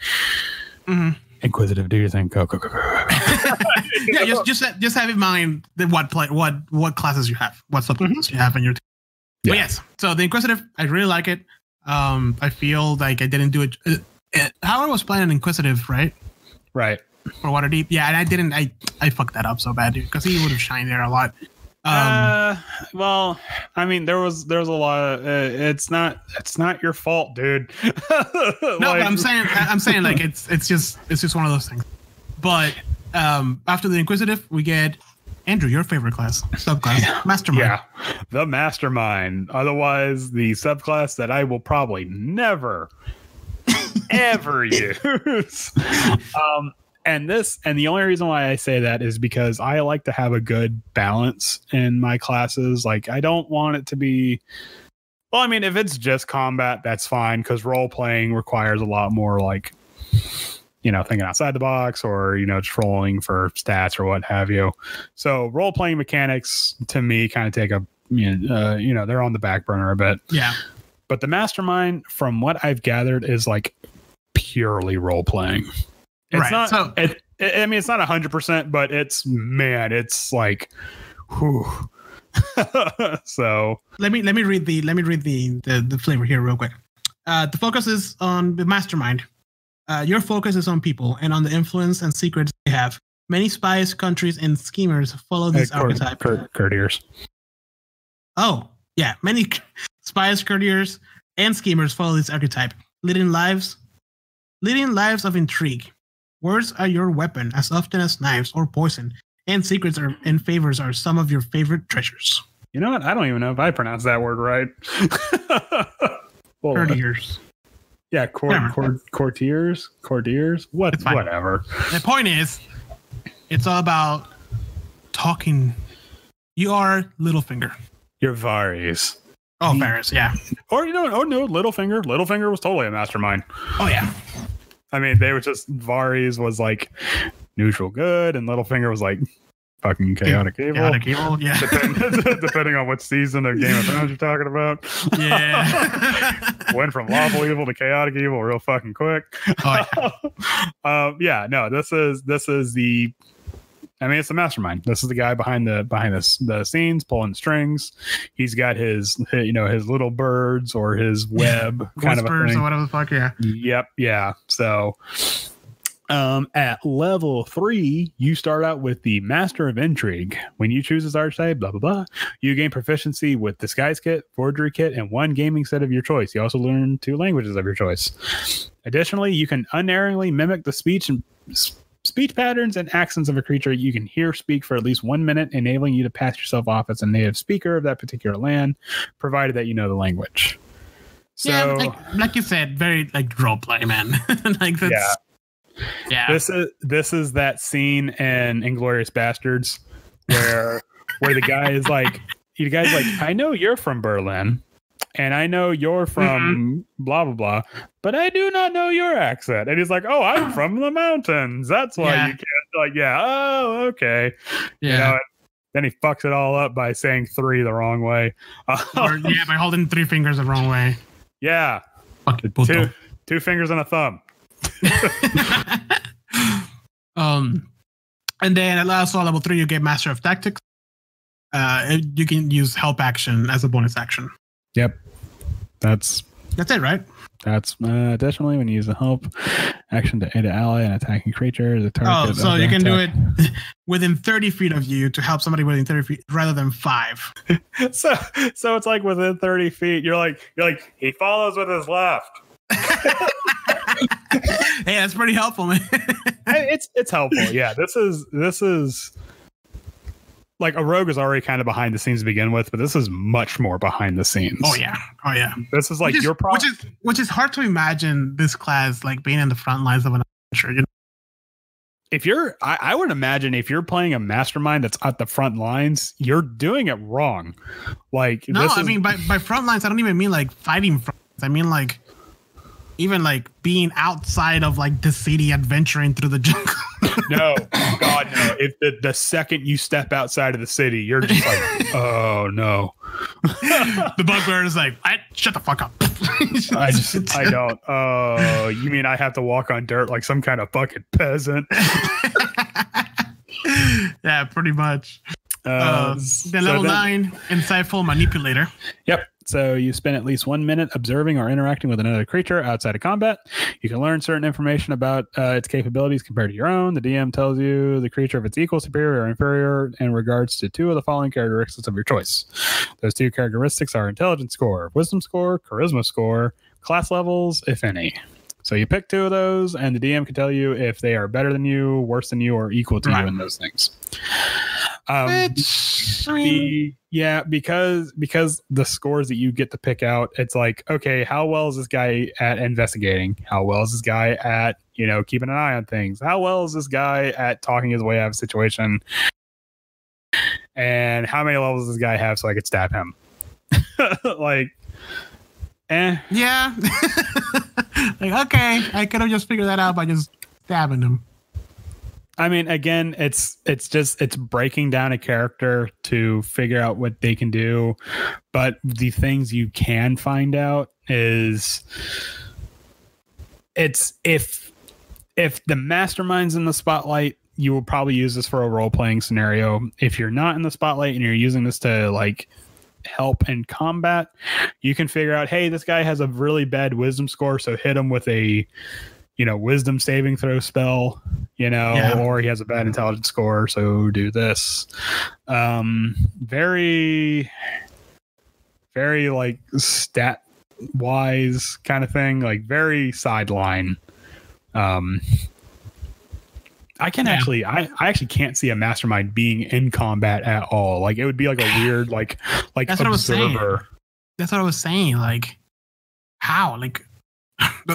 Inquisitive, do your thing. Go. Yeah, just have in mind what classes you have, what subclasses you have in your team. Yeah. But yes, so the Inquisitive, I really like it. I feel like I didn't do it. Howard was playing an Inquisitive, right? Right. For Waterdeep, yeah, and I didn't. I fucked that up so bad, dude, because he would have shined there a lot. Well, I mean, there was a lot of. It's not your fault, dude. No, but I'm saying like it's just one of those things. But after the Inquisitive, we get Andrew, your favorite class, subclass, Mastermind. Yeah, the Mastermind. Otherwise, the subclass that I will probably never ever use. And the only reason why I say that is because I like to have a good balance in my classes. Like, I don't want it to be, well, I mean, if it's just combat, that's fine, because role playing requires a lot more, like, thinking outside the box, or, just rolling for stats or what have you. So role playing mechanics to me kind of take they're on the back burner a bit. Yeah. But the Mastermind, from what I've gathered, is like purely role playing. It's not. So, I mean, it's not 100%, but it's like, whew. So let me read the flavor here real quick. The focus is on the Mastermind. Your focus is on people and on the influence and secrets they have. Many spies, countries, and schemers follow this archetype. Courtiers. Oh, yeah. Many spies, courtiers, and schemers follow this archetype, leading lives of intrigue. Words are your weapon as often as knives or poison, and secrets and favors are some of your favorite treasures. You know what? I don't even know if I pronounced that word right. Courtiers. Yeah, courtiers. Whatever. The point is, it's all about talking. You are Littlefinger. You're Varys. Oh, Ferris, yeah. Or no, Littlefinger. Littlefinger was totally a mastermind. Oh yeah. I mean, they were just Varys was like neutral good, and Littlefinger was like fucking chaotic evil. Chaotic evil, yeah. Depending on what season of Game of Thrones you're talking about. Yeah. Went from lawful evil to chaotic evil real fucking quick. Oh, yeah. No, this is the. I mean, it's the mastermind. This is the guy behind the scenes, pulling strings. He's got his little birds or his web kind of a thing. Or whatever the fuck, yeah. Yep, yeah. So, at level 3, you start out with the Master of Intrigue. When you choose his archetype, blah blah blah, you gain proficiency with Disguise Kit, Forgery Kit, and 1 gaming set of your choice. You also learn 2 languages of your choice. Additionally, you can unerringly mimic the speech patterns and accents of a creature you can hear speak for at least 1 minute, enabling you to pass yourself off as a native speaker of that particular land, provided that you know the language. So, yeah, like you said, very like role play, man. Like that's, yeah. This is that scene in Inglourious Bastards where the guy is like, I know you're from Berlin. And I know you're from blah, blah, blah, but I do not know your accent. And he's like, oh, I'm from the mountains. That's why you can't, oh, okay. Yeah. You know, then he fucks it all up by saying 3 the wrong way. By holding 3 fingers the wrong way. Yeah. Fucking 2 fingers and a thumb. And then at last, level 3, you get Master of Tactics. You can use help action as a bonus action. Yep. That's it, right? That's additionally when you use a help action to aid an ally and attacking creature. The target. Oh, so you can do it within 30 feet of you to help somebody within 30 feet rather than 5. So it's like within 30 feet. You're like he follows with his left. Hey, that's pretty helpful, man. It's helpful. Yeah, this is. Like a rogue is already kind of behind the scenes to begin with, but this is much more behind the scenes. Oh yeah. This is like your problem, which is hard to imagine this class like being in the front lines of an adventure. You know? If I would imagine if you're playing a mastermind that's at the front lines, you're doing it wrong. Like I mean by front lines, I don't even mean like fighting front lines. I mean like even like being outside of like the city, adventuring through the jungle. No, God, no. If the second you step outside of the city, you're just like, oh no. The bugbear is like, shut the fuck up. I don't. Oh, you mean I have to walk on dirt like some kind of fucking peasant? Yeah, pretty much. Then level 9, Insightful Manipulator. Yep. So you spend at least 1 minute observing or interacting with another creature outside of combat. You can learn certain information about its capabilities compared to your own. The DM tells you the creature if it's equal, superior, or inferior in regards to 2 of the following characteristics of your choice. Those 2 characteristics are intelligence score, wisdom score, charisma score, class levels, if any. So you pick 2 of those, and the DM can tell you if they are better than you, worse than you, or equal to you in those things. Because the scores that you get to pick out, it's like, okay, how well is this guy at investigating? How well is this guy at, keeping an eye on things? How well is this guy at talking his way out of a situation? And how many levels does this guy have so I could stab him? Yeah. Like, okay, I could have just figured that out by just stabbing him. I mean, again, it's breaking down a character to figure out what they can do, but the things you can find out is it's if the mastermind's in the spotlight, you will probably use this for a role-playing scenario. If you're not in the spotlight and you're using this to like help in combat, you can figure out, hey, this guy has a really bad wisdom score, so hit him with a wisdom saving throw spell, or he has a bad intelligence score, so do this. Very, very like stat wise kind of thing, like very sideline. I actually can't see a mastermind being in combat at all. Like it would be like a weird like that's observer. That's what I was saying. Like how? Like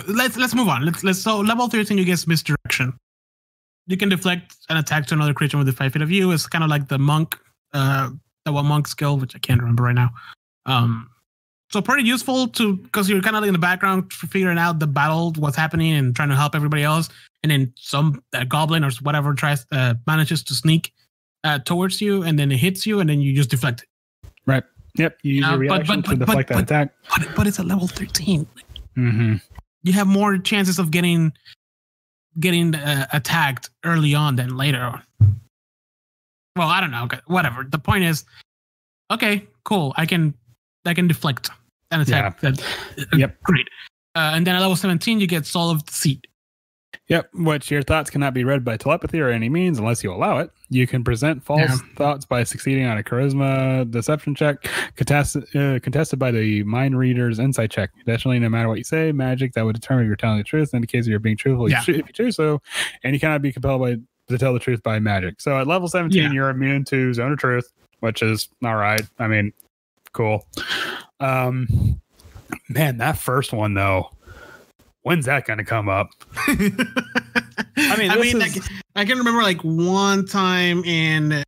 let's move on. So level 13 you get misdirection. You can deflect an attack to another creature within 5 feet of you. It's kind of like the monk, monk skill, which I can't remember right now. So pretty useful because you're kind of in the background figuring out the battle, what's happening, and trying to help everybody else. And then some goblin or whatever manages to sneak towards you, and then it hits you, and then you just deflect it. Right. Yep. You use your reaction to deflect that attack. But it's a level 13. Mm-hmm. You have more chances of getting attacked early on than later. Well, I don't know. Whatever. The point is, okay, cool. I can deflect an attack. Yeah. Yep. Great. And then at level 17, you get Soul of Deceit. Yep. Which your thoughts cannot be read by telepathy or any means unless you allow it. You can present false thoughts by succeeding on a charisma deception check, contested by the mind reader's insight check. Additionally, no matter what you say, magic that would determine if you're telling the truth indicates that you're being truthful if you choose so, and you cannot be compelled to tell the truth by magic. So at level 17, you're immune to Zone of Truth, which is all right. I mean, cool. Man, that first one though, when's that going to come up? I can remember like one time in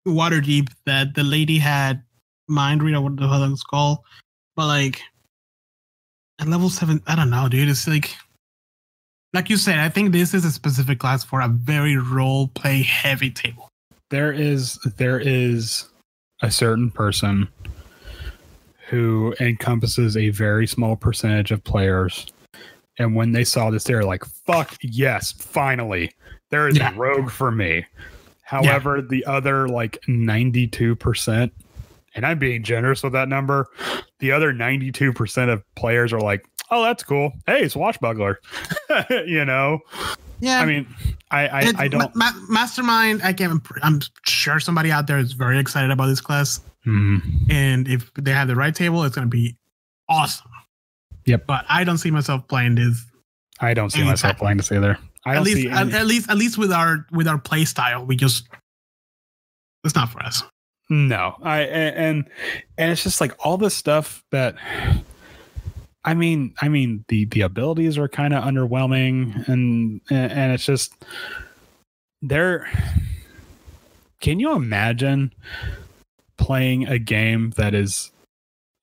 Waterdeep that the lady had mind read or what the hell it's called, but like at level 7, I don't know, dude. It's like you said, I think this is a specific class for a very role play heavy table. There is a certain person who encompasses a very small percentage of players. And when they saw this, they were like, fuck yes, finally. There is a rogue for me. However, the other like 92%, and I'm being generous with that number, the other 92% of players are like, oh, that's cool. Hey, it's Swashbuckler. You know? Yeah. I mean, I don't. Mastermind, I'm sure somebody out there is very excited about this class. Mm-hmm. And if they have the right table, it's going to be awesome. Yep. But I don't see myself playing this. I don't see myself playing this either. At least with our play style, it's not for us. No. And it's just like all this stuff that I mean the abilities are kind of underwhelming and it's just there. Can you imagine playing a game that is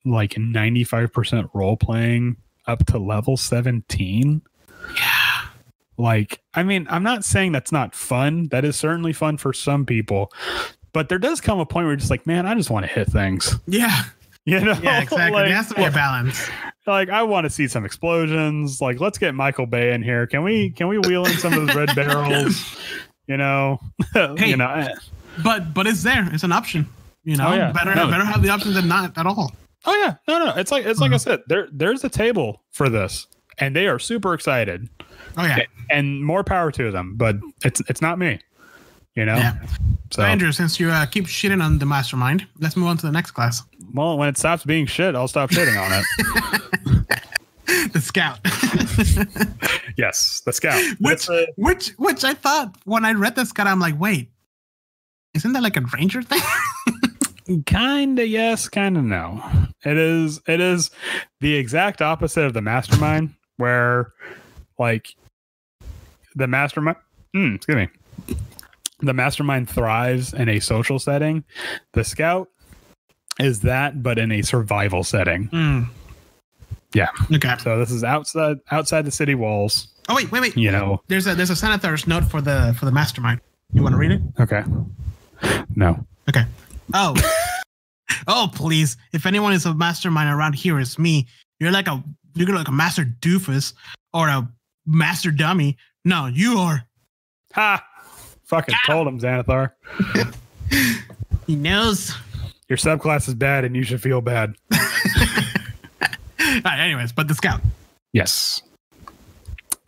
like 95% role playing up to level 17? Yeah. Like, I mean, I'm not saying that's not fun. That is certainly fun for some people. But there does come a point where you're just like, man, I just want to hit things. Yeah. You know? Yeah, exactly. Like, there has to be a balance. Like, I want to see some explosions. Like, let's get Michael Bay in here. Can we wheel in some of those red barrels? You know? Hey, you know. But it's there. It's an option. You know, better have the option than not at all. Oh yeah, no. It's like I said, there's a table for this, and they are super excited. Oh yeah, and more power to them. But it's not me, you know. Yeah. So Andrew, since you keep shitting on the mastermind, let's move on to the next class. Well, when it stops being shit, I'll stop shitting on it. The scout. Yes, the scout. Which I thought when I read the scout, I'm like, wait, isn't that like a ranger thing? Kinda yes, kinda no. It is the exact opposite of the mastermind, where like the mastermind the mastermind thrives in a social setting. The scout is that, but in a survival setting. Yeah. Okay. So this is outside the city walls. Oh wait. You know, there's a senator's note for the mastermind. You want to read it? Okay. No. Okay. Oh. Oh, please. If anyone is a mastermind around here, it's me. You're like a master doofus or a master dummy. No, you are. Ha! Fucking told him, Xanathar. He knows. Your subclass is bad and you should feel bad. All right, anyways, but the scout. Yes.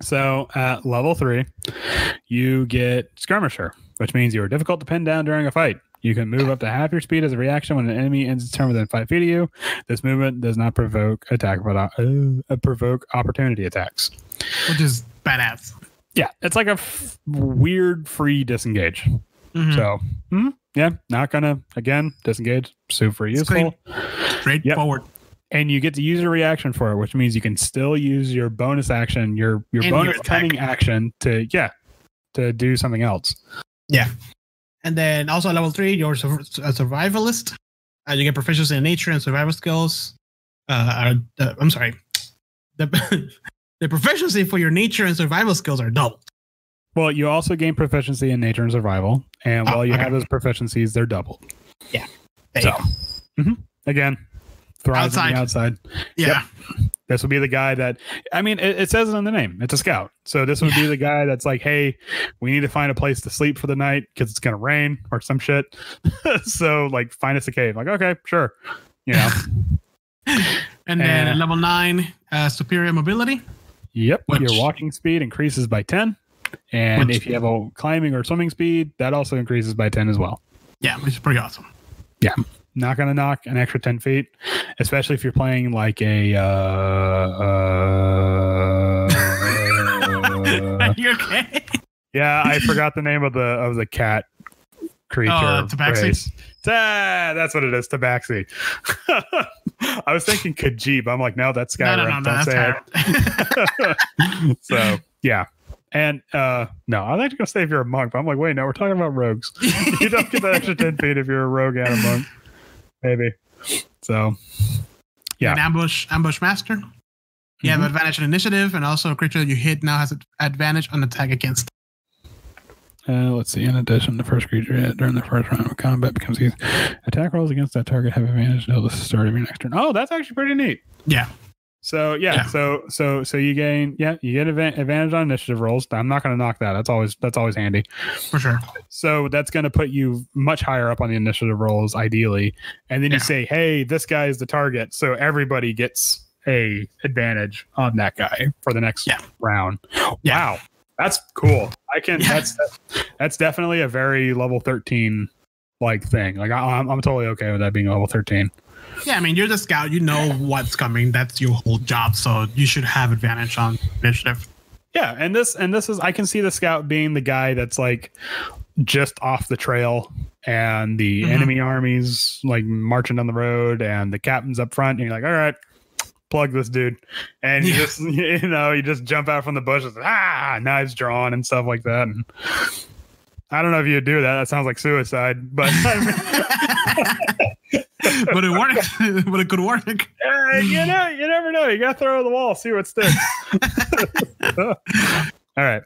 So at level 3, you get Skirmisher, which means you are difficult to pin down during a fight. You can move up to half your speed as a reaction when an enemy ends its turn within 5 feet of you. This movement does not provoke provoke opportunity attacks, which is badass. Yeah, it's like a weird free disengage. Mm-hmm. So, yeah, not gonna again disengage. Super useful. Straightforward. And you get to use a reaction for it, which means you can still use your bonus action, your bonus cunning action to do something else. Yeah. And then also at level 3, you're a survivalist. You get proficiency in nature and survival skills. I'm sorry, the the proficiency for your nature and survival skills are doubled. Well, you also gain proficiency in nature and survival, and while you have those proficiencies, they're doubled. Yeah. So, again, thrive on the outside. Yeah. Yep. This would be the guy that, I mean, it says it in the name. It's a scout. So this would be the guy that's like, hey, we need to find a place to sleep for the night because it's going to rain or some shit. So, like, find us a cave. Like, okay, sure. You know. And then at level 9, superior mobility. Yep. Your walking speed increases by 10. And if you have a climbing or swimming speed, that also increases by 10 as well. Yeah, which is pretty awesome. Yeah. Not going to knock an extra 10 feet, especially if you're playing like a... Are you okay? Yeah, I forgot the name of the cat creature. Tabaxi? That's what it is, Tabaxi. I was thinking Khajiit. I'm like, no, that's Skyrim. Don't say it. So, yeah. And no, I was actually going to say if you're a monk, but I'm like, wait, no, we're talking about rogues. You don't get that extra 10 feet if you're a rogue and a monk. Maybe. So, yeah. An ambush master. You have advantage on initiative, and also a creature that you hit now has advantage on attack against. Let's see. In addition, the first creature hit during the first round of combat becomes easy. Attack rolls against that target have advantage until the start of your next turn. Oh, that's actually pretty neat. Yeah. So so you gain you get advantage on initiative rolls. I'm not going to knock that. That's always handy for sure. So that's going to put you much higher up on the initiative rolls ideally, and then you say, hey, this guy is the target, so everybody gets a advantage on that guy for the next round. Wow, that's cool. I can that's definitely a very level 13 like thing. Like I'm totally okay with that being a level 13. Yeah, I mean, you're the scout. You know what's coming. That's your whole job. So you should have advantage on initiative. Yeah, and this is, I can see the scout being the guy that's like just off the trail, and the enemy armies like marching down the road, and the captain's up front, and you're like, all right, plug this dude, and you just you just jump out from the bushes, knives drawn and stuff like that. And I don't know if you do that. That sounds like suicide, but. But it worked. But it could work. You never know. You gotta throw it at the wall, see what sticks. All right.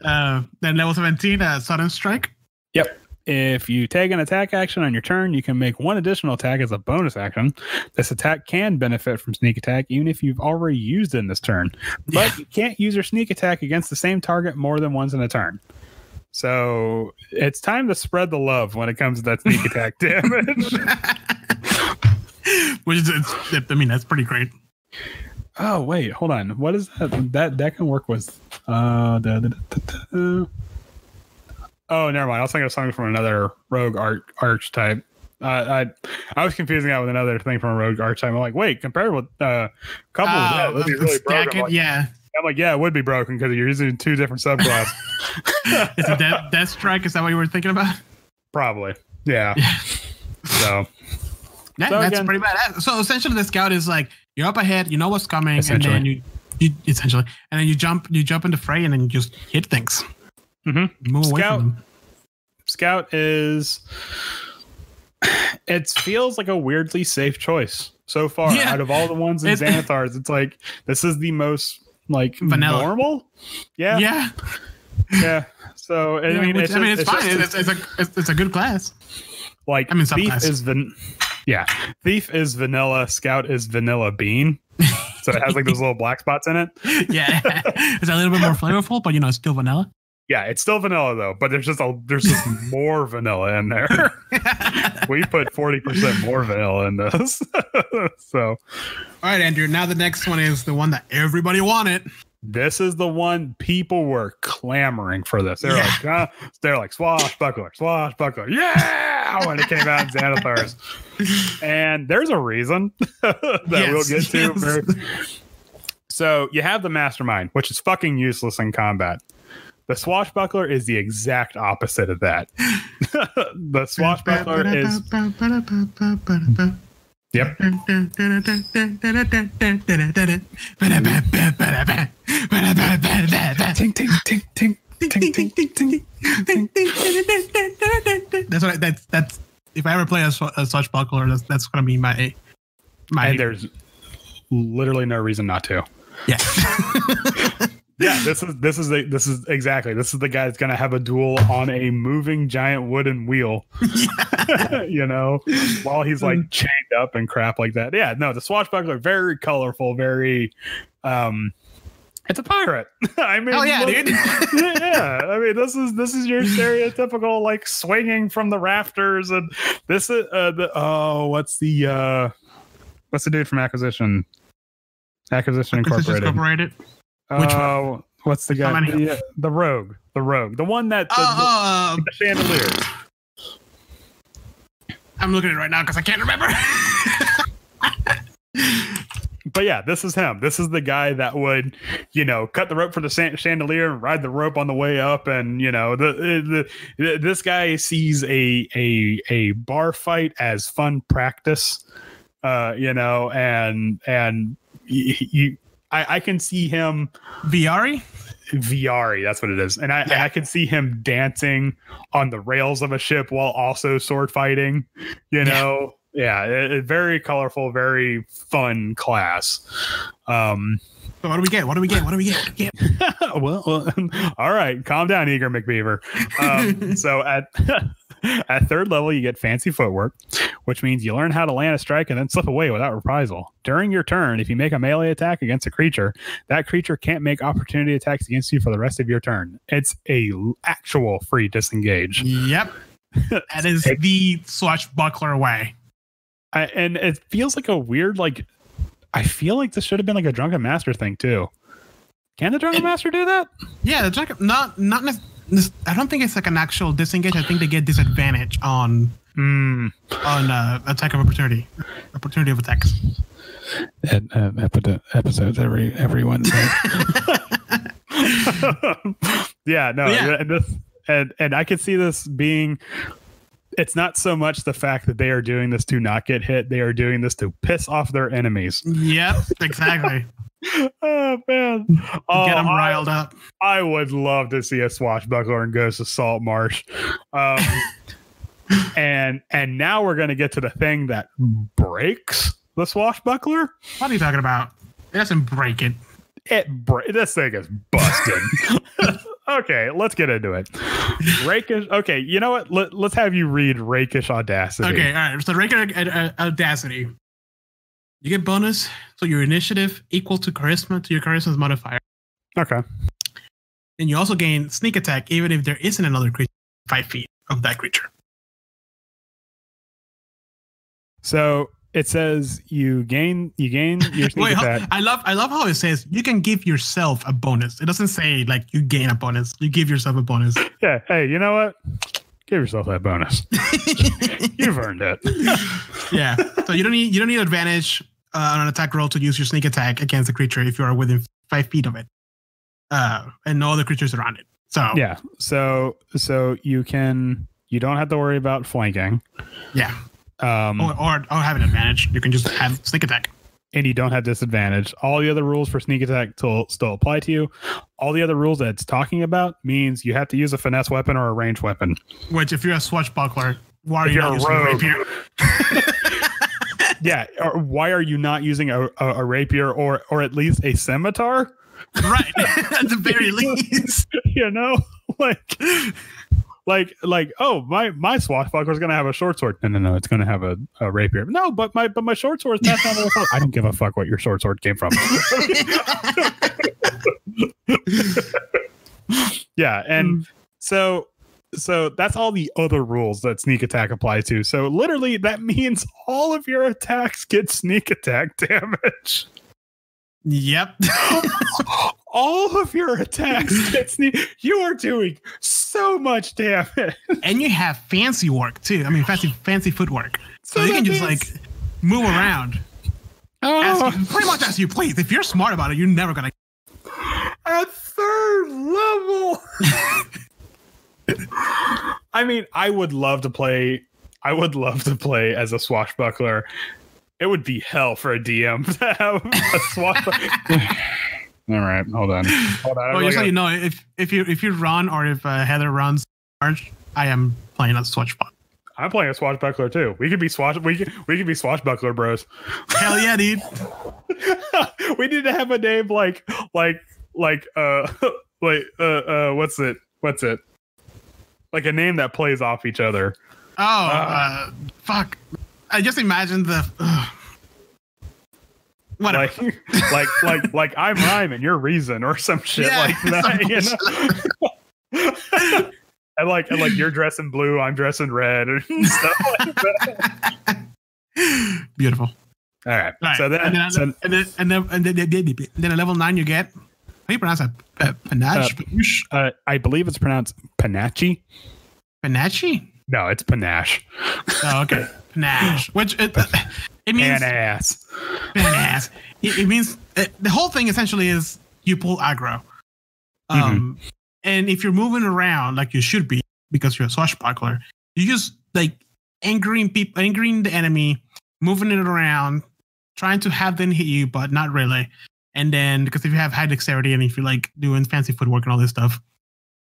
Then level 17, sudden strike. Yep. If you take an attack action on your turn, you can make one additional attack as a bonus action. This attack can benefit from sneak attack, even if you've already used it in this turn. But you can't use your sneak attack against the same target more than once in a turn. So it's time to spread the love when it comes to that sneak attack damage. Which is, I mean, that's pretty great. Oh, wait, hold on. What is that? That can work with. Oh, never mind. I was thinking of something from another rogue archetype. I was confusing that with another thing from a rogue archetype. I'm like, wait, compared with couple with that, would be really broken. I'm like, yeah, it would be broken because you're using two different subclasses. Is it Death Strike? Is that what you were thinking about? Probably. Yeah. So. Yeah, so that's again, pretty bad. So essentially, the scout is like, you're up ahead, you know what's coming, and then you essentially, and then you jump in the fray, and then you just hit things. Move away from them. Scout is. It feels like a weirdly safe choice so far out of all the ones in Xanathar's. It's like this is the most like vanilla. Normal. Yeah. So I mean, it's fine. It's a good class. Like, I mean, Thief is vanilla, Scout is vanilla bean. So it has like those little black spots in it. Yeah. It's a little bit more flavorful, but it's still vanilla. Yeah, it's still vanilla though, but there's just more vanilla in there. We put 40% more vanilla in this. So all right, Andrew. Now the next one is the one that everybody wanted. This is the one people were clamoring for this. They're like swashbuckler. Yeah, when it came out in Xanathar's. And there's a reason that we'll get to. So you have the mastermind, which is fucking useless in combat. The swashbuckler is the exact opposite of that. The swashbuckler is... Yep. Ting, ting, ting, ting. Ting, ting, ting, ting. That's if I ever play a swashbuckler, that's gonna be my. And literally no reason not to. Yeah. Yeah, this is the guy that's gonna have a duel on a moving giant wooden wheel. You know, while he's like chained up and crap like that. Yeah, no, the swashbuckler, very colorful, very it's a pirate. I mean, oh yeah, dude. Yeah, I mean, this is your stereotypical like swinging from the rafters, and this is what's the dude from Acquisition Incorporated? Which one? What's the guy? The rogue, the one that the chandeliers. I'm looking at it right now because I can't remember. But yeah, this is him. This is the guy that would, cut the rope for the chandelier and ride the rope on the way up. And this guy sees a bar fight as fun practice. I can see him. Viari, that's what it is. And I can see him dancing on the rails of a ship while also sword fighting, Yeah, very colorful, very fun class. So what do we get? Well, all right. Calm down, Eager McBeaver. So at third level, you get fancy footwork, which means you learn how to land a strike and then slip away without reprisal. During your turn, if you make a melee attack against a creature, that creature can't make opportunity attacks against you for the rest of your turn. It's a actual free disengage. Yep. That is the swashbuckler way. And it feels like a weird, I feel like this should have been like a Drunken Master thing too. Can the Drunken Master do that? Yeah, the Drunken, not I don't think it's like an actual disengage. I think they get disadvantage on attack of opportunity of attacks. Episodes every Wednesday. Yeah, no, yeah. And I could see this being. It's not so much the fact that they are doing this to not get hit. They are doing this to piss off their enemies. Yep, exactly. Oh, man. Get them riled up. I would love to see a swashbuckler in Ghost of Salt Marsh. And now we're going to get to the thing that breaks the swashbuckler. What are you talking about? It doesn't break it. This thing is busted. Okay, let's get into it. Rakish. Okay, you know what? Let's have you read Rakish Audacity. Okay, all right. So Rakish Audacity. You get bonus, so your initiative equal to charisma to your charisma's modifier. Okay. And you also gain sneak attack, even if there isn't another creature 5 feet of that creature. So it says you gain your sneak attack. I love how it says you can give yourself a bonus. It doesn't say like you gain a bonus. You give yourself a bonus. Yeah. Hey, you know what? Give yourself that bonus. You've earned it. Yeah. So you don't need advantage on an attack roll to use your sneak attack against the creature if you are within 5 feet of it, and no other creatures around it. So yeah. So you don't have to worry about flanking. Yeah. Or have an advantage. You can just have sneak attack. And you don't have disadvantage. All the other rules for sneak attack still apply to you. All the other rules that it's talking about means you have to use a finesse weapon or a ranged weapon. Which, if you're a swashbuckler, why are you not using a rapier? Yeah, or why are you not using a rapier or at least a scimitar? Right, at the very least. Oh, my swashbuckler is gonna have a short sword. No, it's gonna have a rapier. No, but my short sword is passed on to the phone. I don't give a fuck what your short sword came from. Yeah, and so that's all the other rules that sneak attack apply to. So literally, that means all of your attacks get sneak attack damage. Yep. All of your attacks get sneak. You are doing so much damage. And you have fancy work too. I mean, fancy footwork. So you can just move around. Pretty much as you please. If you're smart about it, you're never gonna. At third level. I mean, I would love to play as a swashbuckler. It would be hell for a DM to have a swashbuckler. All right, hold on. Well, just so you know, if you run or if Heather runs, I am playing a swashbuckler. I'm playing a swashbuckler too. We could be we could be swashbuckler bros. Hell yeah, dude. We need to have a name like what's it? Like a name that plays off each other. Oh, fuck. I just imagine whatever. Like I'm Rhyme and you're Reason or some shit like that. You know? and like you're dressing blue, I'm dressing red, and stuff like that. Beautiful. All right. So then at level 9 you get. How do you pronounce that? Panache? I believe it's pronounced Panache. Panache? No, it's Panache. Oh, okay. Panache. Which it means Panache. Panache. It means the whole thing essentially is you pull aggro. And if you're moving around like you should be because you're a swashbuckler, you just like angering the enemy, moving it around, trying to have them hit you, but not really. And then because if you have high dexterity and if you're like doing fancy footwork and all this stuff,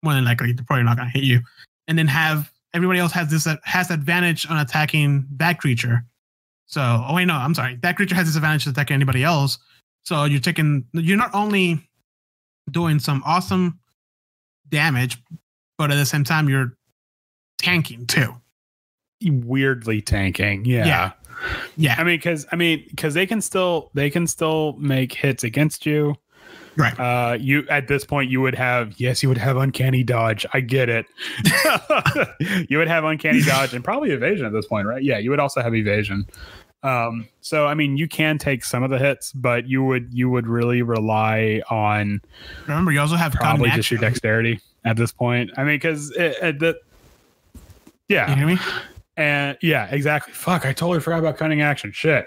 more than likely they're probably not gonna hit you. And then everybody else has advantage on attacking that creature. So I'm sorry. That creature has disadvantage to attacking anybody else. So you're not only doing some awesome damage, but at the same time you're tanking too. Weirdly tanking. Yeah. I mean, because they can still make hits against you. Right. You at this point you would have uncanny dodge. I get it. You would have uncanny dodge and probably evasion at this point, right? Yeah, you would also have evasion. So I mean, you can take some of the hits, but you would really rely on. Remember, you also have probably just your dexterity at this point. I mean, because you hear me? And yeah, exactly. Fuck, I totally forgot about cunning action. Shit.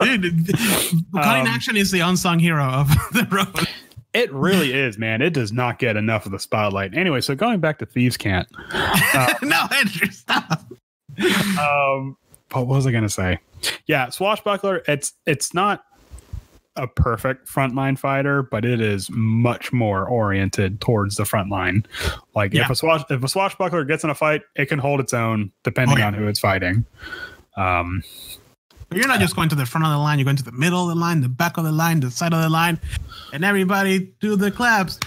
Dude, cunning action is the unsung hero of the road. It really is, man. It does not get enough of the spotlight. Anyway, so going back to Thieves Cant. No, Andrew, stop. What was I gonna say? Yeah, swashbuckler. It's not a perfect frontline fighter, but it is much more oriented towards the front line. Like if a swashbuckler gets in a fight, it can hold its own depending on who it's fighting. You're not just going to the front of the line, you're going to the middle of the line, the back of the line, the side of the line, and everybody do the claps.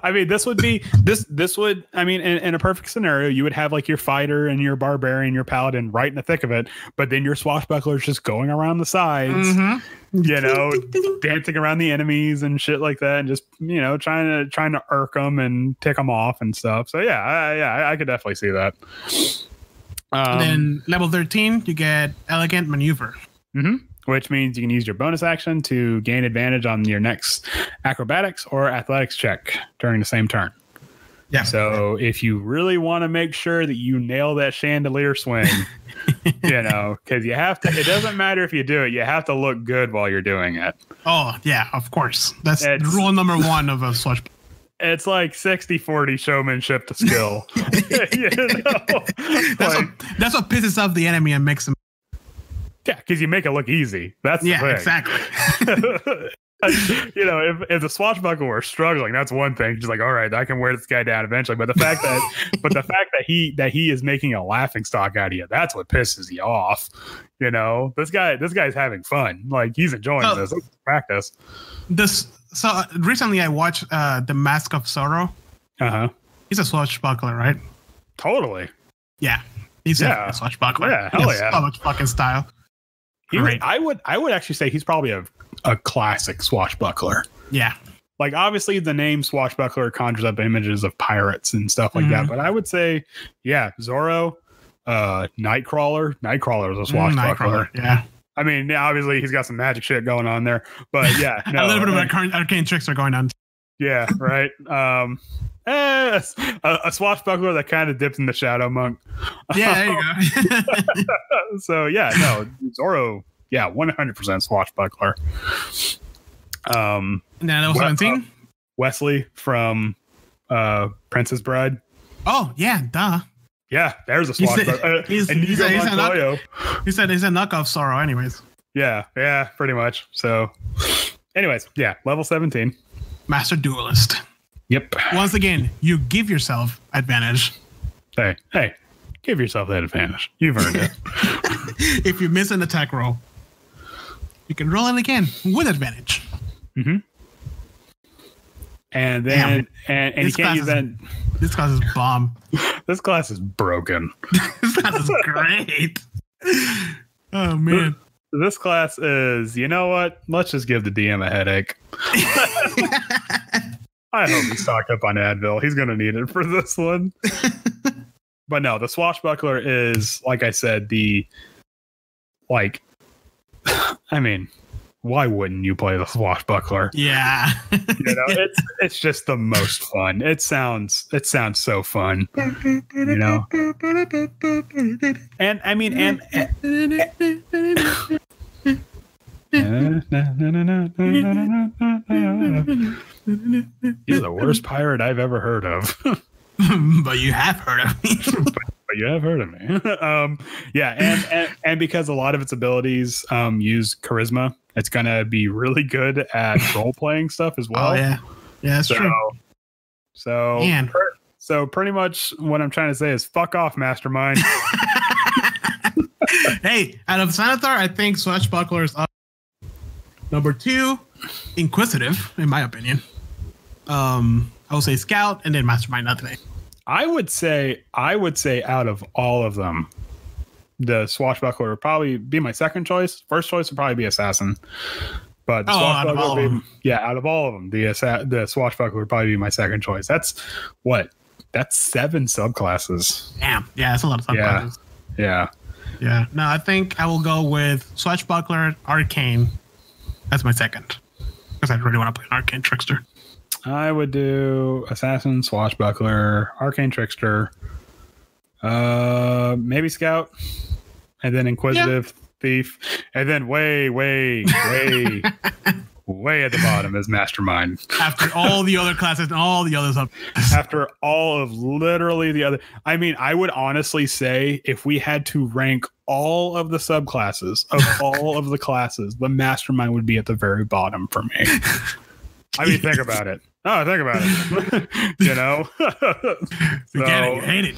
I mean, this would I mean, in a perfect scenario, you would have like your fighter and your barbarian, your paladin right in the thick of it, but then your swashbuckler is just going around the sides, you know, dancing around the enemies and shit like that, and just, you know, trying to irk them and tick them off and stuff. So I could definitely see that. And then level 13, you get Elegant Maneuver. Which means you can use your bonus action to gain advantage on your next acrobatics or athletics check during the same turn. Yeah. So if you really want to make sure that you nail that chandelier swing, you know, because you have to, it doesn't matter if you do it, you have to look good while you're doing it. Oh, yeah, of course. That's rule number 1 of a swatch. It's like 60-40 showmanship to skill. You know? That's what pisses off the enemy and makes them. Yeah, because you make it look easy. That's the thing. Exactly. You know, if the swashbuckler were struggling, that's one thing. Just like, all right, I can wear this guy down eventually. But the fact that he is making a laughing stock out of you, that's what pisses you off. You know, this guy's having fun. Like, he's enjoying this. Let's practice. So recently I watched The Mask of Sorrow. He's a swashbuckler, right? Totally. Yeah. He's a swashbuckler. Yeah, hell yeah. So much fucking style. I would actually say he's probably a classic swashbuckler. Yeah. Like, obviously the name swashbuckler conjures up images of pirates and stuff like that. But I would say, yeah, Zorro, Nightcrawler. Nightcrawler is a swashbuckler. Yeah. I mean, obviously he's got some magic shit going on there, but yeah, a little bit of arcane tricks are going on. Yeah, right. A swashbuckler that kind of dips in the Shadow Monk. Yeah, there you go. So yeah, no, Zorro, yeah, 100% swashbuckler. And then level 17, Wesley from Princess Bride. Oh yeah, duh. Yeah, there's a swashbuckler. He said he's a knockoff Sorrow, anyways. Yeah, pretty much. So, anyways, yeah, level 17. Master Duelist. Yep. Once again, you give yourself advantage. Hey, give yourself that advantage. You've earned it. If you miss an attack roll, you can roll it again with advantage. Mm-hmm. And then, and you can't use that. This class is bomb. This class is broken. This class is great. Oh, man. This class is, you know what? Let's just give the DM a headache. I hope he's stocked up on Advil. He's going to need it for this one. But no, the Swashbuckler is, like I said, I mean, why wouldn't you play the Swashbuckler? Yeah. You know, it's just the most fun. It sounds so fun. You know? And I mean, you're the worst pirate I've ever heard of. But you have heard of me. But you have heard of me. Yeah, and because a lot of its abilities use charisma, it's gonna be really good at role playing stuff as well. Oh yeah, that's true. So pretty much what I'm trying to say is fuck off, Mastermind. Hey, out of Sanathar, I think Swashbuckler is up. Number 2, Inquisitive, in my opinion. I would say Scout and then Mastermind. Not today. I would say out of all of them, the Swashbuckler would probably be my second choice. First choice would probably be Assassin. But the Swashbuckler out of all of them, the Swashbuckler would probably be my second choice. That's 7 subclasses. Damn. Yeah, that's a lot of subclasses. Yeah. No, I think I will go with Swashbuckler, Arcane. That's my second. Because I really want to play an Arcane Trickster. I would do Assassin, Swashbuckler, Arcane Trickster, maybe Scout, and then Inquisitive, Thief, and then way at the bottom is Mastermind. After all the other classes and all the other stuff. After all of literally the other. I mean, I would honestly say if we had to rank all of the subclasses of all of the classes, the Mastermind would be at the very bottom for me. I mean, think about it. Oh, think about it. You know? You hate it.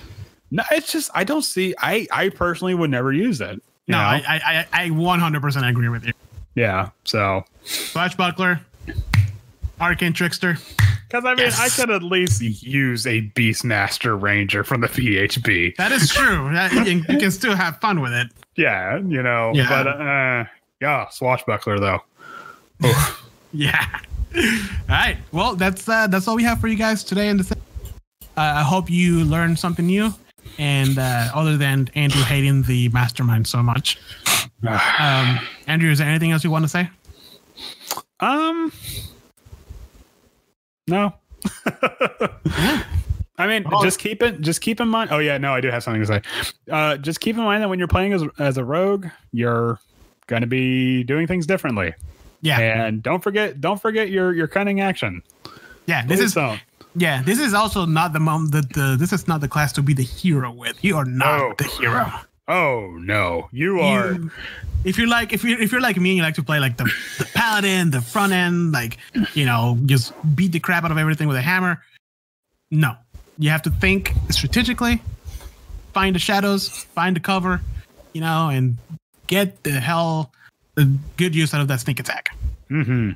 No, it's just, I don't see, I personally would never use it. No, I 100% agree with you. Yeah, so. Swashbuckler, Arcane Trickster. Because, I mean, I could at least use a Beastmaster Ranger from the PHB. That is true. You can still have fun with it. Yeah, you know. Yeah. But, Swashbuckler, though. Yeah. All right. Well, that's all we have for you guys today. I hope you learned something new. And other than Andrew hating the Mastermind so much. Andrew, is there anything else you want to say? No. I mean, just keep in mind. Oh yeah, no, I do have something to say. Just keep in mind that when you're playing as a rogue, you're going to be doing things differently. Yeah. And don't forget your cunning action. Yeah, this is also not this is not the class to be the hero with. You are not the hero. Oh no, you are. If you're like me, and you like to play like the paladin, the front end, like, you know, just beat the crap out of everything with a hammer. No, you have to think strategically, find the shadows, find the cover, you know, and get the good use out of that sneak attack. Mm-hmm.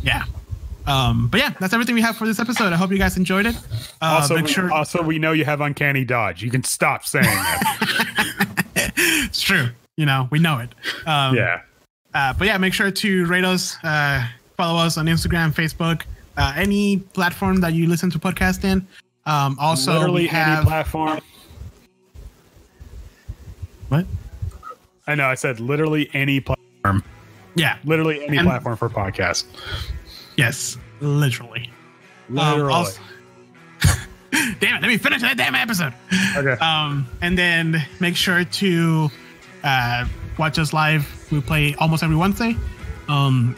Yeah. But yeah, that's everything we have for this episode. I hope you guys enjoyed it. Also, we know you have uncanny dodge. You can stop saying that. It's true. You know, we know it. But yeah, make sure to rate us, follow us on Instagram, Facebook, any platform that you listen to podcast in. Also, literally any platform. What? I know. I said literally any platform. Yeah, literally any platform for podcast. Yes, literally. Literally. Damn it! Let me finish that damn episode. Okay. And then make sure to watch us live. We play almost every Wednesday. On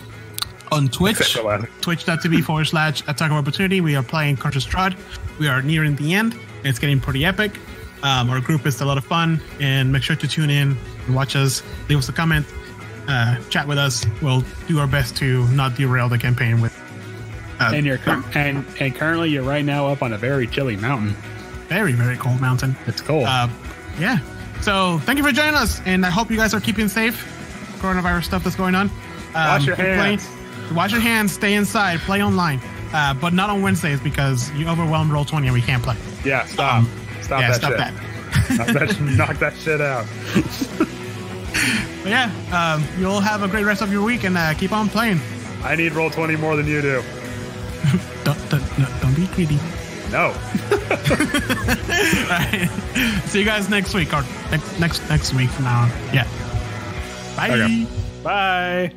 Twitch, twitch.tv/Attack of Opportunity. We are playing Culture Strahd. We are nearing the end. It's getting pretty epic. Our group is a lot of fun, and make sure to tune in and watch us. Leave us a comment. Chat with us. We'll do our best to not derail the campaign with And you're and currently you're right now up on a very chilly mountain. Very, very cold mountain. It's cold. Yeah. So thank you for joining us, and I hope you guys are keeping safe. Coronavirus stuff that's going on. Wash your hands. Wash your hands. Stay inside. Play online, but not on Wednesdays because you overwhelmed Roll20 and we can't play. Yeah. Stop. Stop that shit. Knock that shit out. But yeah. You'll have a great rest of your week and keep on playing. I need Roll20 more than you do. Don't be greedy. No. All right. See you guys next week or next week from now on. Yeah. Bye. Okay. Bye.